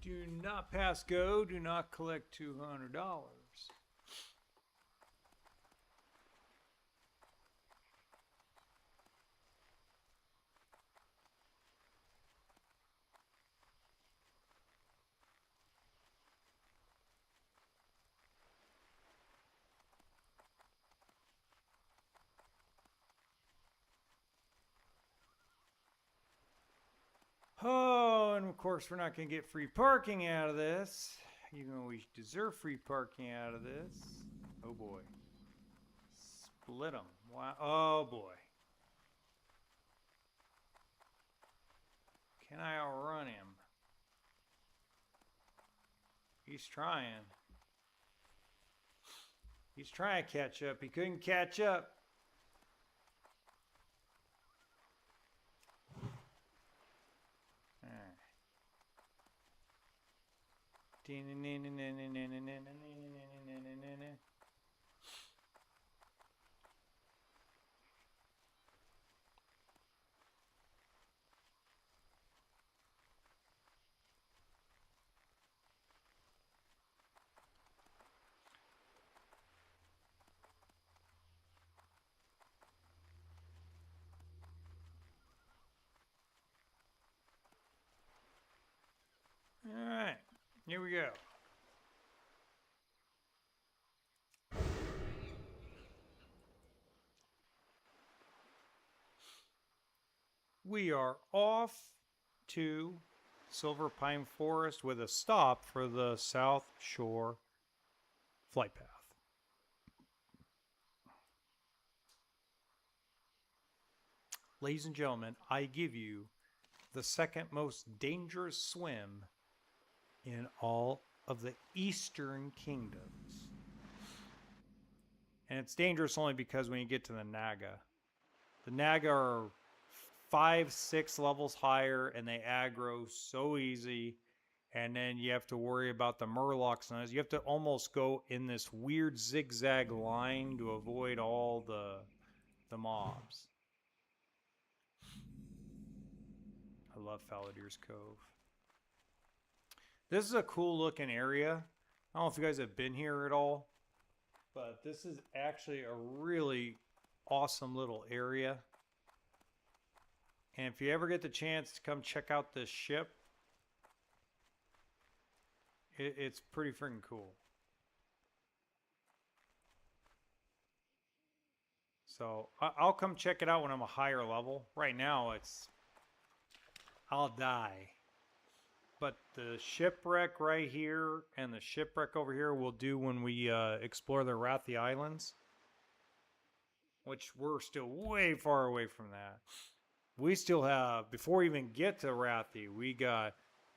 Do not pass go. Do not collect $200. Oh, and of course we're not going to get free parking out of this. Even though we deserve free parking out of this. Oh boy. Split them. Wow. Oh boy. Can I outrun him? He's trying. He's trying to catch up. He couldn't catch up. All right, here we go. We are off to Silver Pine Forest with a stop for the South Shore flight path. Ladies and gentlemen, I give you the second most dangerous swim in all of the Eastern Kingdoms. And it's dangerous only because when you get to the Naga are 5-6 levels higher and they aggro so easy. And then you have to worry about the Murlocs and others. You have to almost go in this weird zigzag line to avoid all the mobs. I love Faladier's Cove. This is a cool looking area. I don't know if you guys have been here at all, but this is actually a really awesome little area. And if you ever get the chance to come check out this ship, it's pretty freaking cool. So I'll come check it out when I'm a higher level. Right now I'll die. But the shipwreck right here and the shipwreck over here we'll do when we explore the Wrathy Islands. Which we're still way far away from that. We still have, before we even get to Wrathy, we got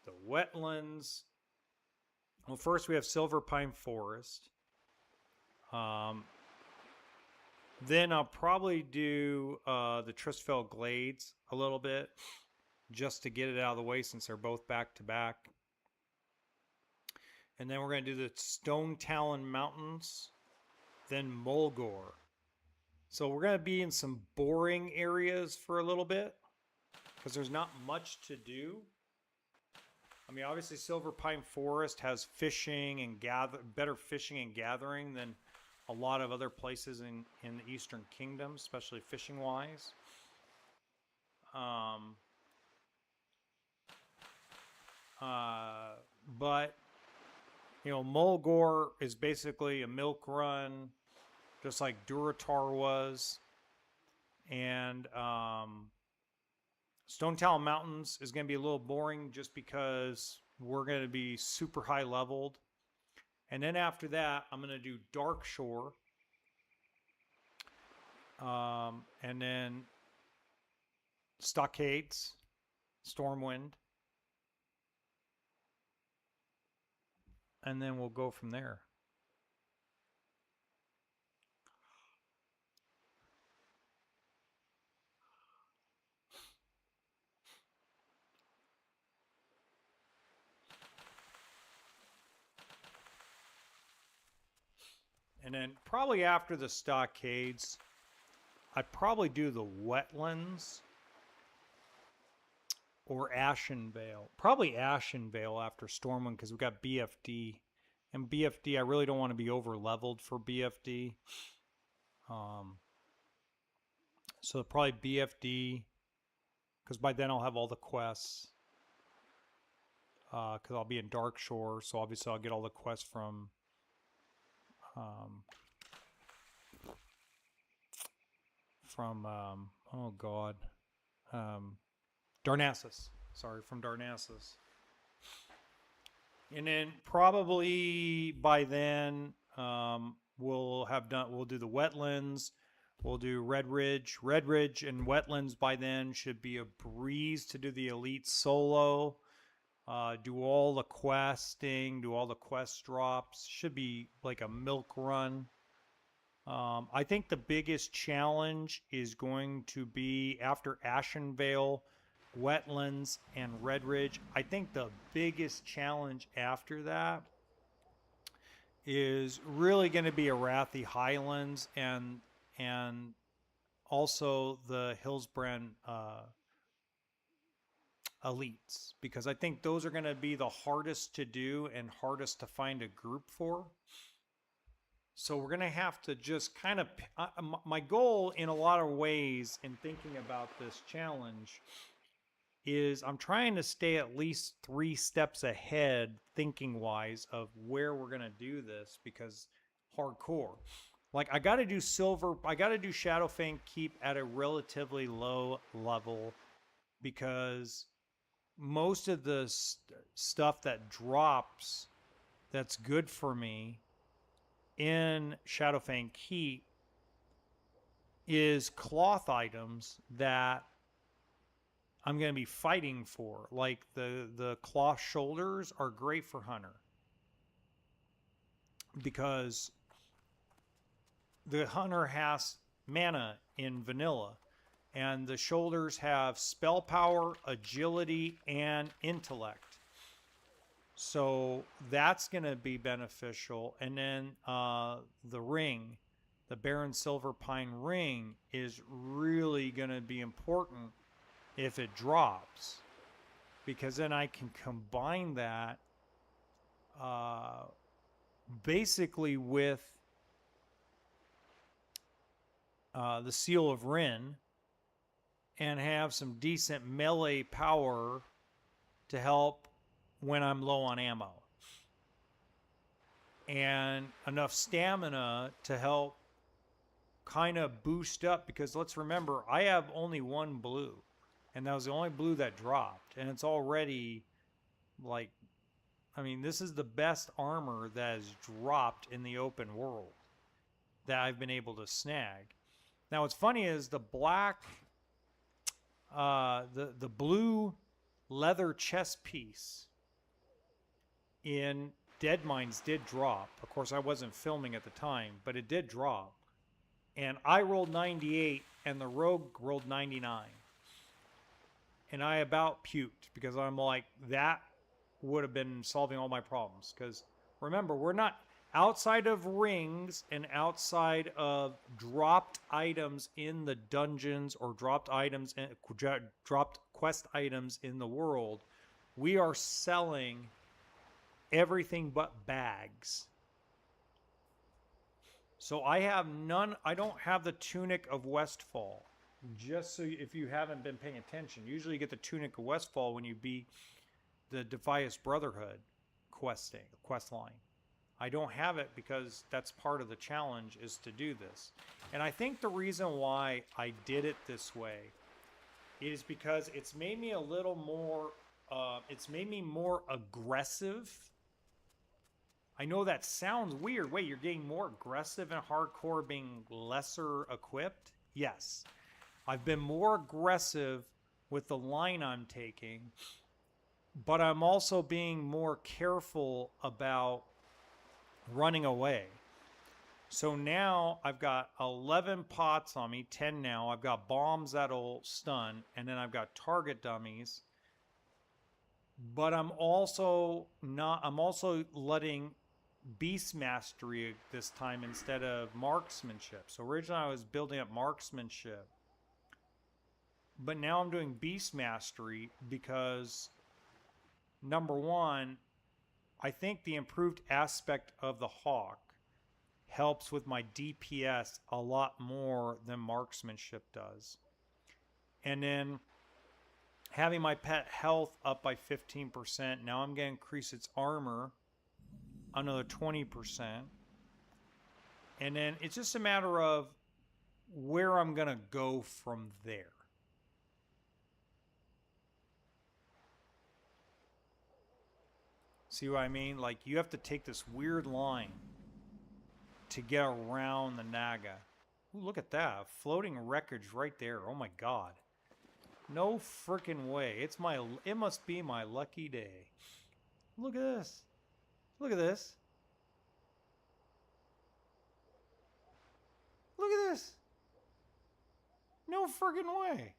the wetlands. Well, first we have Silver Pine Forest. Then I'll probably do the Tristfell Glades a little bit. Just to get it out of the way since they're both back to back. And then we're going to do the Stone Talon Mountains. Then Mulgore. So we're going to be in some boring areas for a little bit. Because there's not much to do. I mean, obviously Silver Pine Forest has fishing and better fishing and gathering than a lot of other places in the Eastern Kingdom. Especially fishing wise. But, you know, Mulgore is basically a milk run, just like Durotar was. And Stone Talon Mountains is going to be a little boring just because we're going to be super high leveled. And then after that, I'm going to do Dark Shore. And then Stockades, Stormwind. And then we'll go from there. And then probably after the Stockades, I'd probably do the wetlands. or Ashen Vale. Probably Ashen Vale after Stormwind because we got BFD. And BFD, I really don't want to be over leveled for BFD. So probably BFD because by then I'll have all the quests. Because I'll be in Darkshore, so obviously I'll get all the quests from oh god, Darnassus. Sorry, from Darnassus. And then probably by then we'll do the wetlands. We'll do Red Ridge. Red Ridge and wetlands by then should be a breeze to do the elite solo. Do all the questing, do all the quest drops. Should be like a milk run. I think the biggest challenge is going to be after Ashen Vale, Wetlands, and Red Ridge. I think the biggest challenge after that is really going to be Arathi Highlands and also the Hillsbrand elites, because I think those are going to be the hardest to do and hardest to find a group for. So we're going to have to just kind of my goal in a lot of ways in thinking about this challenge is I'm trying to stay at least 3 steps ahead thinking wise of where we're going to do this, because hardcore, like I got to do Shadowfang Keep at a relatively low level, because most of the stuff that drops that's good for me in Shadowfang Keep is cloth items that I'm going to be fighting for. Like the cloth shoulders are great for Hunter, because the Hunter has mana in vanilla, and the shoulders have spell power, agility, and intellect. So that's going to be beneficial. And then the ring, the Baron Silverpine ring, is really going to be important if it drops, because then I can combine that basically with the Seal of Rin and have some decent melee power to help when I'm low on ammo, and enough stamina to help kind of boost up, because let's remember I have only 1 blue, and that was the only blue that dropped, and it's already like, I mean, this is the best armor that has dropped in the open world that I've been able to snag. Now what's funny is the black the blue leather chest piece in Dead Mines did drop. Of course, I wasn't filming at the time, but it did drop. And I rolled 98, and the rogue rolled 99. And I about puked, because I'm like, that would have been solving all my problems. Because remember, we're not outside of rings and outside of dropped items in the dungeons or dropped quest items in the world. We are selling everything but bags. So I don't have the Tunic of Westfall. Just so if you haven't been paying attention, usually you get the Tunic of Westfall when you beat the Defias Brotherhood quest line. I don't have it because that's part of the challenge, is to do this. And I think the reason why I did it this way is because it's made me a little more, it's made me more aggressive. I know that sounds weird. Wait, you're getting more aggressive in hardcore being lesser equipped? Yes. I've been more aggressive with the line I'm taking, but I'm also being more careful about running away. So now I've got 11 pots on me, 10 now. I've got bombs that'll stun, and then I've got target dummies. But I'm also letting beast mastery this time instead of marksmanship. So originally I was building up marksmanship, but now I'm doing Beast Mastery because, number one, I think the improved aspect of the Hawk helps with my DPS a lot more than marksmanship does. And then having my pet health up by 15%, now I'm going to increase its armor another 20%. And then it's just a matter of where I'm going to go from there. See what I mean? Like, you have to take this weird line to get around the Naga. Ooh, look at that. Floating wreckage right there. Oh my god. No freaking way. It must be my lucky day. Look at this. Look at this. Look at this. No freaking way.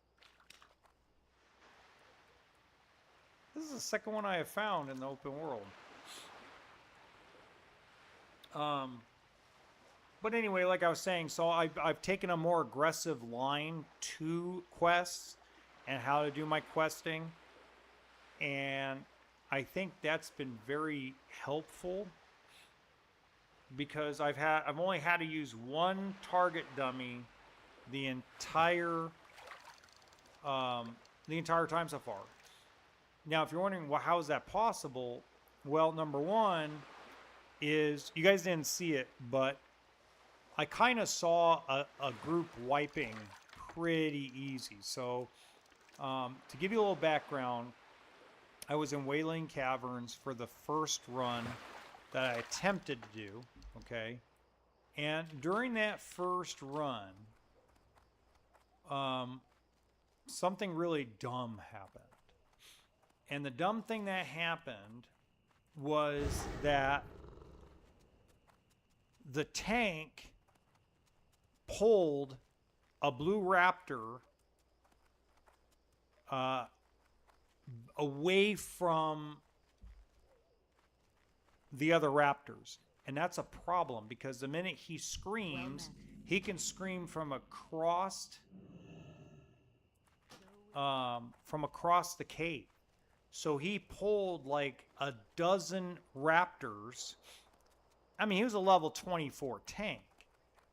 This is the second one I have found in the open world. But anyway, like I was saying, so I've taken a more aggressive line to quests and how to do my questing. And I think that's been very helpful because I've only had to use one target dummy the entire time so far. Now, if you're wondering, well, how is that possible? Well, number one is, you guys didn't see it, but I kind of saw a group wiping pretty easy. So, to give you a little background, I was in Wailing Caverns for the first run that I attempted to do, okay? And during that first run, something really dumb happened. And the dumb thing that happened was that the tank pulled a blue raptor away from the other raptors. And that's a problem because the minute he screams, he can scream from across the cave. So he pulled like a dozen raptors. I mean, he was a level 24 tank.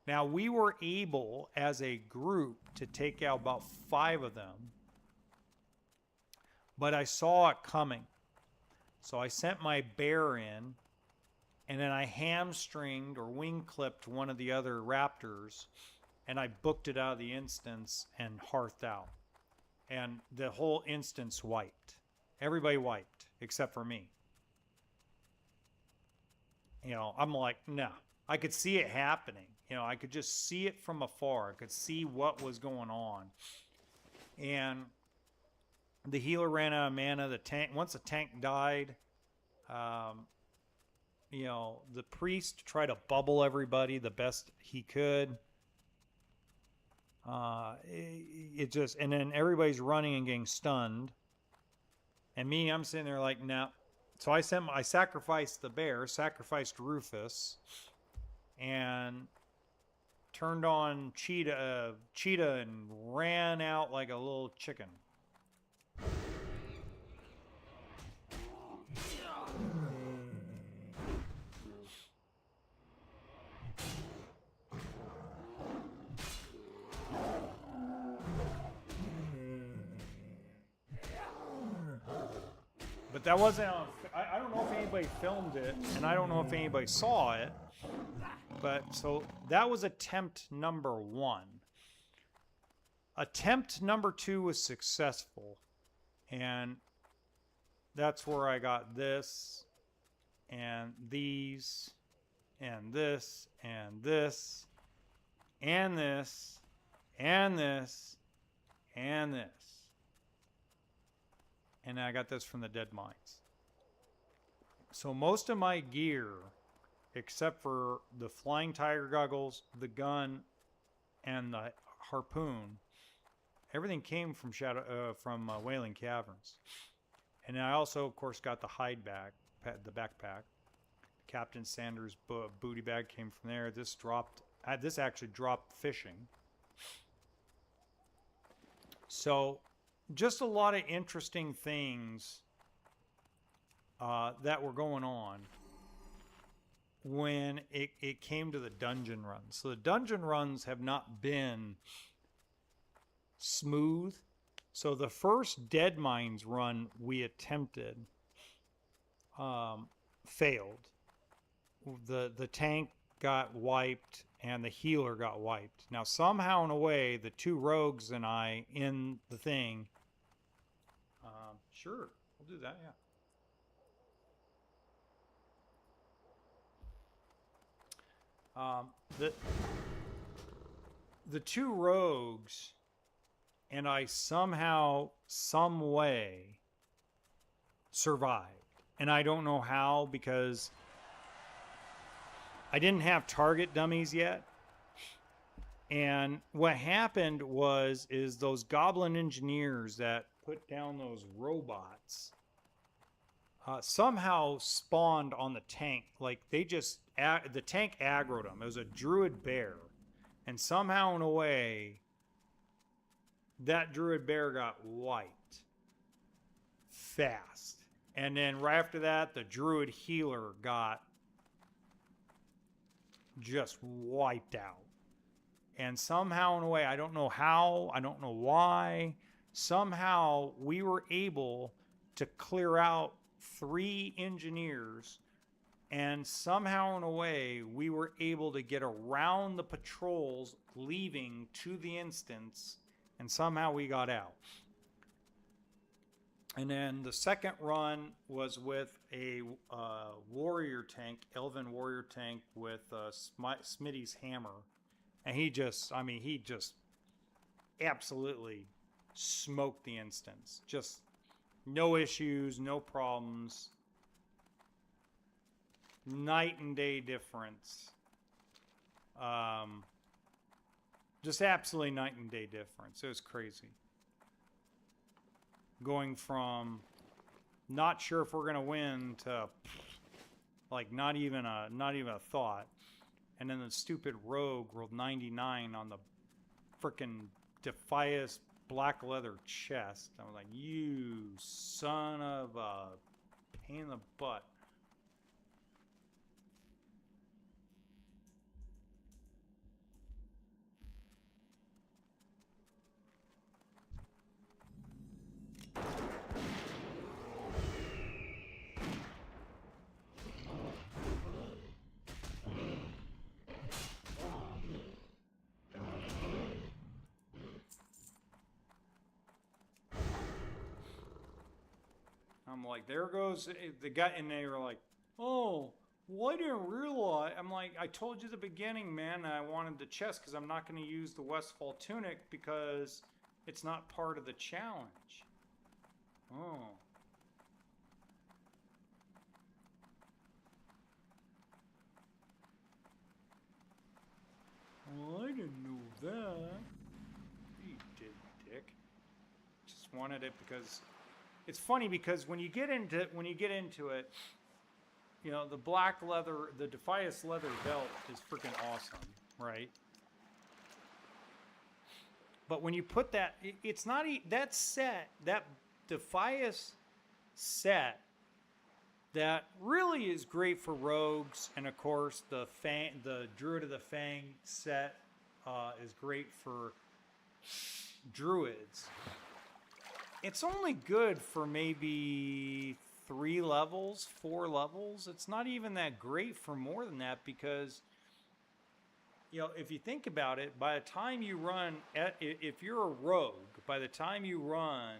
Now, we were able, as a group, to take out about 5 of them. But I saw it coming. So I sent my bear in, and then I hamstringed or wing clipped one of the other raptors, and I booked it out of the instance and hearthed out. And the whole instance wiped. Everybody wiped, except for me. You know, I'm like, no. I could see it happening. You know, I could just see it from afar. I could see what was going on. And the healer ran out of mana. The tank, once the tank died, you know, the priest tried to bubble everybody the best he could. It just, and then everybody's running and getting stunned. And me, I'm sitting there like, no. So I sacrificed the bear, sacrificed Rufus, and turned on Cheetah and ran out like a little chicken. But that wasn't on, I don't know if anybody filmed it, and I don't know if anybody saw it. But so that was attempt number 1. Attempt number 2 was successful. And that's where I got this, and these, and this, and this, and this, and this, and this. And I got this from the Dead Mines. So most of my gear, except for the flying tiger goggles, the gun, and the harpoon, everything came from Wailing Caverns. And I also, of course, got the hide bag, the backpack. Captain Sanders' booty bag came from there. This actually dropped fishing. So just a lot of interesting things that were going on when it came to the dungeon runs. So the dungeon runs have not been smooth. So the first Dead Mines run we attempted failed. The tank got wiped and the healer got wiped. Now somehow in a way the two rogues and I in the thing, sure, we'll do that, yeah. The two rogues and I somehow, some way, survived. And I don't know how, because I didn't have target dummies yet. And what happened is those goblin engineers that put down those robots somehow spawned on the tank. Like they just, the tank aggroed them. It was a druid bear. And somehow in a way, that druid bear got wiped fast. And then right after that, the druid healer got just wiped out. And somehow in a way, I don't know how, I don't know why, somehow we were able to clear out 3 engineers, and somehow in a way we were able to get around the patrols leaving to the instance, and somehow we got out. And then the second run was with a warrior tank, elven warrior tank with Smitty's hammer. And he just absolutely smoked the instance. Just no issues, no problems. Night and day difference. Just absolutely night and day difference. It was crazy. Going from not sure if we're gonna win to like not even a thought. And then the stupid rogue rolled 99 on the frickin' Defias black leather chest. I was like, you son of a pain in the butt. I'm like, there goes the guy, and they were like, oh, well, I didn't realize. I'm like, I told you at the beginning, man, I wanted the chest because I'm not going to use the Westfall tunic because it's not part of the challenge. Oh. Well, I didn't know that. You did, dick. Just wanted it because it's funny because when you get into it, you know, the black leather, the Defias leather belt is freaking awesome, right? But when you put that, it's not that set, that Defias set that really is great for rogues, and of course the Druid of the Fang set is great for druids. It's only good for maybe 3 levels, 4 levels. It's not even that great for more than that because, you know, if you think about it, by the time you run, if you're a rogue, by the time you run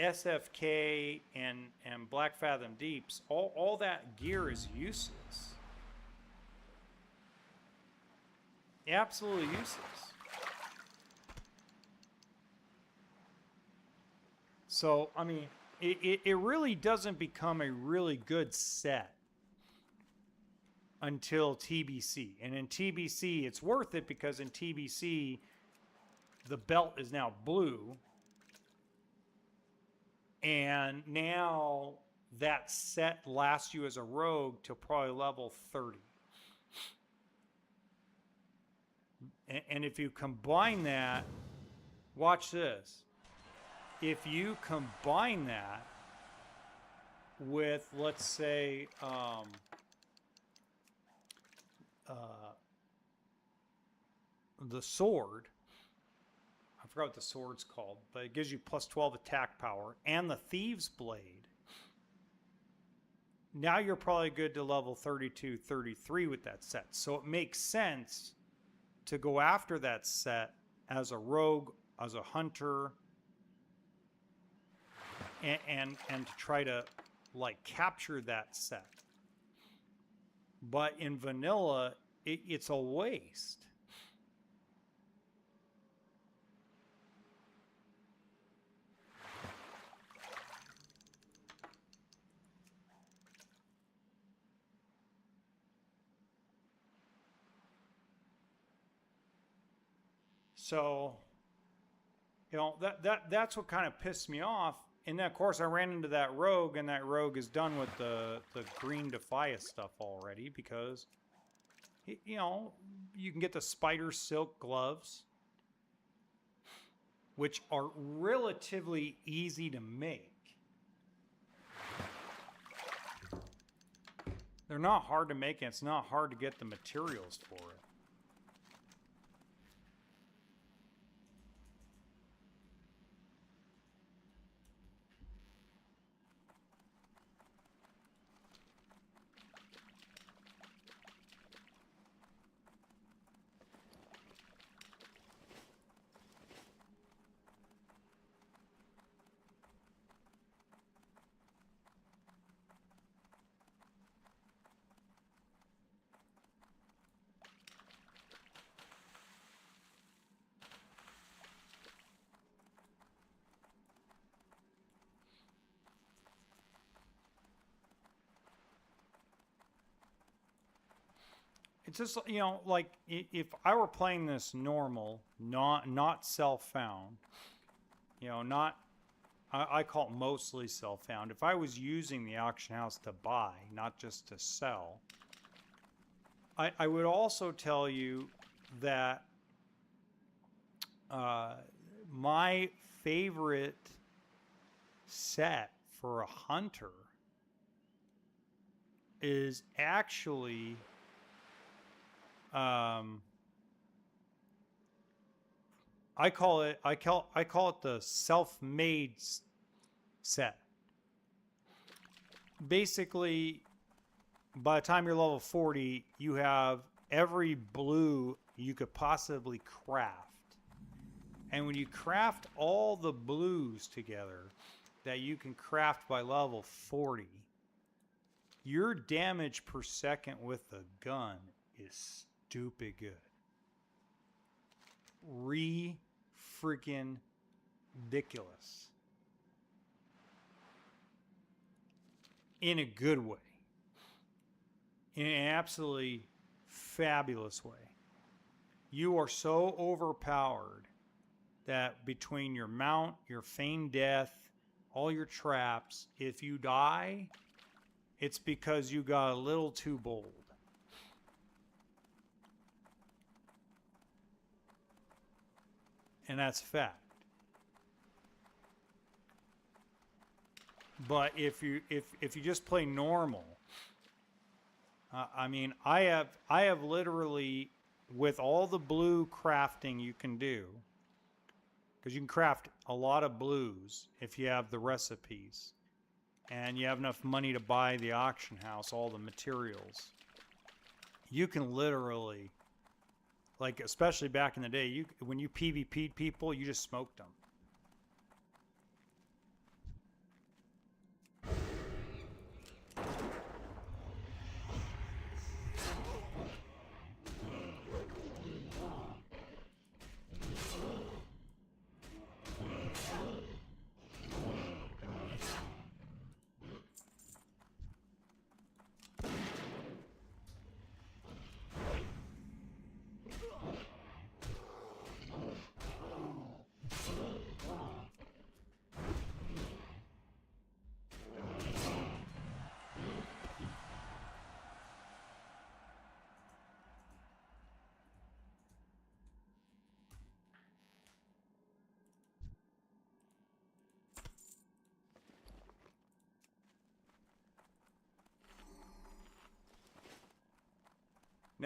SFK and Black Fathom Deeps, all that gear is useless. Absolutely useless. So, I mean, it really doesn't become a really good set until TBC. And in TBC, it's worth it because in TBC, the belt is now blue. And now that set lasts you as a rogue till probably level 30. And if you combine that watch this. If you combine that with, let's say, the sword, I forgot what the sword's called, but it gives you plus 12 attack power, and the Thieves' Blade, now you're probably good to level 32, 33 with that set. So it makes sense to go after that set as a rogue, as a hunter, and to try to like capture that set. But in vanilla, it's a waste. So, you know, that's what kind of pissed me off. And then, of course, I ran into that rogue, and that rogue is done with the green Defias stuff already because, you know, you can get the spider silk gloves, which are relatively easy to make. They're not hard to make, and it's not hard to get the materials for it. It's just, you know, like if I were playing this normal, not self-found, you know, not, I call it mostly self-found. If I was using the auction house to buy, not just to sell, I would also tell you that my favorite set for a hunter is actually I call it the self-made set. Basically, by the time you're level 40, you have every blue you could possibly craft. And when you craft all the blues together that you can craft by level 40, your damage per second with the gun is stupid good. Freaking ridiculous. In a good way. In an absolutely fabulous way. You are so overpowered that between your mount, your feigned death, all your traps, if you die, it's because you got a little too bold. And that's fact. But if you just play normal, I mean, I have literally, with all the blue crafting you can do, because you can craft a lot of blues if you have the recipes, and you have enough money to buy the auction house, all the materials. You can literally, like, especially back in the day, when you PvP'd people, you just smoked them.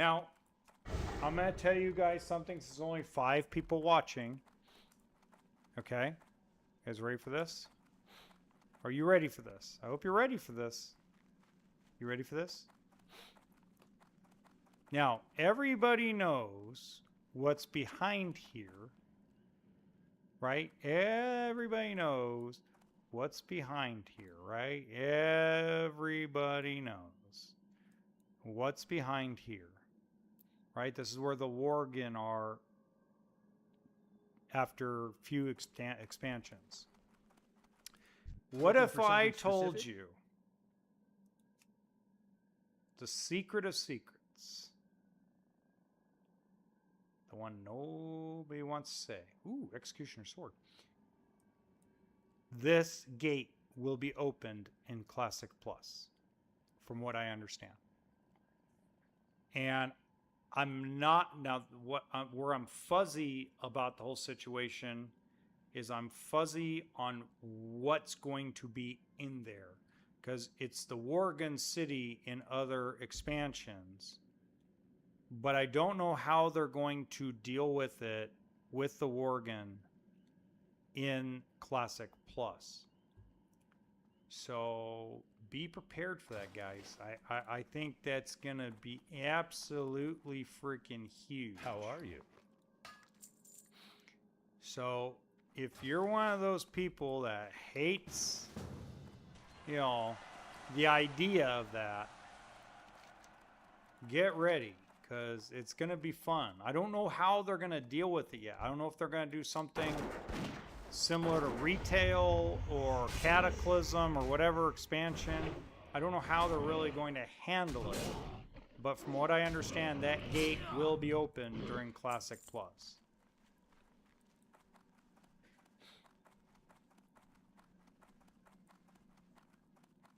Now, I'm going to tell you guys something. Since there's only 5 people watching. Okay? You guys ready for this? Are you ready for this? I hope you're ready for this. You ready for this? Now, everybody knows what's behind here, right? Everybody knows what's behind here, right? Everybody knows what's behind here, right? This is where the Worgen are after few expansions. What Looking if for I something told specific? you the secret of secrets? The one nobody wants to say. Ooh, Executioner Sword. This gate will be opened in Classic Plus, from what I understand. And I'm not now. Where I'm fuzzy about the whole situation is I'm fuzzy on what's going to be in there, because it's the Worgen city in other expansions. But I don't know how they're going to deal with it with the Worgen in Classic Plus. So be prepared for that, guys. I think that's going to be absolutely freaking huge. How are you? So if you're one of those people that hates, you know, the idea of that, get ready. Because it's going to be fun. I don't know how they're going to deal with it yet. I don't know if they're going to do something similar to Retail or Cataclysm or whatever expansion. I don't know how they're really going to handle it. But from what I understand, that gate will be open during Classic Plus.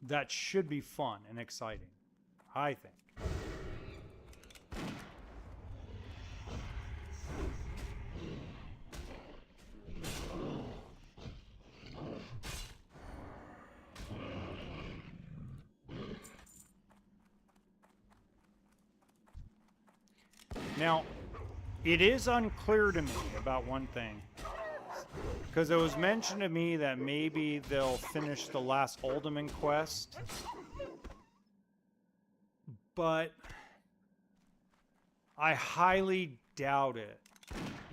That should be fun and exciting, I think. Now, it is unclear to me about one thing. Because it was mentioned to me that maybe they'll finish the last Alderman quest. But I highly doubt it.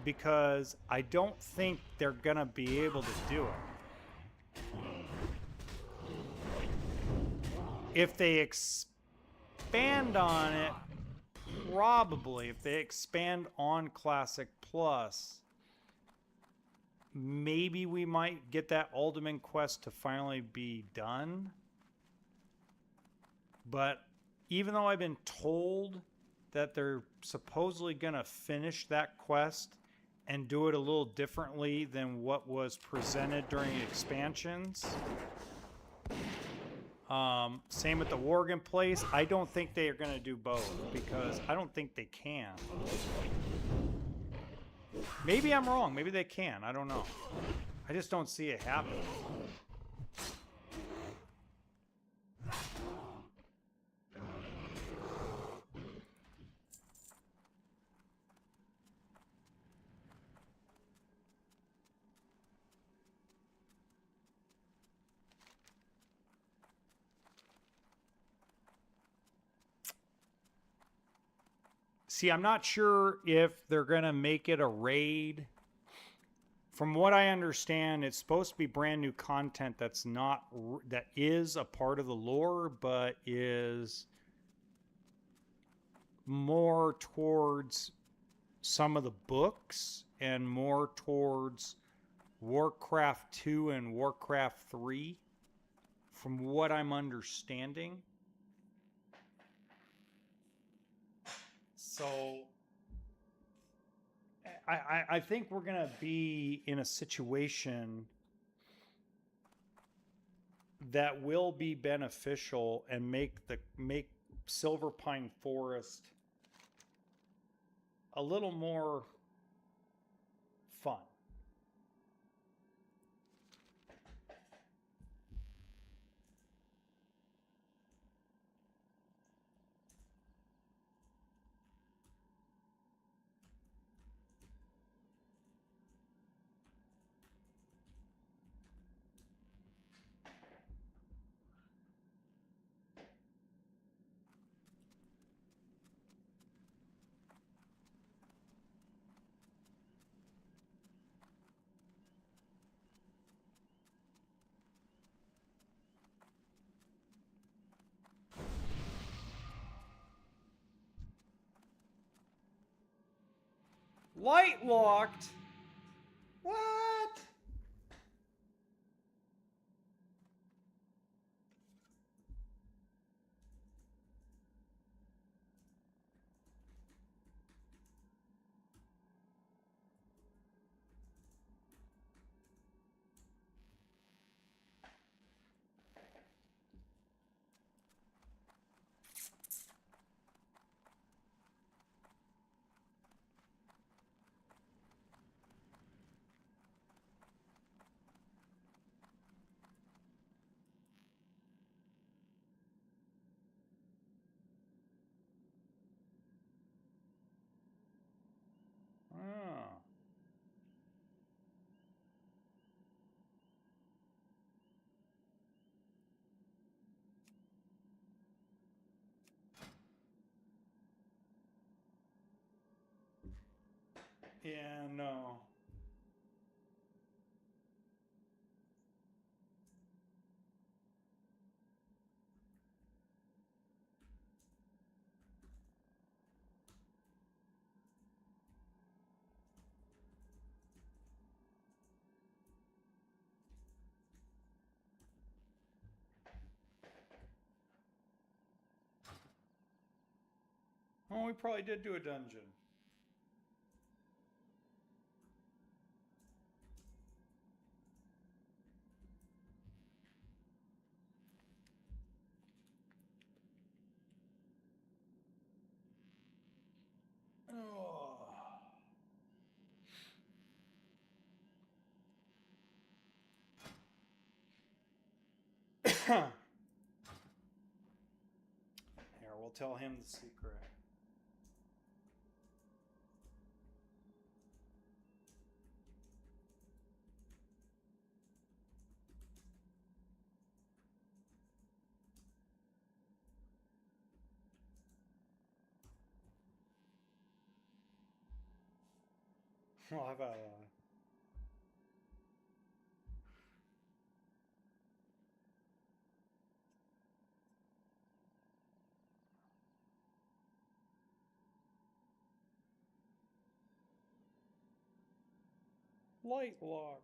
Because I don't think they're going to be able to do it. If they expand on it, probably. If they expand on Classic Plus, maybe we might get that Alderman quest to finally be done. But even though I've been told that they're supposedly going to finish that quest and do it a little differently than what was presented during expansions. Same with the Worgen place. I don't think they are going to do both because I don't think they can. Maybe I'm wrong. Maybe they can. I don't know. I just don't see it happening. See, I'm not sure if they're going to make it a raid. From what I understand, it's supposed to be brand new content that is a part of the lore, but is more towards some of the books and more towards Warcraft 2 and Warcraft 3, from what I'm understanding. So I think we're going to be in a situation that will be beneficial and make Silver Pine Forest a little more fun. Light locked? What? Oh. Yeah, no. Oh, we probably did do a dungeon. Oh. Here, we'll tell him the secret. We'll have a light locked.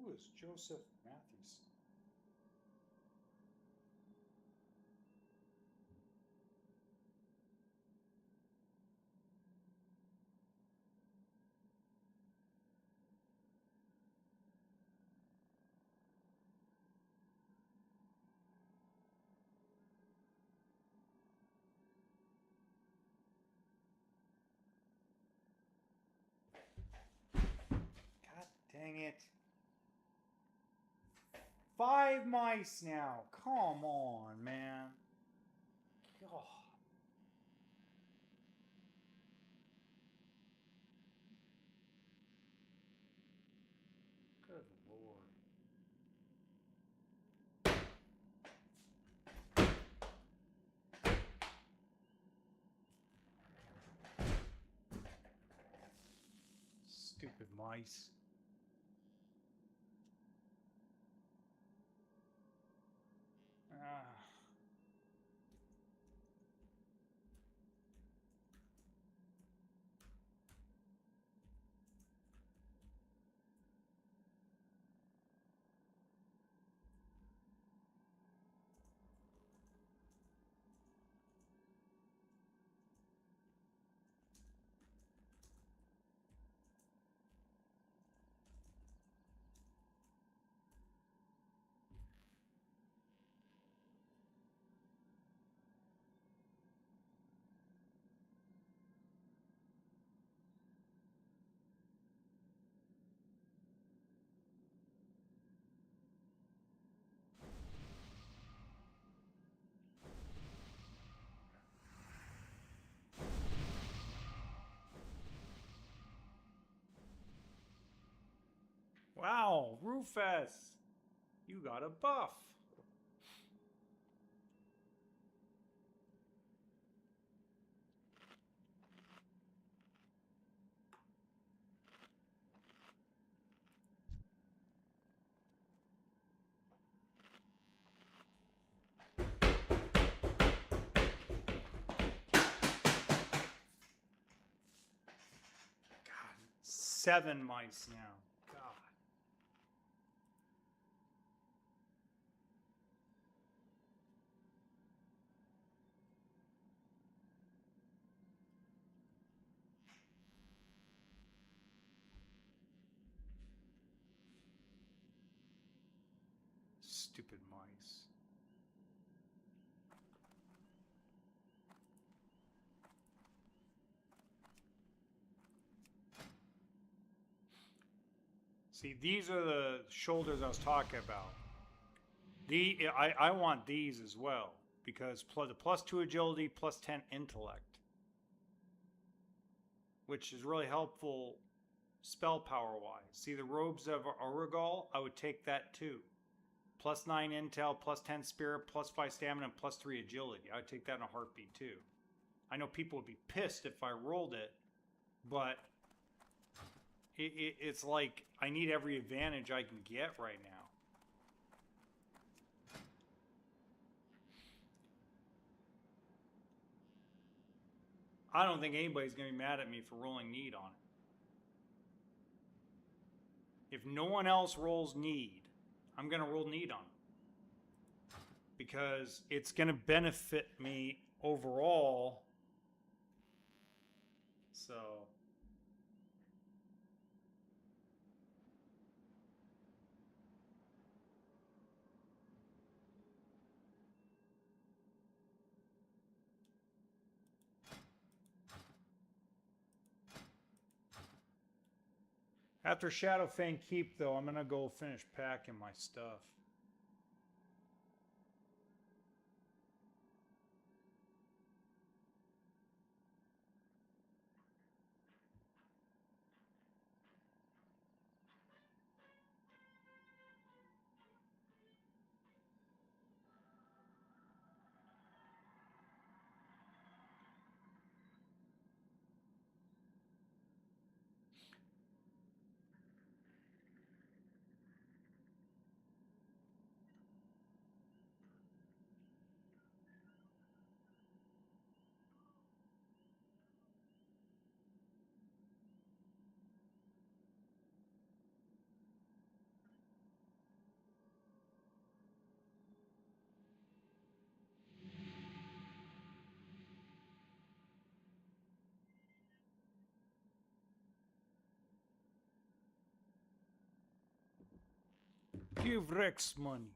Who is Joseph Matthews? Dang it. 5 mice now. Come on, man. God. Good Lord. Stupid mice. Ah. Wow, Rufus, you got a buff. God, 7 mice now. God. Stupid mice. See, these are the shoulders I was talking about. I want these as well because the +2 agility, +10 intellect, which is really helpful spell power wise. See the robes of Aurigal, I would take that too. +9 intel, +10 spirit, +5 stamina, and +3 agility. I would take that in a heartbeat too. I know people would be pissed if I rolled it, but it's like I need every advantage I can get right now. I don't think anybody's going to be mad at me for rolling need on it. If no one else rolls need, I'm going to roll need on it. Because it's going to benefit me overall. So... After Shadowfang Keep, though, I'm going to go finish packing my stuff. Give Rex money.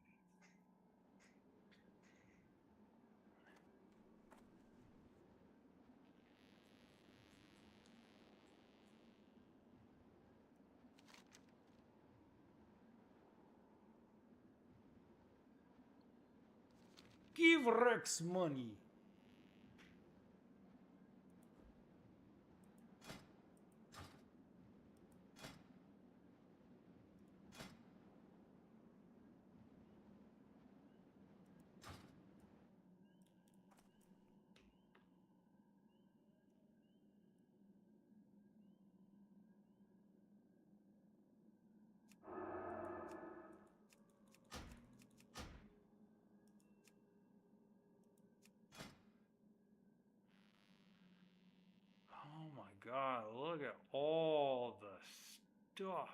Give Rex money. Oh my god, look at all the stuff.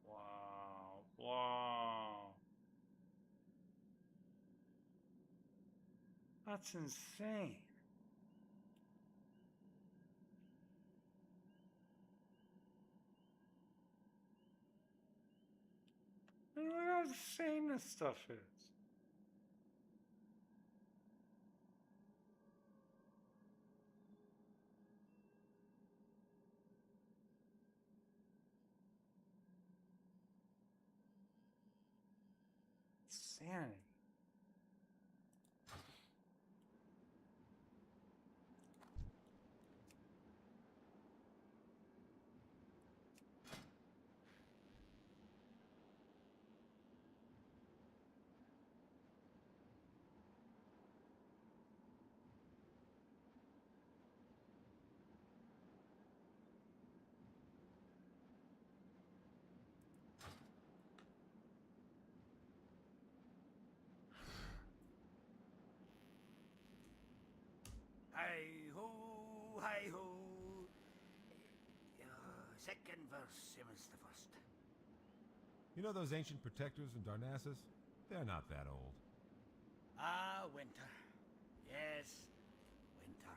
Wow, wow. That's insane. Look how insane this stuff is. Insanity. Hi-ho, hi-ho. Second verse, same as the first. You know those ancient protectors in Darnassus? They're not that old. Ah, winter. Yes, winter.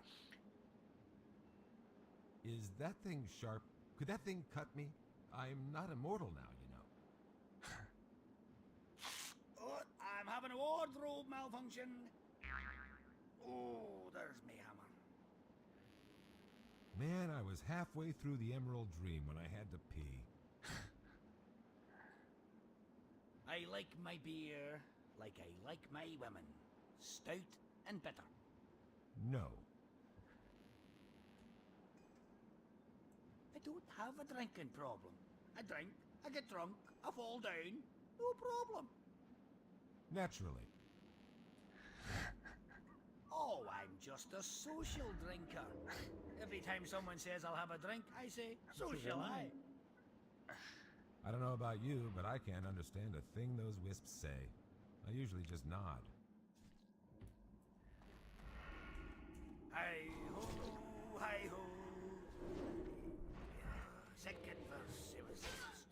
Is that thing sharp? Could that thing cut me? I'm not immortal now, you know. Oh, I'm having a wardrobe malfunction. Oh, there's me hammer. Man, I was halfway through the Emerald Dream when I had to pee. I like my beer like I like my women. Stout and bitter. No. I don't have a drinking problem. I drink, I get drunk, I fall down. No problem. Naturally. Oh, I'm just a social drinker. Every time someone says I'll have a drink, I say, so shall I. I don't know about you, but I can't understand a thing those wisps say. I usually just nod. Hi-ho, hi-ho. Second verse, same as the first.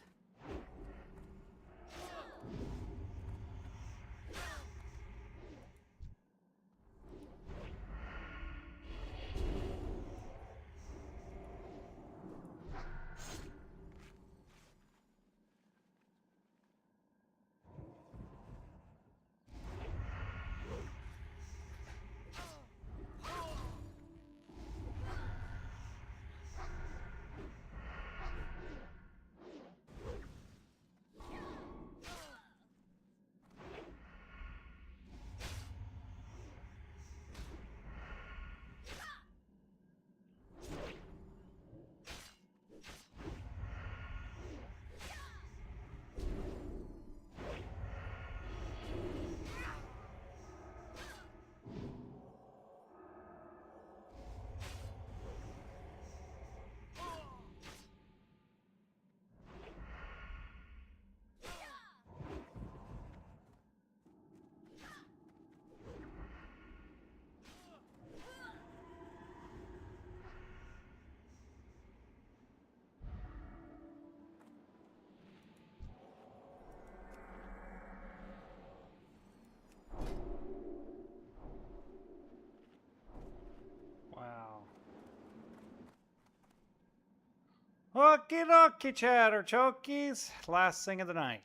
Okie dokie, chatter chokies. Last thing of the night.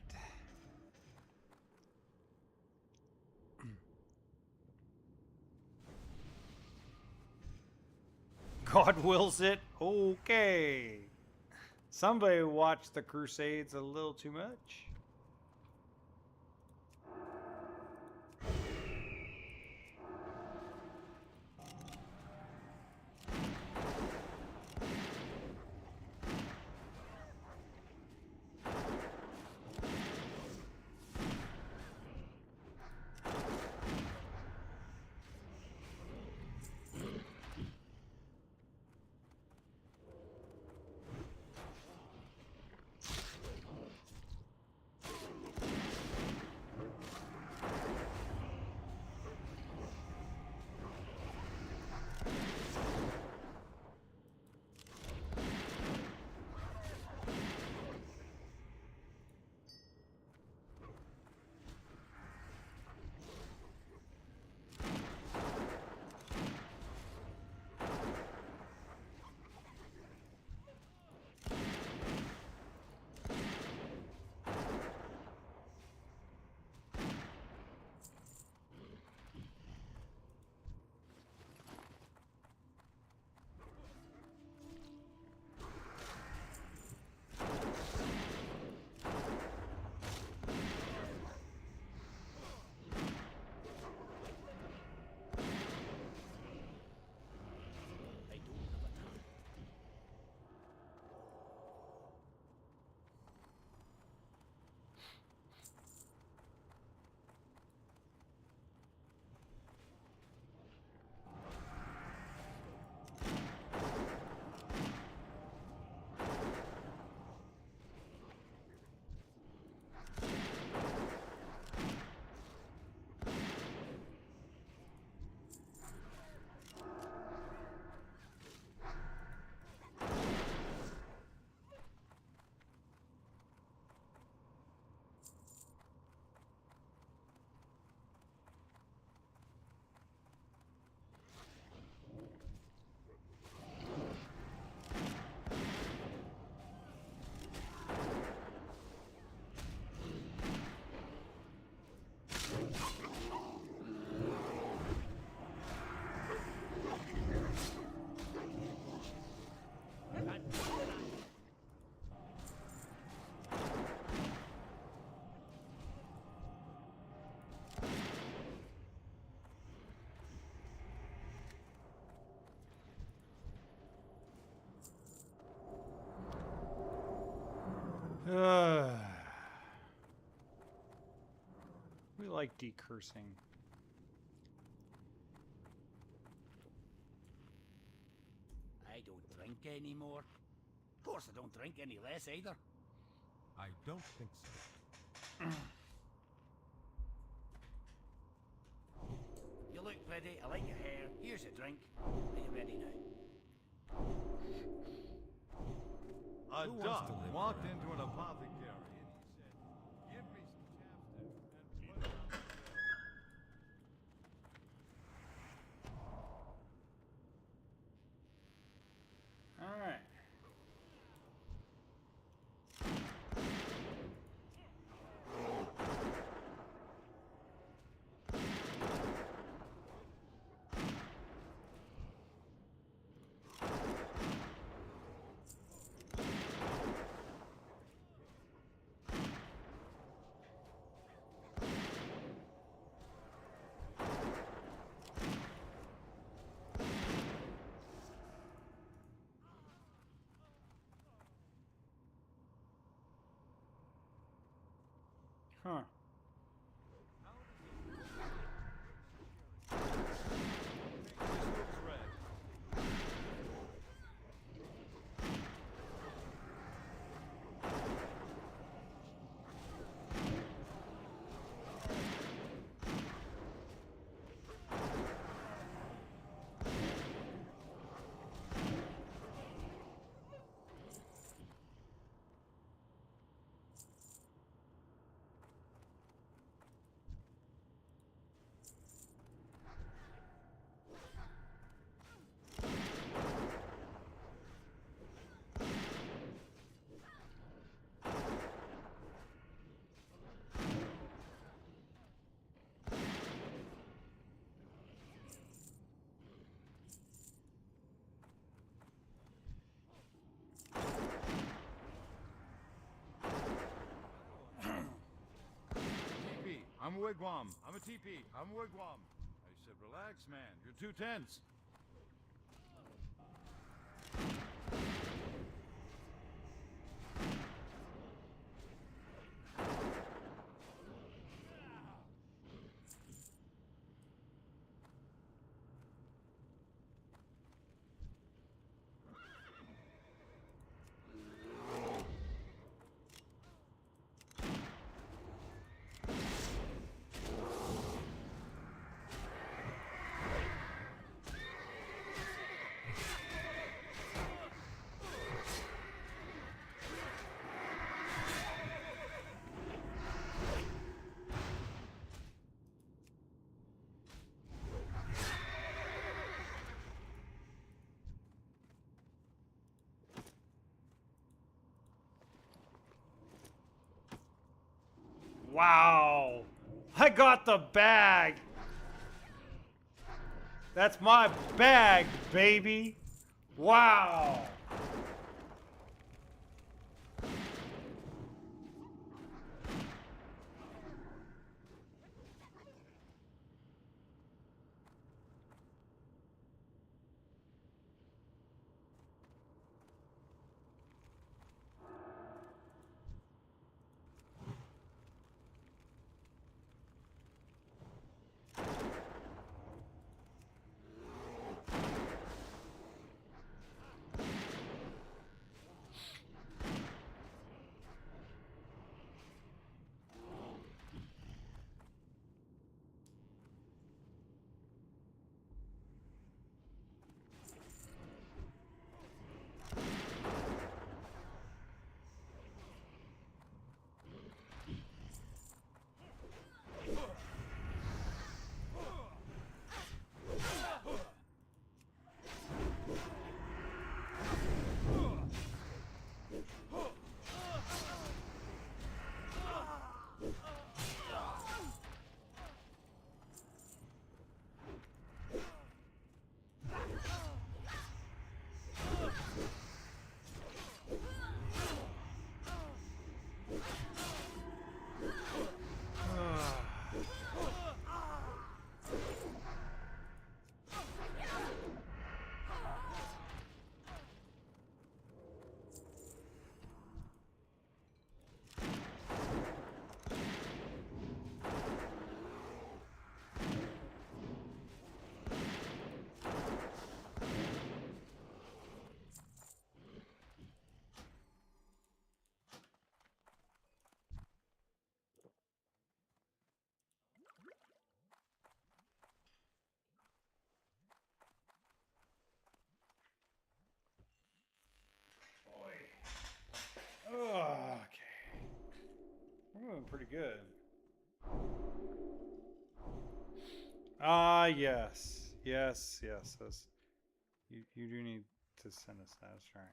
God wills it. Okay. Somebody watched the Crusades a little too much. I don't have a time. We like decursing. I don't drink anymore. Of course, I don't drink any less either. I don't think so. You look pretty. I like your hair. Here's a drink. Are you ready now? A Who wants duck to live walked forever? into an apothecary and he said, "Give me some chapstick and put it on the bill." All right. Huh. This looks red. I'm a wigwam. I'm a teepee. I'm a wigwam. I said, relax, man. You're too tense. Wow. I got the bag. That's my bag, baby. Wow. Okay. We're moving pretty good. Ah, yes. Yes, yes. You do need to send us that. That's right.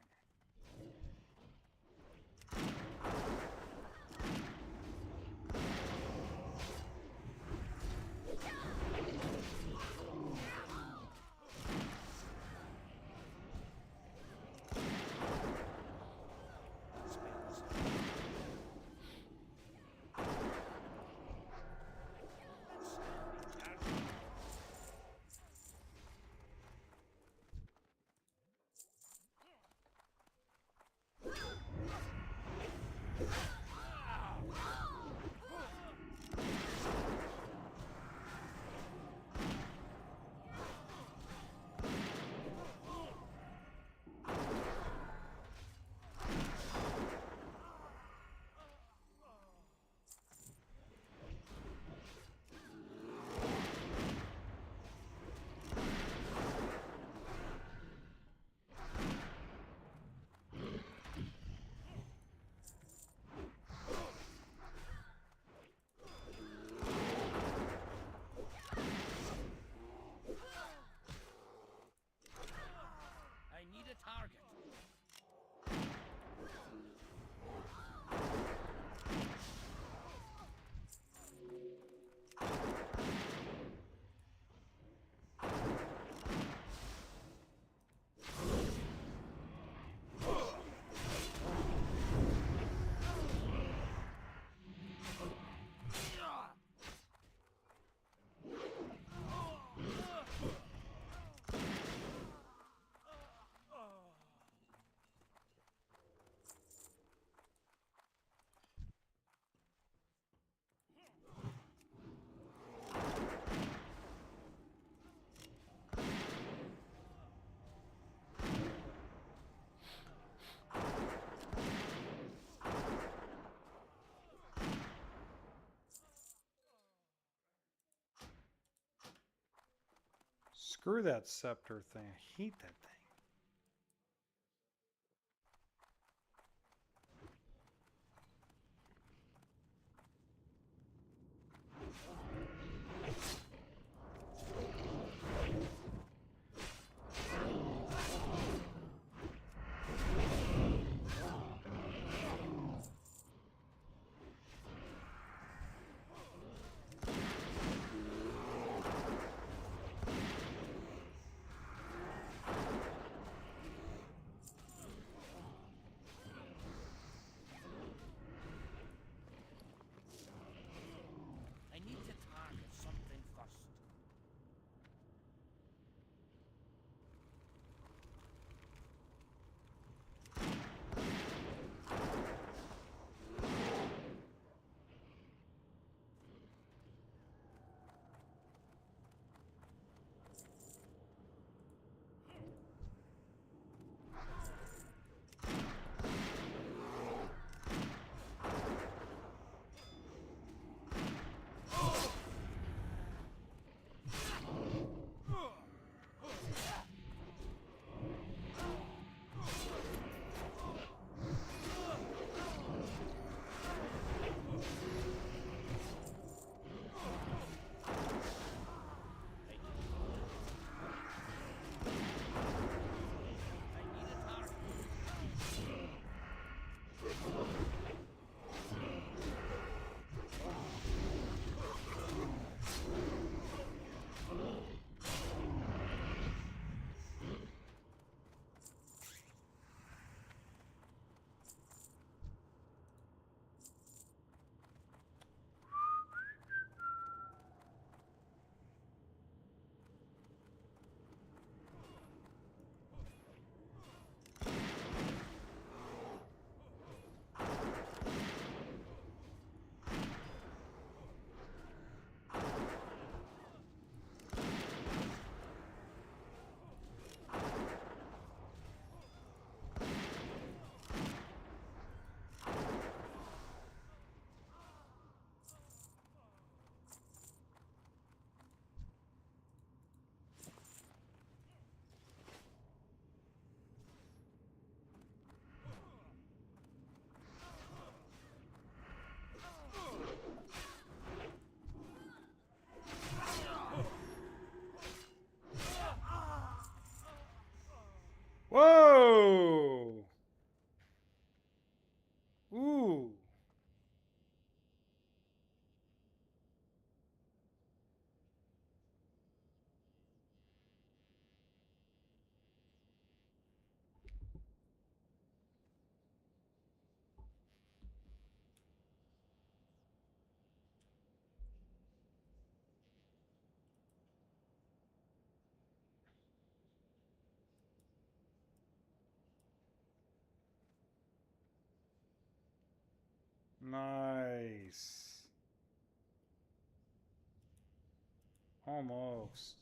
Screw that scepter thing. I hate that thing. I need to target something first. Whoa! Ooh. Nice. Almost.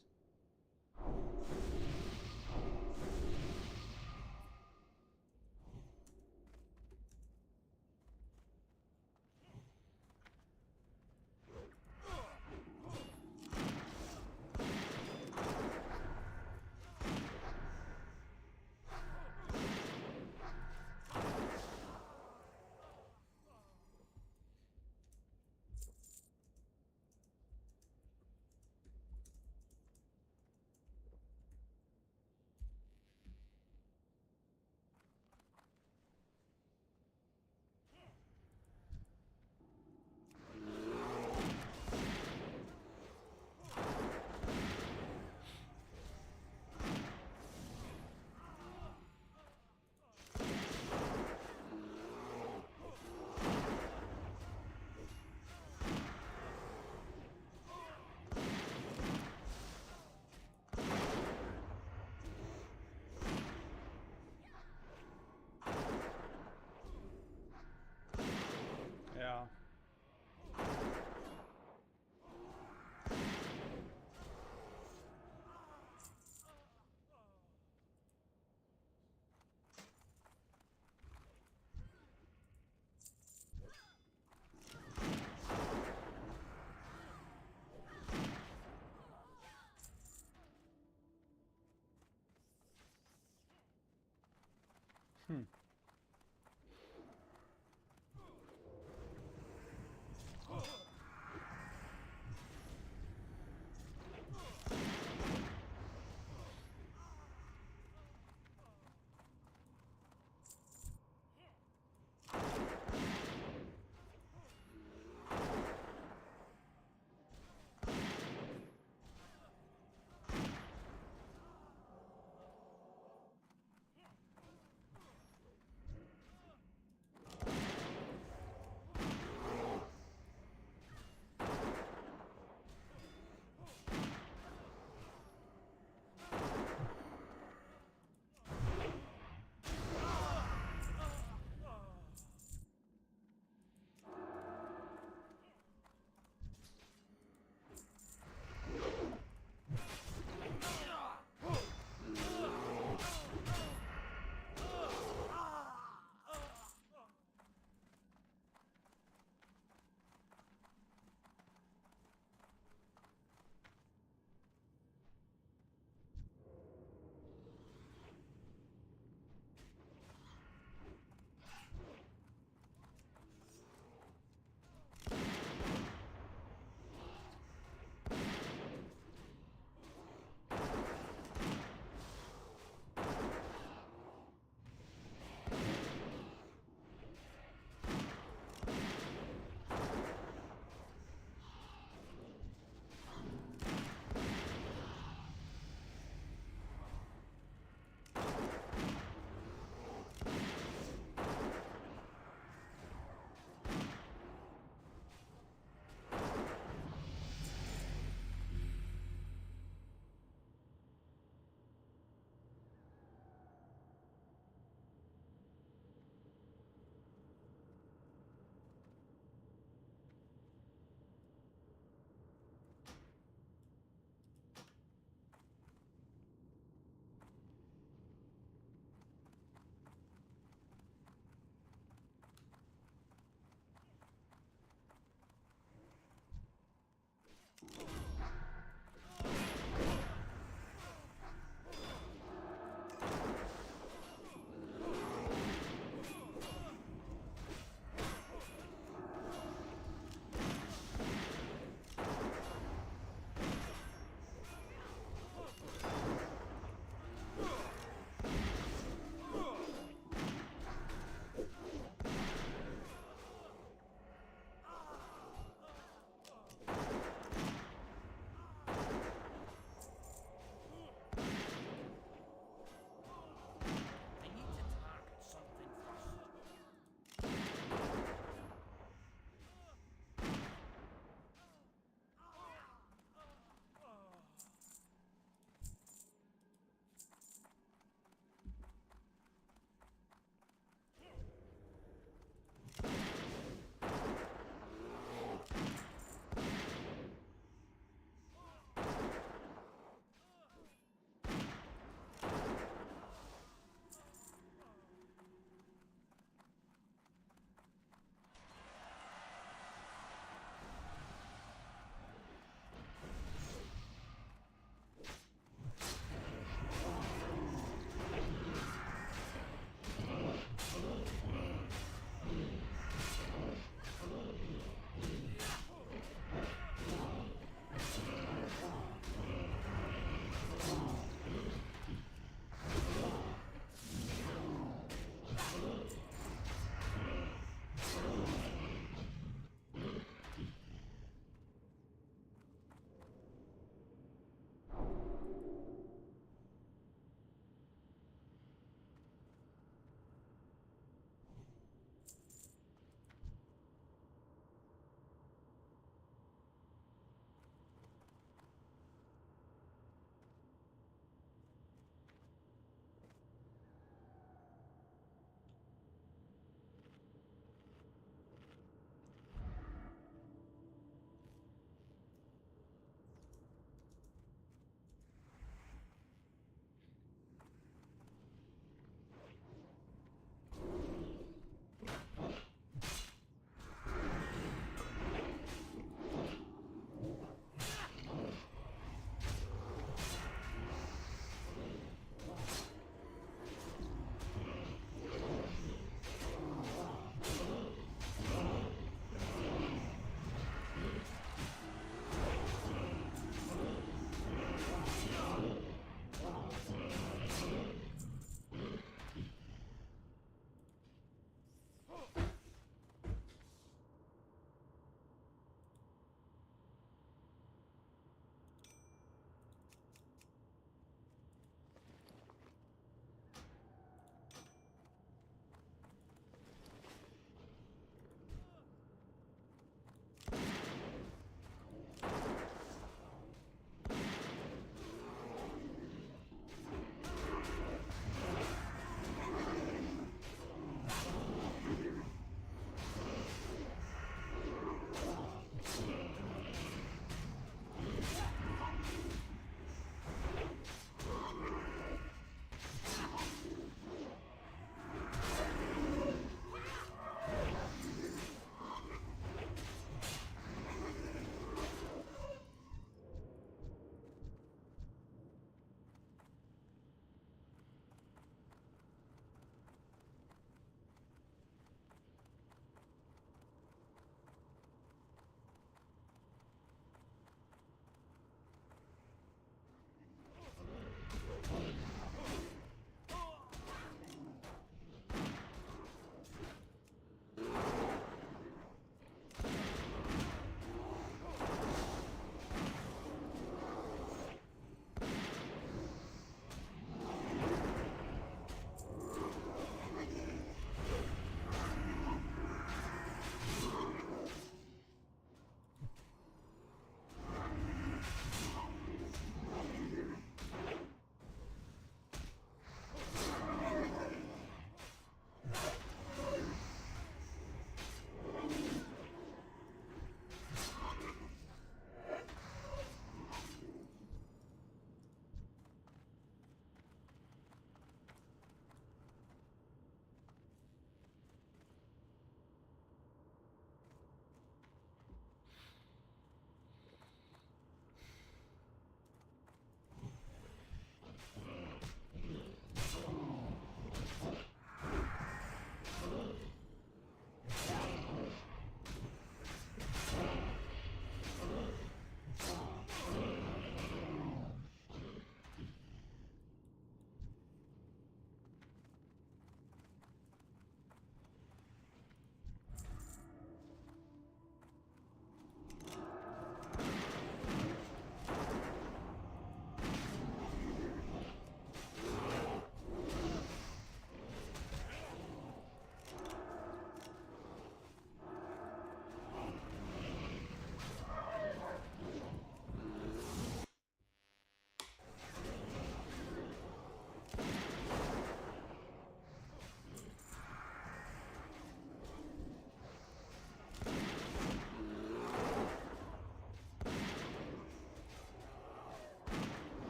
Hmm.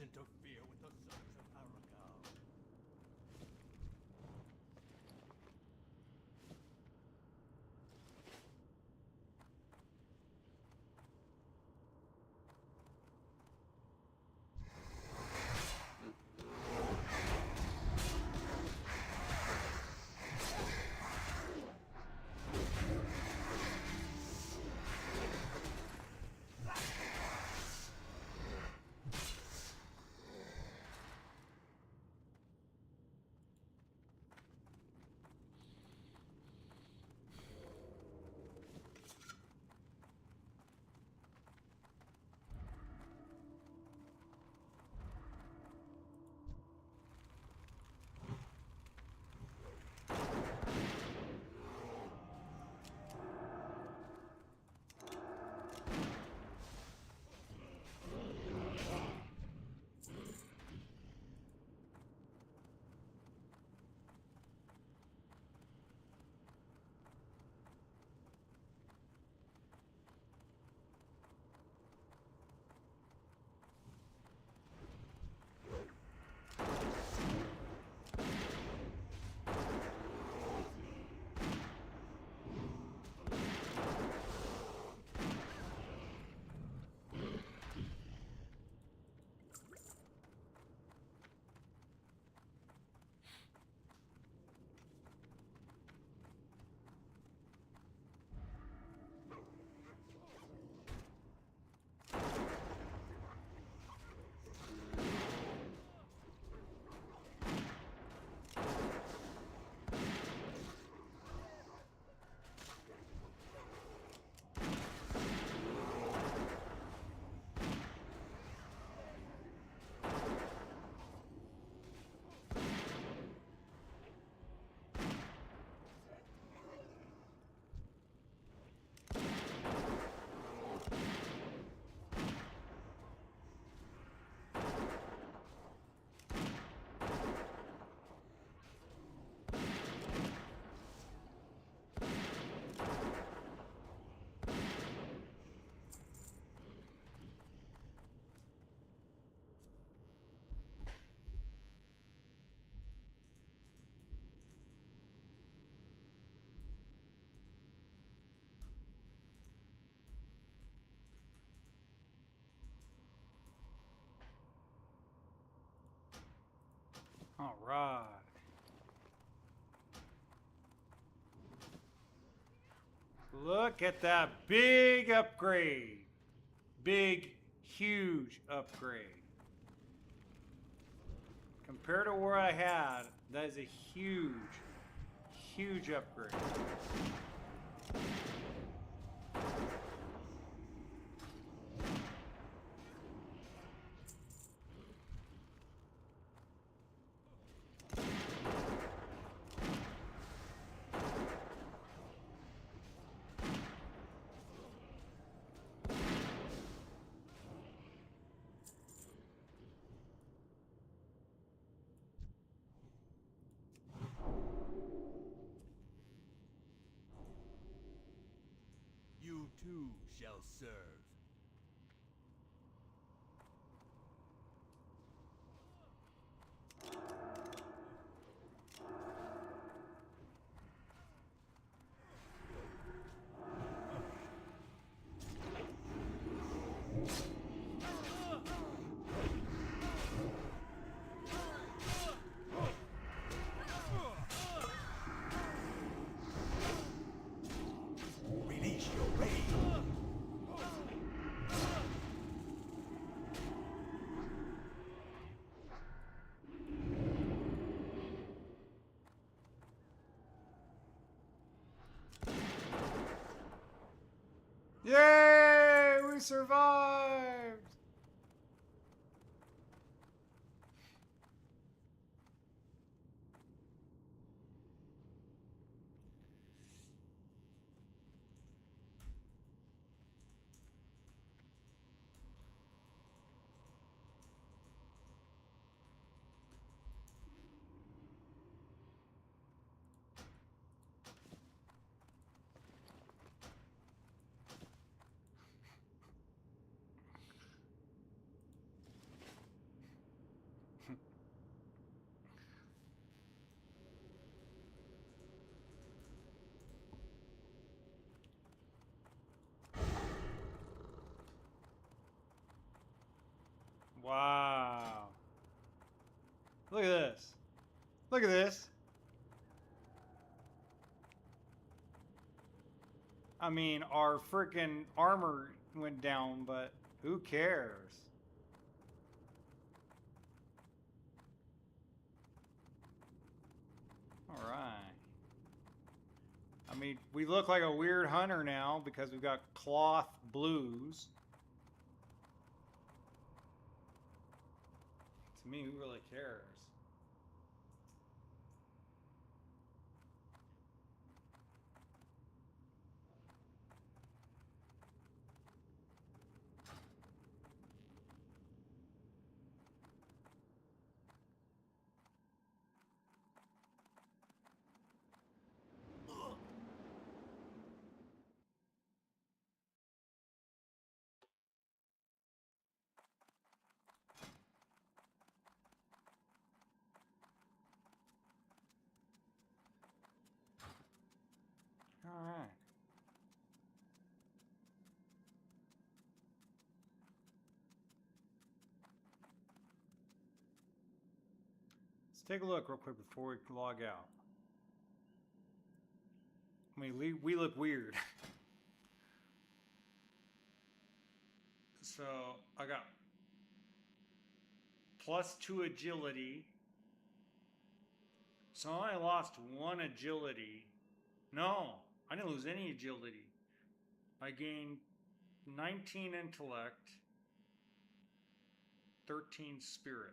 interfere with the sons of Aragal. All right. Look at that big upgrade. Big, huge upgrade. Compared to where I had, that is a huge, huge upgrade. You too shall serve. Release your rage. Yay! We survived! Wow. Look at this. Look at this. I mean, our freaking armor went down, but who cares? All right. I mean, we look like a weird hunter now because we've got cloth blues. To me, who really cares? All right. Let's take a look real quick before we log out. I mean, we look weird. So I got +2 agility. So I only lost 1 agility. No, I didn't lose any agility. I gained 19 intellect, 13 spirit.